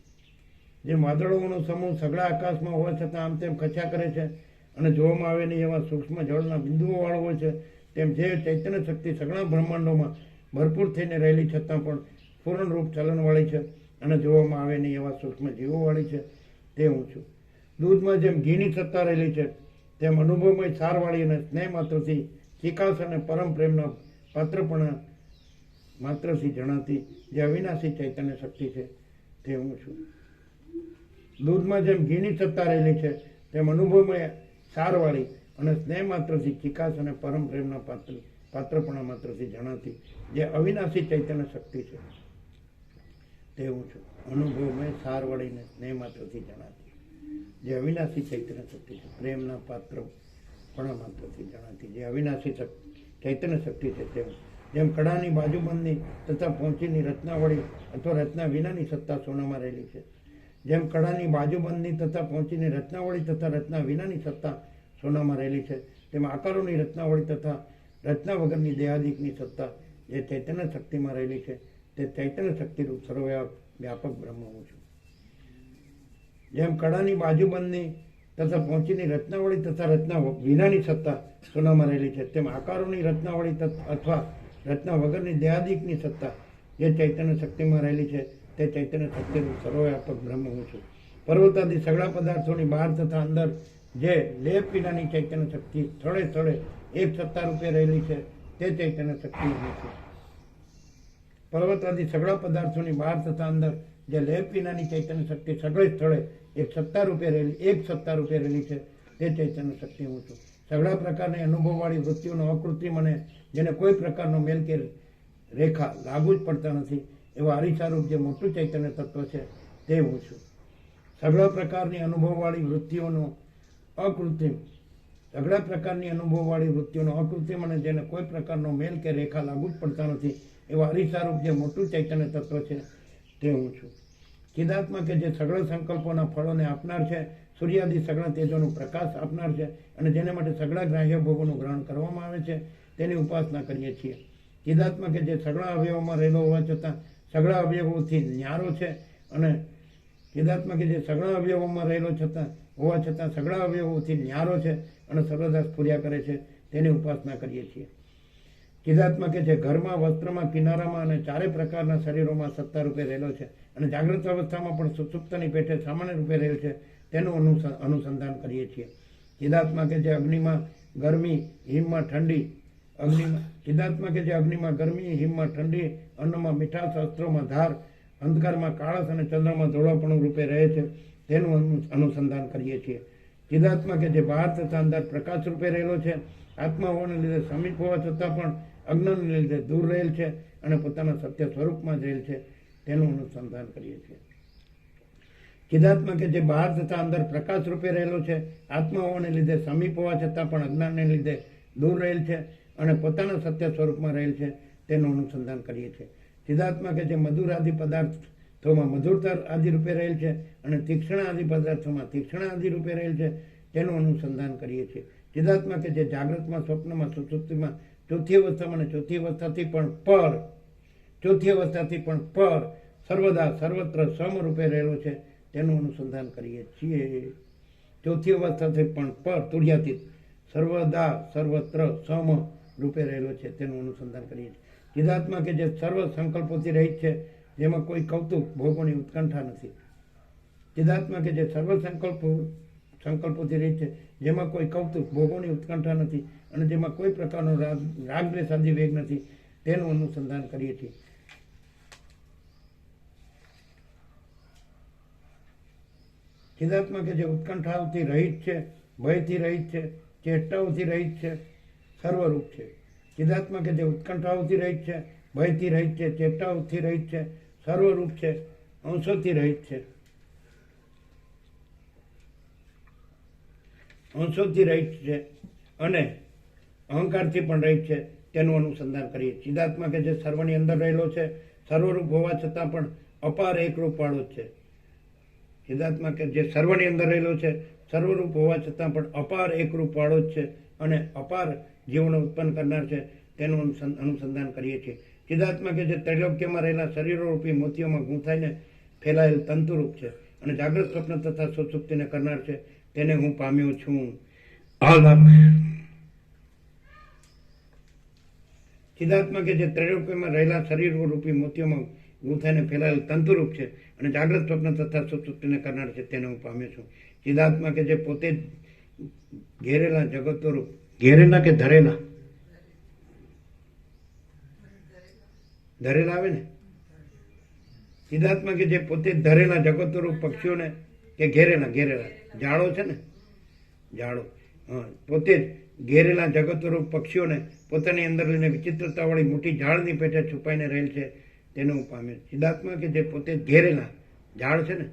જેમ વાદળોનો સમૂહ સઘળા આકાશમાં હોવા છતાં આમ તેમ ખસ્યા કરે છે અને જોવામાં આવે નહીં એવા સૂક્ષ્મ જળના બિંદુઓ વાળો હોય છે, તેમ જે ચૈતન્ય શક્તિ સઘળા બ્રહ્માંડોમાં ભરપૂર થઈને રહેલી છતાં પણ પૂર્ણ રૂપ ચલનવાળી છે અને જોવામાં આવે નહીં એવા સૂક્ષ્મ જીવોવાળી છે તે હું છું. દૂધમાં જેમ ઘીની સત્તા રહેલી છે, તેમ અનુભવમય સારવાળી અને સ્નેહ માત્રથી ચિકાસ અને પરમ પ્રેમના પાત્રપણા માત્રથી જણાતી જે અવિનાશી ચૈતન્ય શક્તિ છે તે હું છું. દૂધમાં જેમ ઘીની સત્તા રહેલી છે, તેમ અનુભવમય સારવાળી અને સ્નેહ માત્રથી ચિકાસ અને પરમ પ્રેમના પાત્રપણા માત્રથી જણાતી જે અવિનાશી ચૈતન્ય શક્તિ છે તે હું છું. અનુભવમય સારવાળીને સ્નેહ માત્રથી જણાતી જે અવિનાશી ચૈતન્ય શક્તિ છે, પ્રેમના પાત્રપણા માત્રથી જણાતી જે અવિનાશી ચૈતન્ય શક્તિ છે તે જેમ કડાની બાજુબંધની તથા પહોંચીની રચનાવાળી અથવા રચના વિનાની સત્તા સોનામાં રહેલી છે, જેમ કડાની બાજુબંધની તથા પહોંચીની રચનાવાળી તથા રચના વિનાની સત્તા સોનામાં રહેલી છે, તેમ આકારોની રચનાવાળી તથા રચના વગરની દેહાદિકની સત્તા જે ચૈતન્ય શક્તિમાં રહેલી છે તે ચૈતન્ય શક્તિરૂપ સર્વવ્યાપક બ્રહ્મ હું છું. જેમ કડાની બાજુબંધની તથા પહોંચીની રચનાવાળી તથા રચના વિનાની સત્તા સોનામાં રહેલી છે, તેમ આકારોની રચનાવાળી અથવા રચના વગરની દેહાદિકની સત્તા જે ચૈતન્ય શક્તિમાં રહેલી છે તે ચૈતન્ય શક્તિનું સર્વવ્યાપક બ્રહ્મ હું છું. પર્વતાદી સઘળા પદાર્થોની બહાર તથા અંદર જે લેપ વિનાની ચૈતન્ય શક્તિ સ્થળે એક સત્તા રૂપે રહેલી છે તે ચૈતન્ય શક્તિ હું છું. પર્વતાદી સઘળા પદાર્થોની બહાર તથા અંદર જે લેપ વિનાની ચૈતન્ય શક્તિ સ્થળે એક સત્તા રૂપે રહેલી છે તે ચૈતન્ય શક્તિ હું છું. સઘળા પ્રકારની અનુભવવાળી વૃત્તિઓનો અકૃત્રિમ અને જેને કોઈ પ્રકારનો મેલ કે રેખા લાગુ જ પડતા નથી એવા હરિસારૂપ જે મોટું ચૈતન્ય તત્વ છે તે હું છું. સઘળા પ્રકારની અનુભવવાળી વૃત્તિઓનો અકૃત્રિમ અને જેને કોઈ પ્રકારનો મેલ કે રેખા લાગુ જ પડતા નથી એવા હરિસારૂપ જે મોટું ચૈતન્ય તત્વ છે તે હું છું. ચિદાત્મા કે જે સઘળા સંકલ્પોના ફળોને આપનાર છે, સૂર્યાદિ સઘળા તેજોનો પ્રકાશ આપનાર છે અને જેને માટે સઘળા ગ્રાહ્ય ભોગોનું ગ્રહણ કરવામાં આવે છે તેની ઉપાસના કરીએ છીએ. ચિદાત્મા કે જે સઘળા અવયવોમાં રહેલો હોવા છતાં સઘળા અવયવોથી ન્યારો છે, અને ચિદાત્મા કે જે સઘળા અવયવોમાં રહેલો હોવા છતાં સઘળા અવયવોથી ન્યારો છે અને સર્વદા સ્ફુર્યા કરે છે, તેની ઉપાસના કરીએ છીએ. ચિદાત્મા કે જે ઘરમાં, વસ્ત્રમાં, કિનારામાં અને ચારે પ્રકારના શરીરોમાં સત્તા રૂપે રહેલો છે અને જાગૃત અવસ્થામાં પણ સુષુપ્તની પેટે સામાન્ય રૂપે રહેલ છે, તેનું અનુસંધાન કરીએ છીએ. ચિદાત્મા કે જે અગ્નિમાં ગરમી, હિમમાં ઠંડી, ચિદાત્મા કે જે અગ્નિમાં ગરમી, હિમમાં ઠંડી, અન્નમાં મીઠાશ, અસ્ત્રોમાં ધાર, અંધકારમાં કાળસ અને ચંદ્રમાં ધોળાપણું રૂપે રહે છે, તેનું અનુસંધાન કરીએ છીએ. ચિદાત્મા કે જે બહાર તથા અંદર પ્રકાશ રૂપે રહેલો છે, આત્મા હોવાને લીધે સમીપ હોવા છતાં પણ અજ્ઞાનને લીધે દૂર રહેલ છે અને પોતાના સત્ય સ્વરૂપમાં જ રહેલ છે, તેનું અનુસંધાન કરીએ છીએ. ચિદાત્મા કે જે બહાર તથા અંદર પ્રકાશ રૂપે રહેલો છે, આત્મા હોવાને લીધે સમીપ હોવા છતાં પણ અજ્ઞાનને લીધે દૂર રહેલ છે અને પોતાના સત્ય સ્વરૂપમાં રહેલ છે, તેનું અનુસંધાન કરીએ છીએ. ચિદાત્મા કે જે મધુર આદિ પદાર્થોમાં મધુરતર આદિ રૂપે રહેલ છે અને તીક્ષ્ણ આદિ પદાર્થોમાં તીક્ષ્ણ આદિ રૂપે રહેલ છે, તેનું અનુસંધાન કરીએ છીએ. ચિદાત્મા કે જે જાગૃતમાં, સ્વપ્નમાં, સુષુપ્તિમાં, ચોથી અવસ્થામાં અને ચોથી અવસ્થાથી પણ પર સર્વદા સર્વત્ર સમરૂપે રહેલો છે, તેનું અનુસંધાન કરીએ છીએ. ચોથી અવસ્થાથી પણ પર તુર્યાતીત સર્વદા સર્વત્ર સમ રૂપે રહેલો છે, તેનું અનુસંધાન કરીએ છીએ. ચિદાત્મા કે જે સર્વ સંકલ્પોથી રહિત છે, જેમાં કોઈ કૌતુક, ભોગોની ઉત્કંઠા નથી. ચિદાત્મા કે જે સર્વ સંકલ્પોથી રહિત છે, જેમાં કોઈ કૌતુક, ભોગોની ઉત્કંઠા નથી અને જેમાં કોઈ પ્રકારનો રાગદ્વેષ આદિ વેગ નથી, તેનું અનુસંધાન કરીએ છીએ. ચિદાત્મા કે જે ઉત્કંઠાઓથી રહિત છે, ભયથી રહિત છે, ચેષ્ટાઓથી રહિત છે, સર્વરૂપ છે. ચિદાત્મા કે જે ઉત્કંઠાઓથી રહિત છે, ભયથી રહિત છે, ચેષ્ટાઓથી રહિત છે, સર્વરૂપ છે, અંશોથી રહિત છે, અને અહંકારથી પણ રહિત છે, તેનું અનુસંધાન કરીએ. ચિદાત્મા કે જે સર્વની અંદર રહેલો છે, સર્વરૂપ હોવા છતાં પણ અપાર એકરૂપ વાળો જ છે. ચિદાત્મા કે જે સર્વની અંદર રહેલો છે, સર્વરૂપ હોવા છતાં પણ અપાર એકરૂપ વાળો જ છે અને અપાર જીવોને ઉત્પન્ન કરનાર છે, તેનું અનુસંધાન કરીએ છીએ. ચિદાત્મા કે જે ત્રૈલોક્યમાં રહેલા શરીરોરૂપી મોતીઓમાં ગૂંથાઈને ફેલાયેલ તંતુરૂપ છે અને જાગૃત, સ્વપ્ન તથા સુષુપ્તિને કરનાર છે, તેને હું પામ્યો છું. ચિદાત્મા કે જે ત્રૈલોક્યમાં રહેલા શરીરરૂપી મોતીઓમાં ગૂંથાઈને ફેલાયેલ તંતુરૂપ છે અને જાગૃત, સ્વપ્ન તથા સુષુપ્તિને કરનાર છે, તેને હું પામ્યો છું. ચિદાત્મા કે જે પોતે ઘેરેલા જગતોરૂપ, ઘેરેલા કે ધરેલા આવે ને, ચિદાત્મા કે જે પોતે ધરેલા જગતોરૂપ પક્ષીઓને કે ઘેરેલા જાળો છે ને, જાળો, પોતે જ ઘેરેલા જગતોરૂપ પક્ષીઓને પોતાની અંદર લઈને વિચિત્રતાવાળી મોટી ઝાડની પેટે છુપાઈને રહેલ છે, તેને હું પામ્યો. ચિદાત્મા કે જે પોતે ઘેરેલા ઝાડ છે ને,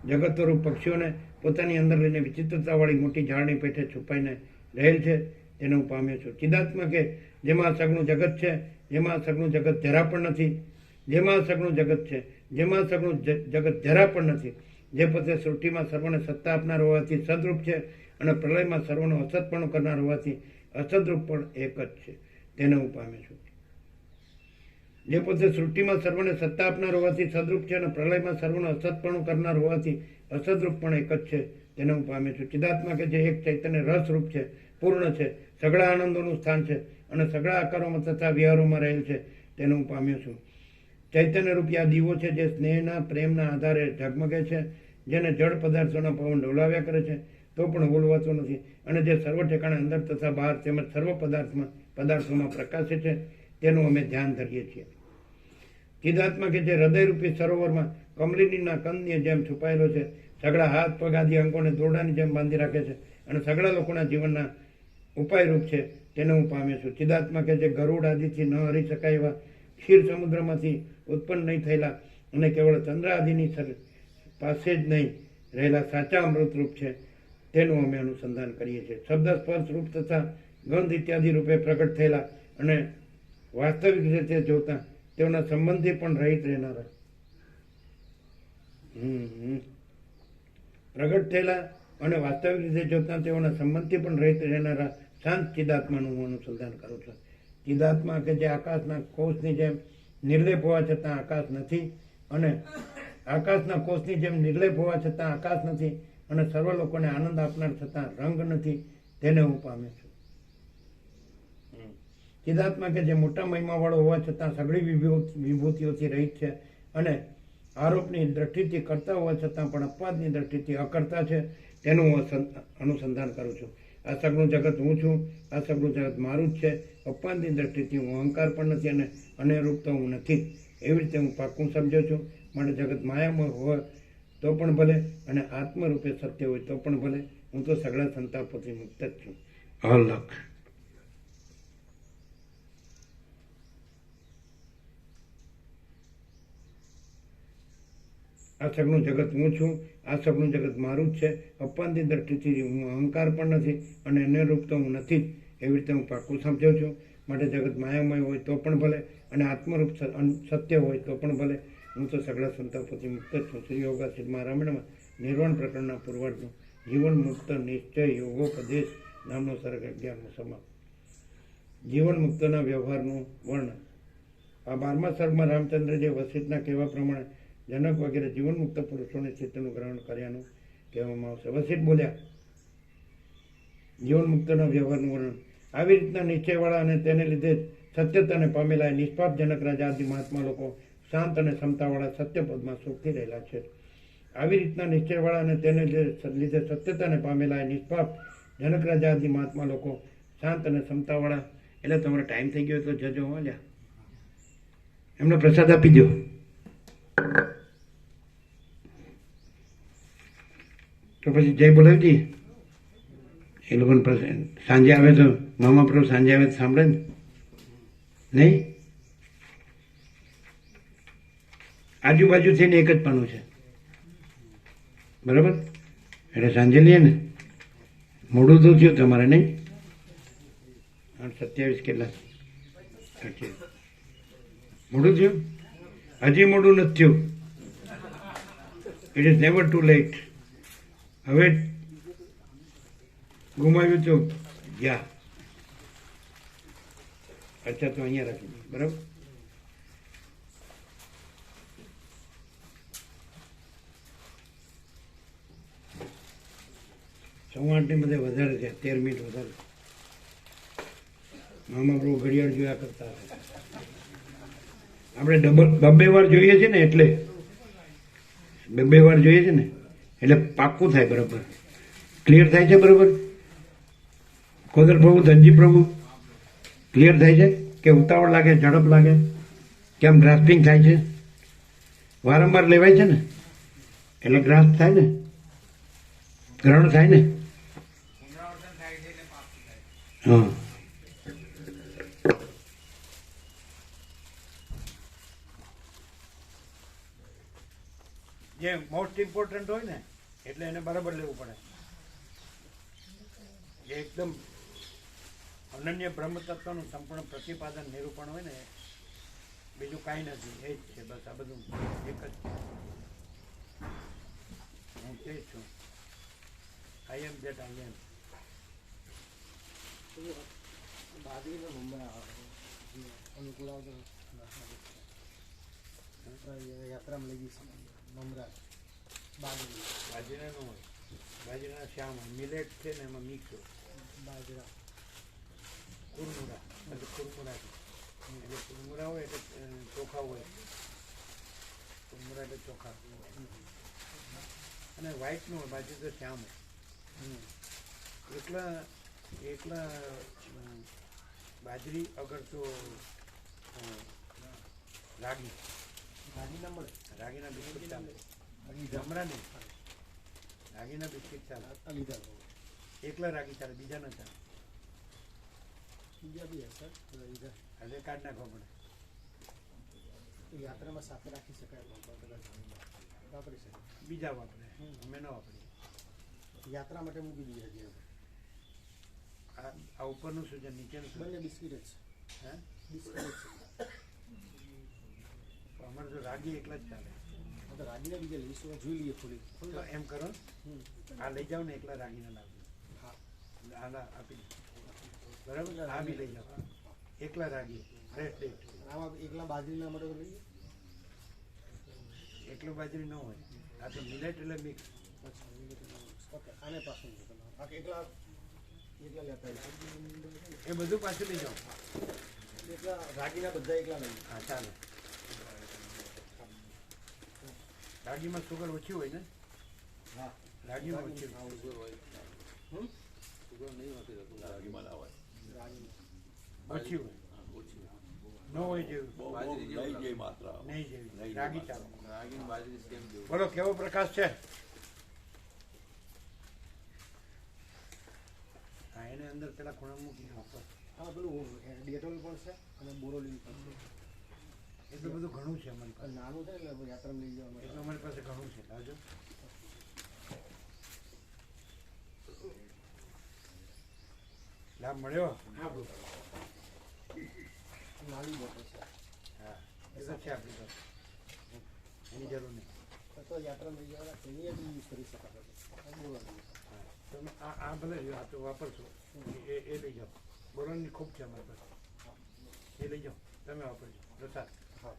જગતોરૂપ પક્ષીઓને પોતાની અંદર લઈને વિચિત્રતાવાળી મોટી ઝાડની પેટે છુપાઈને રહેલ છે, તેને હું પામ્યો છું. ચિદાત્મા કે જેમાં સગનું જગત છે, જેમાં સગનું જગત જરા પણ નથી, જેમાં સગનું જગત છે, જેમાં સગનું જગત જરા પણ નથી, જે પોતે સૃષ્ટિમાં સર્વને સત્તા આપનાર હોવાથી સદરૂપ છે અને પ્રલયમાં સર્વનું અસતપણું કરનાર હોવાથી અસદરૂપ પણ એક જ છે, તેને હું પામ્યો છું. જે પોતે સૃષ્ટિમાં સર્વને સત્તા આપનાર હોવાથી સદરૂપ છે અને પ્રલયમાં સર્વનું અસતપણું કરનાર હોવાથી અસદરૂપ પણ એક જ છે, તેને હું પામ્યો છું. ચિદાત્મા કે જે એક ચૈતન્ય રસરૂપ છે, પૂર્ણ છે, સઘળા આનંદોનું સ્થાન છે અને સઘળા આકારોમાં તથા વિહારોમાં રહેલ છે, તેને હું પામ્યો છું. ચૈતન્ય રૂપી આ દીવો છે, જે સ્નેહના, પ્રેમના આધારે ઝગમગે છે, જેને જળ પદાર્થોના પવન ડોલાવ્યા કરે છે તો પણ ઓલવાતો નથી અને જે સર્વ ઠેકાણે અંદર તથા બહાર તેમજ સર્વ પદાર્થોમાં પ્રકાશે છે, તેનું અમે ધ્યાન ધરીએ છીએ. ચિદાત્મા કે જે હૃદયરૂપી સરોવરમાં કમલિનીના કંદની જેમ છુપાયેલો છે, સઘળા હાથ, પગ આદિ અંગોને દોરડાની જેમ બાંધી રાખે છે અને સઘળા લોકોના જીવનના ઉપાયરૂપ છે, તેને હું પામ્યો છું. ચિદાત્મા કે જે ગરુડ આદિથી ન હરી શકાય એવા ક્ષીર સમુદ્રમાંથી ઉત્પન્ન નહીં થયેલા અને કેવળ ચંદ્ર આદિની પાસે જ નહીં રહેલા સાચા અમૃતરૂપ છે, તેનું અમે અનુસંધાન કરીએ છીએ. શબ્દ, સ્પર્શ, રૂપ તથા ગંધ ઇત્યાદિ રૂપે પ્રગટ થયેલા અને વાસ્તવિક રીતે જોતા તેઓના સંબંધી પણ રહિત રહેનારા, પ્રગટ થયેલા અને વાસ્તવિક રીતે જોતા તેઓના સંબંધથી પણ રહિત રહેનારા શાંત ચિદાત્માનું હું અનુસંધાન કરું છું. ચિદાત્મા કે જે આકાશના કોષની જેમ નિર્લેપ હોવા છતાં આકાશ નથી, અને આકાશના કોષની જેમ નિર્લેપ હોવા છતાં આકાશ નથી, અને સર્વ લોકોને આનંદ આપનાર છતાં રંગ નથી, તેને હું પામ્યો છું. ચિદાત્મા કે જે મોટા મહિમાવાળો હોવા છતાં સઘળી વિભૂતિઓથી રહિત છે, અને આરોપની દ્રષ્ટિથી કરતા હોવા છતાં પણ અપવાદની દ્રષ્ટિથી અકર્તા છે, તેનું હું અનુસંધાન કરું છું. આ સગળું જગત હું છું, આ સગળું જગત મારું જ છે. અપવાદની દ્રષ્ટિથી હું અહંકાર પણ નથી અને અનેરૂપતા હું નથી. એવી રીતે હું પાક્કું સમજ્યો છું. માટે જગત માયામાં હોય તો પણ ભલે, અને આત્મરૂપે સત્ય હોય તો પણ ભલે, હું તો સગળા સંતાપોથી મુક્ત જ છું. અલખ આ સગળું જગત હું છું, આ સગળું જગત મારું જ છે. અપવાદની દ્રષ્ટિથી હું અહંકાર પણ નથી અને અનેરૂપતા હું નથી જ. એવી રીતે હું પાક્કું સમજ્યો છું. માટે જગત માયામય હોય તો પણ ભલે, અને આત્મરૂપ સત્ય હોય તો પણ ભલે, હું તો સગળા સંતાપોથી મુક્ત જ છું. શ્રી યોગાસિદ્ધમાં રામાયણમાં નિર્વાણ પ્રકરણના પૂર્વાર્ધનું જીવન મુક્ત નિશ્ચય યોગોપદેશ નામનો સર્ગ 11મો સમાપ્ત. જીવન મુક્તના વ્યવહારનું વર્ણન. આ 12મા સર્ગમાં રામચંદ્રજીએ વસિષ્ઠના કહેવા પ્રમાણે જનક વગેરે જીવન મુક્ત પુરુષોને ચિત્તનું ગ્રહણ કર્યાનું કહેવામાં આવશે. વસિષ્ઠ બોલ્યા, જીવન મુક્તના વ્યવહારનું વર્ણન. આવી રીતના નિશ્ચયવાળા અને તેને લીધે સત્યતાને પામેલા નિષ્પાપ જનક રાજા આદિ મહાત્મા લોકો શાંત અને ક્ષમતાવાળા સત્યપદમાં સુખથી રહેલા છે. આવી રીતના નિશ્ચયવાળા અને તેને લીધે સત્યતાને પામેલા નિષ્પાપ જનક રાજા આદિ મહાત્મા લોકો શાંત અને ક્ષમતાવાળા. એટલે તમારો ટાઈમ થઈ ગયો તો જજો વાલ્યા, એમનો પ્રસાદ આપી દો. તો પછી જય બોલાવી દઈએ. એ લોકોને સાંજે આવે તો મામા પ્રભુ સાંજે આવે તો સાંભળે ને નહીં? આજુબાજુ થઈને એક જ પાનું છે, બરાબર? એટલે સાંજે લઈએ ને. મોડું તો થયું તમારે નહીં? 27 કેટલા? મોડું થયું? હજી મોડું નથી થયું. It is never too late. હવે ગુમાવ્યું તો ગયા. અચ્છા, તો અહીંયા રાખી દઈએ, બરાબર? સવા 8ની બધે વધારે છે, 13 મિનિટ વધારે. મામા પ્રભુ ઘડિયાળ જોયા કરતા હતા. આપણે બબ્બે વાર જોઈએ છે ને, એટલે બબ્બે વાર જોઈએ છે ને, એટલે પાક્કું થાય, બરાબર ક્લિયર થાય છે. બરાબર? ખોદર પ્રભુ, ધનજી પ્રભુ, ક્લિયર થાય છે કે ઉતાવળ લાગે, ઝડપ લાગે, કેમ ગ્રાસ્પિંગ થાય છે? વારંવાર લેવાય છે ને, એટલે ગ્રાસ્પ થાય ને, ગ્રહણ થાય ને. હા, જે મોસ્ટ ઇમ્પોર્ટન્ટ હોય ને, એટલે એને બરાબર લેવું પડે. જે એકદમ અનન્ય બ્રહ્મ તત્વનું સંપૂર્ણ પ્રતિપાદન નિરૂપણ હોય ને, બીજું કાંઈ નથી, એ જ છે બસ. આ બધું એક જ છે. હું તે જ છું. આઈ એમ ધેટ આઈ એમ. યાત્રામાં લઈ જઈશ મમરા. બાજરા નો હોય, બાજરાના શ્યામ મિલેટ છે ને, એમાં મિક્સ હોય. બાજરા કુરમુરા, એટલે કુરમુરા છે. એટલે કુરમુરા હોય એટલે ચોખા હોય. કુરમુરા એટલે ચોખા. અને વ્હાઈટનું હોય, બાજુ તો શ્યામ હોય. એકલા બાજરી અગર તો રાગીના મળે, રાગીના બિસ્કિટ ચાલે. જમરા નહીં, રાગીના બિસ્કિટ ચાલે. એકલા રાગી ચાલે, બીજા ના ચાલે. બીજા બી સર આજે કાઢ નાખવા પડે. યાત્રામાં સાથે રાખી શકાય, વાપરી શકાય. બીજા વાપરે, અમે ન વાપરીએ. યાત્રા માટે મૂકી દઈએ છીએ. આ ઉપરનું શું છે, નીચેનું શું? બંને બિસ્કિટ જ છે. હે, બિસ્કિટ જ છે. અમારે તો રાગી એકલા જ ચાલે. તો રાગીના બીજા લઈશું, જોઈ લઈએ થોડી. એમ કરો, આ લઈ જાઓ ને, એકલા રાગીના લાવજો. હા, આના આપી દો, બરાબર? આ બી લઈ જાઓ. એકલા રાગી ફ્રેશ ડેટ. આમાં એકલા બાજરીના મટો લઈએ. એકલું બાજરી ન હોય, આ તો મિલેટ એટલે મિક્સ. ઓકે, આને પાછું એકલા એકલા લેતા એ બધું પાછું લઈ જાઓ. એકલા રાગીના બધા એકલા લઈએ. હા ચાલે. રાગીમાં સુગર ઓછી હોય ને? હા, રાગીમાં ઓછી હોય. સુગર નહીં હોતી રાગીમાં ના હોય. ઓછી હોય, ન હોય જેવું. બાજરી જેવું નહીં જેવી માત્રા. નહીં જેવી રાગી ચાલો. રાગી ને બાજરી સેમ જેવું. બોલો કેવો પ્રકાશ છે? હા, એને અંદર પેલા ખૂણા મૂકી ઉપર. હા, પેલું ડેટોલ પણ છે અને બોરોલિન પણ છે. એટલું બધું ઘણું છે અમારી પાસે. નાનું છે એટલે યાત્રામાં લઈ જવા એટલું અમારી પાસે ઘણું છે. લાવજો. લાભ મળ્યો? નાની બોટલ છે. હા, એ તો છે આપણી પાસે. એની જરૂર નહીં. તો યાત્રામાં લઈ જવા એની જ યુઝ કરી શકાય. બોરોલિન. હા, તમે આ ભલે આ તો વાપરશો. એ લઈ જાઓ. બોરોનની ખૂબ છે અમારી પાસે. એ લઈ જાઓ, તમે વાપરજો. પ્રસાદ. હા,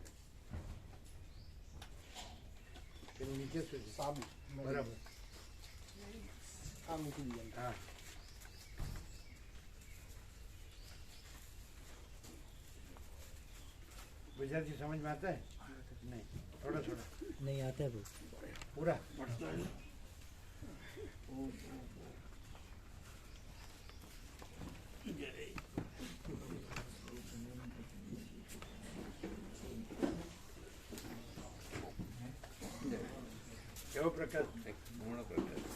એની નીચે શું છે? સાબુ. બરાબર. આ મૂકી દઈએ. હા. ગુજરાતી સમજમાં आता है? नहीं, थोड़ा थोड़ा નહીં આતે पूरा. કેવો પ્રકાશ? પૂર્ણ પ્રકાશ.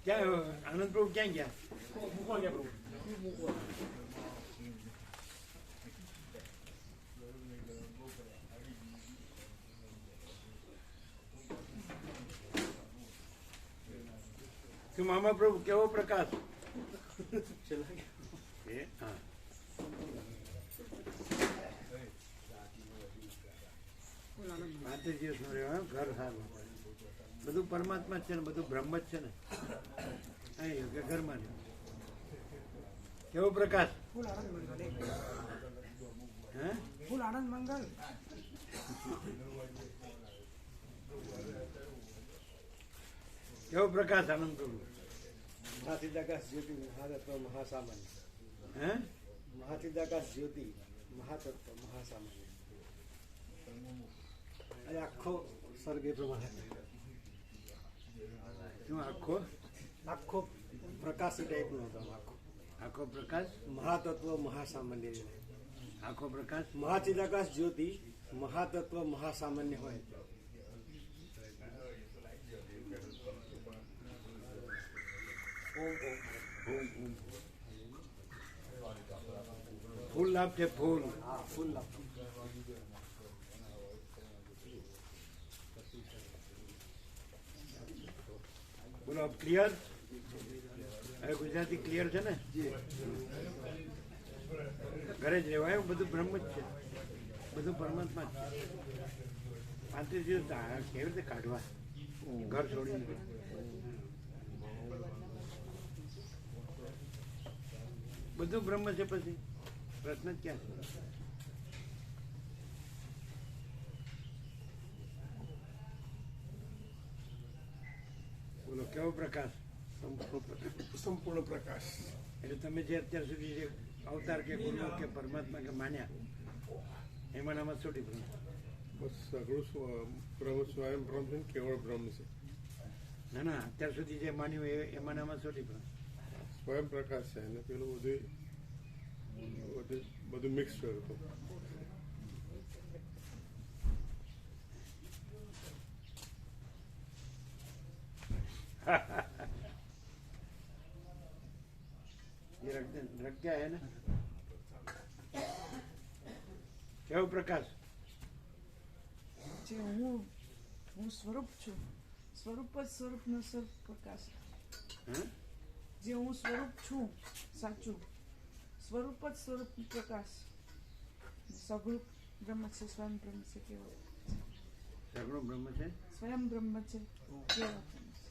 ક્યાં આનંદ પ્રભુ ક્યાં ગયા? કે મામા પ્રભુ કેવો પ્રકાશ? હા. પાંત્રીસ દિવસનો રહ્યો એમ, ઘર સારું. બધું પરમાત્મા જ છે ને, બધું બ્રહ્મ જ છે ને. અહીં કે ઘરમાં ને કેવો પ્રકાશ? ફૂલ આનંદ મંગલ. હે? ફૂલ આનંદ મંગલ. કેવો પ્રકાશ આનંદ પ્રભુ? મહાસિદ્ધાકાશ જ્યોતિ મહાતત્વ મહાસામાન્ય. હે? મહાસિદ્ધાકાશ જ્યોતિ મહાતત્વ મહાસામાન્ય. અને આખો સર્ગ એ પ્રમાણે શું આખો આખો પ્રકાશી ટાઈપનો હતો. આખો આખો પ્રકાશ મહાતત્વ મહાસામાન્ય. આખો પ્રકાશ મહાચિદાકાશ જ્યોતિ મહાતત્વ મહાસામાન્ય હોય. ઓમ ઓમ. ફૂલ લાભ છે. ફૂલ હા, ફૂલ લાભ. બોલો अब क्लियर? હવે ગુજરાતી ક્લિયર છે ને? ઘરે જ રહેવાય. બધું બ્રહ્મ જ છે, બધું પરમાત્મા જ છે. 35 દિવસ કેવી રીતે કાઢવા ઘર છોડીને? બધું બ્રહ્મ છે. પછી પ્રશ્ન જ ક્યાં છે? બોલો કેવો પ્રકાશ? સંપૂર્ણ પ્રકાશ. એટલે તમે જે અત્યાર સુધી જે અવતાર કે ગુરુ કે પરમાત્મા કે માન્યા એમાંનામાં શું ડિફરન્સ? બસ સગળું બ્રહ્મ સ્વયં બ્રહ્મ છે ને કેવળ બ્રહ્મ છે. ના ના, અત્યાર સુધી જે માન્યું એમાંનામાં શું ડિફરન્સ? સ્વયં પ્રકાશ છે અને પેલું બધું મિક્સચર હતું. ये रख क्या है ना? કેવો પ્રકાશ? જે હું સ્વરૂપ છું, સ્વરૂપ જ સ્વરૂપનો સ્વરૂપ પ્રકાશ. હે? જે હું સ્વરૂપ છું સાચું, સ્વરૂપ જ સ્વરૂપ પ્રકાશ. સગુણ બ્રહ્મ છે, સ્વયં બ્રહ્મ છે. કેવો સગળો બ્રહ્મ છે, સ્વયં બ્રહ્મ છે, કેવો બ્રહ્મ છે.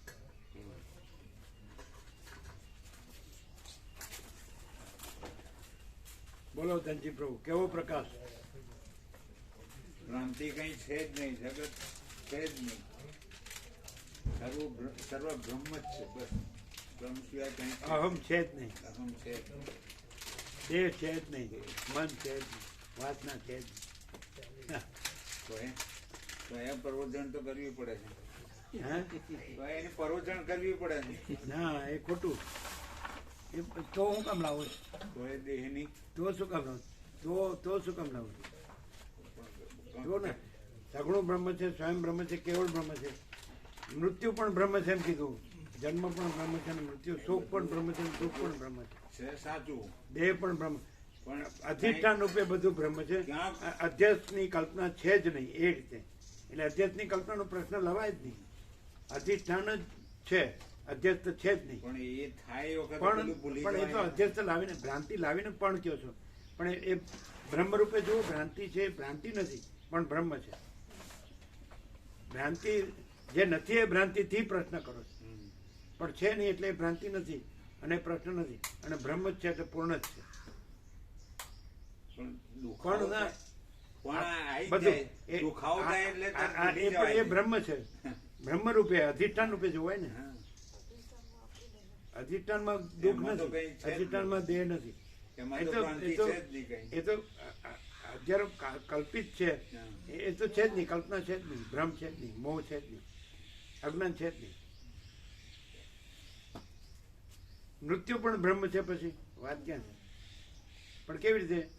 બોલો ધનજી પ્રભુ, કેવો પ્રકાશ? ભ્રાંતિ કઈ છે જ નહીં, જગત છે જ નહીં, સર્વ બ્રહ્મ જ છે. બસ બ્રહ્મ સિવાય કઈ અહમ છે જ નહીં, અહમ છે જ નહીં. દેહ છે જ નહીં, મન છે જ નહીં, વાસના છે જ નહીં. તો એ પ્રવચન તો કરવી પડે છે. હે? તો એની પ્રવચન કરવી પડે છે. ના, એ ખોટું. એ તો હું કામ લાવું છું? તો એ દેહની તો શું કામ લાવું? તો શું કામ લાવું? જો ને, સગુણ બ્રહ્મ છે, સ્વયં બ્રહ્મ છે, કેવળ બ્રહ્મ છે. મૃત્યુ પણ બ્રહ્મ છે એમ કીધું. જન્મ પણ બ્રહ્મ છે અને મૃત્યુ, સુખ પણ બ્રહ્મ છે અને દુઃખ પણ બ્રહ્મ છે. છે સાચું, દેહ પણ બ્રહ્મ. પણ અધિષ્ઠાન રૂપે બધું બ્રહ્મ છે. ક્યાં? અધ્યાસની કલ્પના છે જ નહીં એ રીતે. એટલે અધ્યાસની કલ્પનાનો પ્રશ્ન લવાય જ નહીં. અધિષ્ઠાન જ છે, અધ્યાસ તો છે જ નહીં. પણ એ થાય એ વખતે પણ બધું ભૂલી પણ એ તો જવાય. અધ્યસ્ત લાવીને ભ્રાંતિ લાવીને પણ કહો છો. પણ એ બ્રહ્મ રૂપે જુઓ, ભ્રાંતિ છે, ભ્રાંતિ નથી પણ બ્રહ્મ છે. ભ્રાંતિ જે નથી એ ભ્રાંતિથી પ્રશ્ન કરો છો, પણ છે નહીં એટલે એ ભ્રાંતિ નથી અને પ્રશ્ન નથી, અને બ્રહ્મ જ છે એટલે પૂર્ણ જ છે. પણ પણ દુખાવો ના, થાય. પણ આઈ બધું જાય. દુખાવો થાય એટલે તરત ભૂલી એ પણ જવાય. એ બ્રહ્મ છે. બ્રહ્મ રૂપે અધિષ્ઠાન રૂપે જોવાય ને. હા. અધિષ્ઠાનમાં દુઃખ એમાં તો નથી, કંઈ છે જ અધિષ્ઠાનમાં દેહ નથી. એમાં એ તો તો ભ્રાંતિ એ તો છે જ નહીં કઈ. એ તો અત્યારે કલ્પિત છે. હા. એ તો છે જ નહીં, કલ્પના છે જ નહીં, ભ્રમ છે જ નહીં, મોહ છે જ નહીં, અજ્ઞાન છે જ નહીં. મૃત્યુ પણ બ્રહ્મ છે, પછી વાત ક્યાં છે? પણ કેવી રીતે?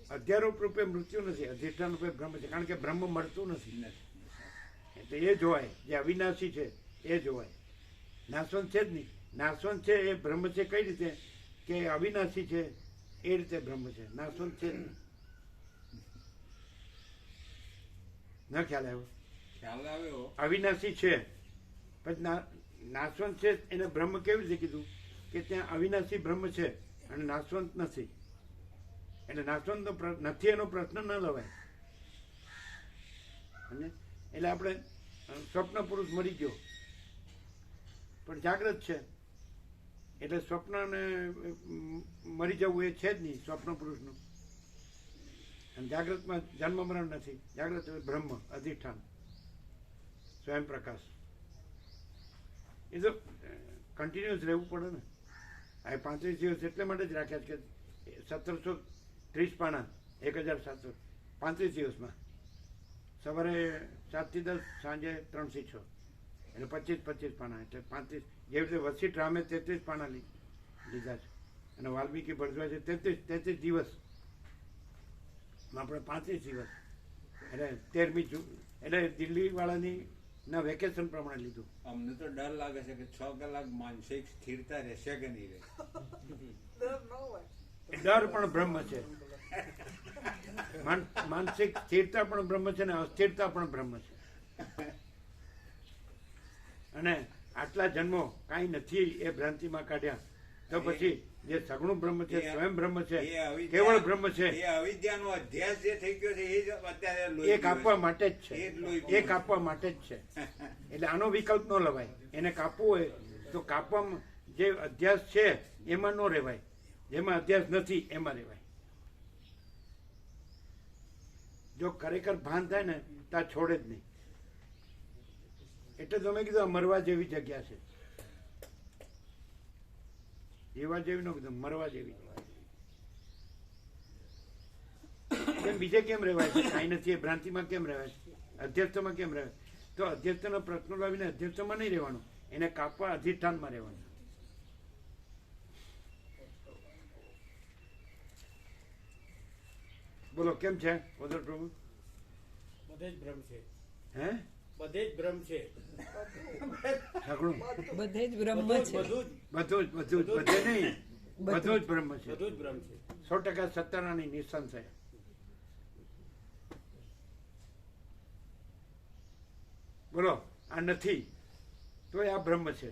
અધ્યારોપ રૂપે મૃત્યુ નથી, અધિષ્ઠાન રૂપે બ્રહ્મ છે. કારણ કે બ્રહ્મ મળતું નથી, એટલે એ જોવાય. જે અવિનાશી છે એ જોવાય. નાશવંત છે જ નહીં. નાશવંત છે એ બ્રહ્મ છે. કઈ રીતે? કે અવિનાશી છે એ રીતે બ્રહ્મ છે. નાશવંત છે જ નહીં. ન ખ્યાલ આવ્યો? ખ્યાલ આવ્યો. અવિનાશી છે, પછી નાશવંત છે. એને બ્રહ્મ કેવી રીતે કીધું? કે ત્યાં અવિનાશી બ્રહ્મ છે અને નાશવંત નથી. એટલે નાશવંત નથી એનો પ્રશ્ન ન લવાય. અને એટલે આપણે સ્વપ્ન પુરુષ મરી ગયો પણ જાગ્રત છે, એટલે સ્વપ્નને મરી જવું એ છે જ નહીં સ્વપ્ન પુરુષનું. અને જાગ્રતમાં જન્મ મરણ નથી. જાગ્રત બ્રહ્મ, અધિષ્ઠાન, સ્વયં પ્રકાશ. એ તો કન્ટિન્યુઅસ રહેવું પડે ને. આ 35 દિવસ એટલે માટે જ રાખ્યા છે કે 1730 પાના, 1700, 35 દિવસમાં સવારે 7 થી 10, સાંજે 3 થી 6, એટલે 25 પાના. એટલે 35, જેવી રીતે વસિષ્ઠ રામે 33 પાના લીધા છે અને વાલ્મીકી ભરદ્વાજે 33 દિવસ, આપણે 35 દિવસ, એટલે 13મી જૂન, એટલે દિલ્હી વાળાની ના વેકેશન પ્રમાણે લીધું. અમને તો ડર લાગે છે કે 6 કલાક માનસિક સ્થિરતા રહેશે કે નહીં રહે. ડર પણ બ્રહ્મ છે. માનસિક સ્થિરતા પણ બ્રહ્મ છે ને અસ્થિરતા પણ બ્રહ્મ છે. અને આટલા જન્મો કાંઈ નથી એ ભ્રાંતિમાં કાઢ્યા તો પછી જે સગુણ બ્રહ્મ છે, સ્વયં બ્રહ્મ છે, કેવળ બ્રહ્મ છે, એ અવિદ્યાનો અધ્યાસ જે થઈ ગયો છે એ જ અત્યારે એ કાપવા માટે જ છે. એ જ લોહી એ કાપવા માટે જ છે. એટલે આનો વિકલ્પ ન લવાય. એને કાપવું હોય તો કાપવામાં જે અધ્યાસ છે એમાં ન રહેવાય, જેમાં અધ્યાસ નથી એમાં રહેવાય. જો ખરેખર ભાન થાય ને ત્યાં છોડે જ નહીં. એટલે તમે કીધું આ મરવા જેવી જગ્યા છે. જીવા જેવી ન કીધું, મરવા જેવી. કેમ બીજે કેમ રહેવાય છે? કાંઈ નથી એ ભ્રાંતિમાં કેમ રહેવાય છે? અધ્યસ્થમાં કેમ રહેવાય? તો અધ્યસ્થનો પ્રશ્નો લાવીને અધ્યસ્થમાં નહીં રહેવાનું, એને કાપવા અધિષ્ઠાનમાં રહેવાનું. બોલો કેમ છે ઓદર પ્રભુ? બધે જ ભ્રમ છે, હે? બધે જ ભ્રમ છે, સગળું બધે જ બ્રહ્મ છે. બધું જ બધે નહીં, બધું જ બ્રહ્મ છે. બધું જ ભ્રમ છે. 100% સત્તારાની નિશાન છે. બોલો આ નથી તો આ બ્રહ્મ છે,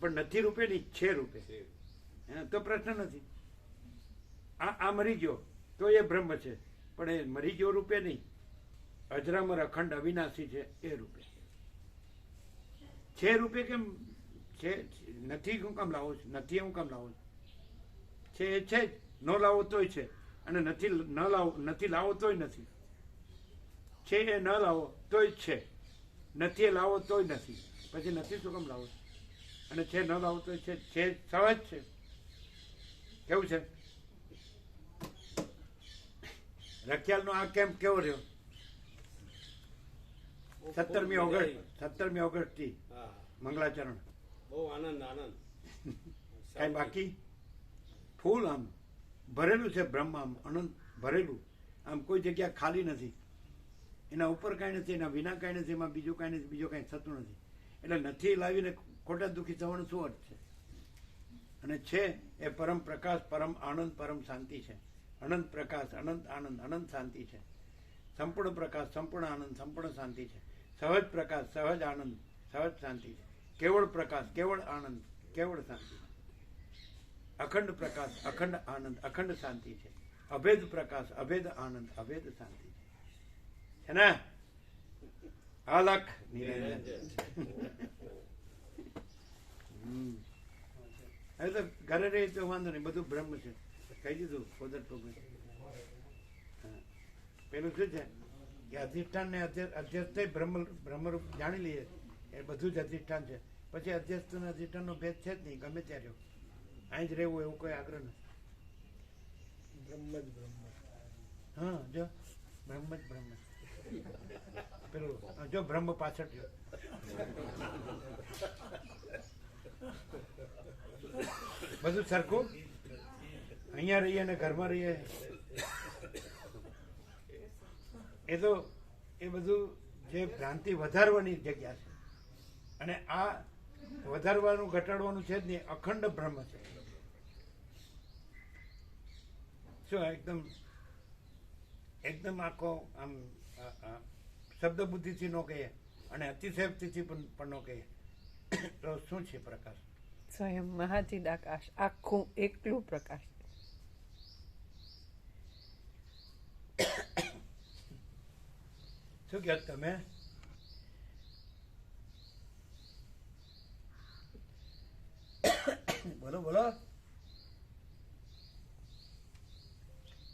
પણ નથી રૂપે નહીં, છે રૂપે. હે, તો પ્રશ્ન નથી. આ મરી ગયો તો એ બ્રહ્મ છે, પણ એ મરી ગયો રૂપે નહીં, અજરામર અખંડ અવિનાશી છે એ રૂપે. છે રૂપે કેમ છે? નથી હું કામ લાવો છું? નથી હું કામ લાવો છું? છે એ છે જ, ન લાવો તોય છે. અને નથી લાવો તોય નથી, છે એ ન લાવો તોય છે, નથી એ લાવો તોય નથી, પછી નથી શું કેમ લાવો? અને છે ન લાવો તોય છે સહજ છે. કેવું છે? રખિયાલનો આ કેમ્પ કેવો રહ્યો? 17મી ઓગસ્ટથી હા, મંગળાચરણ બહુ આનંદ કઈ બાકી ફૂલ આમ ભરેલું છે. બ્રહ્મ આમ અનંત ભરેલું, આમ કોઈ જગ્યા ખાલી નથી. એના ઉપર કાંઈ નથી, એના વિના કાંઈ નથી, એમાં બીજું કાંઈ નથી, બીજું કાંઈ થતું નથી. એટલે નથી લાવીને ખોટા દુઃખી થવાનું શું અર્થ છે? અને છે એ પરમ પ્રકાશ, પરમ આનંદ, પરમ શાંતિ છે. અનંત પ્રકાશ, અનંત આનંદ, અનંત શાંતિ છે. સંપૂર્ણ પ્રકાશ, સંપૂર્ણ આનંદ, સંપૂર્ણ શાંતિ છે. સહજ પ્રકાશ, સહજ આનંદ, સહજ શાંતિ છે. કેવળ પ્રકાશ, કેવળ આનંદ, કેવળ શાંતિ. અખંડ પ્રકાશ, અખંડ આનંદ, અખંડ શાંતિ છે. અભેદ પ્રકાશ, અભેદ આનંદ, અભેદ શાંતિ છે ને? અલખ નિરંજન. હવે તો ઘરે રહી તો વાંધો નહીં, બધું બ્રહ્મ છે. કહી દીધું ફોદર પ્રોગ્રામ. પેલું શું છે કે અધિષ્ઠાન ને અધ્યસ્થ બ્રહ્મરૂપ જાણી લઈએ, એ બધું જ અધિષ્ઠાન છે. પછી અધ્યસ્થ અને અધિષ્ઠાનનો ભેદ છે જ નહીં, ગમે ત્યાં રહ્યો. અહીં જ રહેવું એવું કોઈ આગ્રહ નથી. બ્રહ્મ જ બ્રહ્મ. હા, જો બ્રહ્મ જ બ્રહ્મ. પેલું જો બ્રહ્મ પાછળ જો બધું સરખું. અહીંયા રહીએ અને ઘરમાં રહીએ એ બધું જે ભ્રાંતિ વધારવાની જગ્યા છે. અને આ વધારવાનું ઘટાડવાનું છે જ નહીં, અખંડ બ્રહ્મ છે. શું એકદમ આખો આમ શબ્દ બુદ્ધિથી ન કહીએ અને અતિશયોક્તિથી પણ ન કહીએ તો શું છે પ્રકાશ? સ્વયં મહાચિદાકાશ, આખું એકલું પ્રકાશ. શું કહો તમે? બોલો બોલો.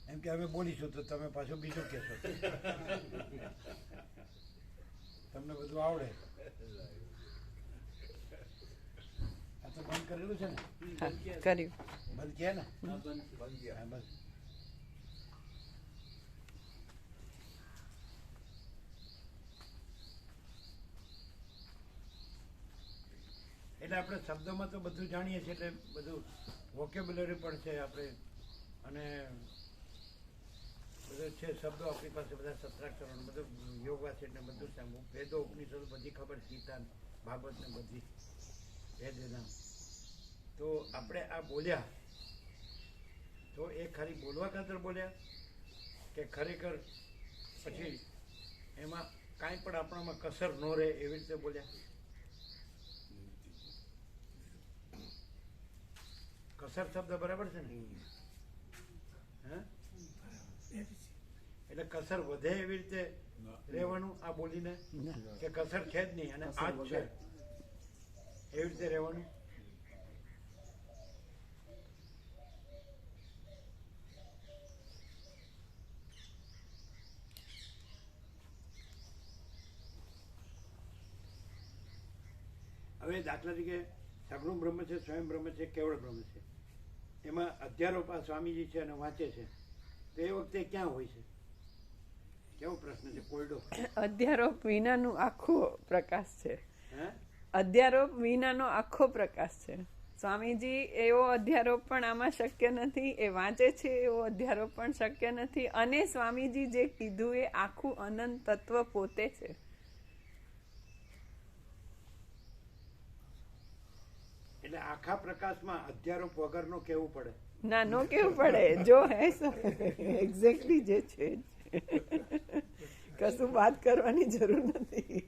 એમ કે અમે બોલીશું તો તમે પાછું બીજું કહેશો. તમને બધું આવડે. આ તો બંધ કરેલું છે ને? હા, કર્યું. બંધ ગયા ને? બંધ ગયા. હા, બસ. એટલે આપણે શબ્દોમાં તો બધું જાણીએ છીએ, એટલે બધું વોકેબ્યુલરી પણ છે આપણે, અને બધું છે શબ્દો આપણી પાસે, બધા સત્રાક્ષરો બધું યોગા છે એટલે બધું છે. વેદો ઉપનિષદો બધી ખબર, ગીતા ભાગવત ને બધી વેદ વેદાંત. તો આપણે આ બોલ્યા તો એ ખાલી બોલવા ખાતર બોલ્યા કે ખરેખર પછી એમાં કાંઈ પણ આપણામાં કસર ન રહે એવી રીતે બોલ્યા? કસર શબ્દ બરાબર છે ને? હા, એટલે કસર વધે એવી રીતે રહેવાનું આ બોલીને, કે કસર છે જ નહીં અને આ જ છે એવી રીતે રહેવાનું? હવે દાખલા તરીકે સગુણ બ્રહ્મ છે, સ્વયં બ્રહ્મ છે, કેવળ બ્રહ્મ છે. એમાં અધ્યારોપ આ સ્વામીજી છે અને વાંચે છે, તો એ વખતે ક્યાં હોય છે? કેવો પ્રશ્ન છે, કોયડો. અધ્યારોપ વિનાનું આખો પ્રકાશ છે. હે, અધ્યારોપ વિનાનો આખો પ્રકાશ છે. સ્વામીજી એવો અધ્યારોપ પણ આમાં શક્ય નથી, એ વાંચે છે એવો અધ્યારોપ પણ શક્ય નથી, અને સ્વામીજી જે કીધું એ આખું અનંત તત્વ પોતે છે. એટલે આખા પ્રકાશમાં અધ્યારોપ વગરનો કેવું પડે? ના, નો કેવું પડે, જો હે એક્ઝેક્ટલી જે છે કશું વાત કરવાની જરૂર નથી.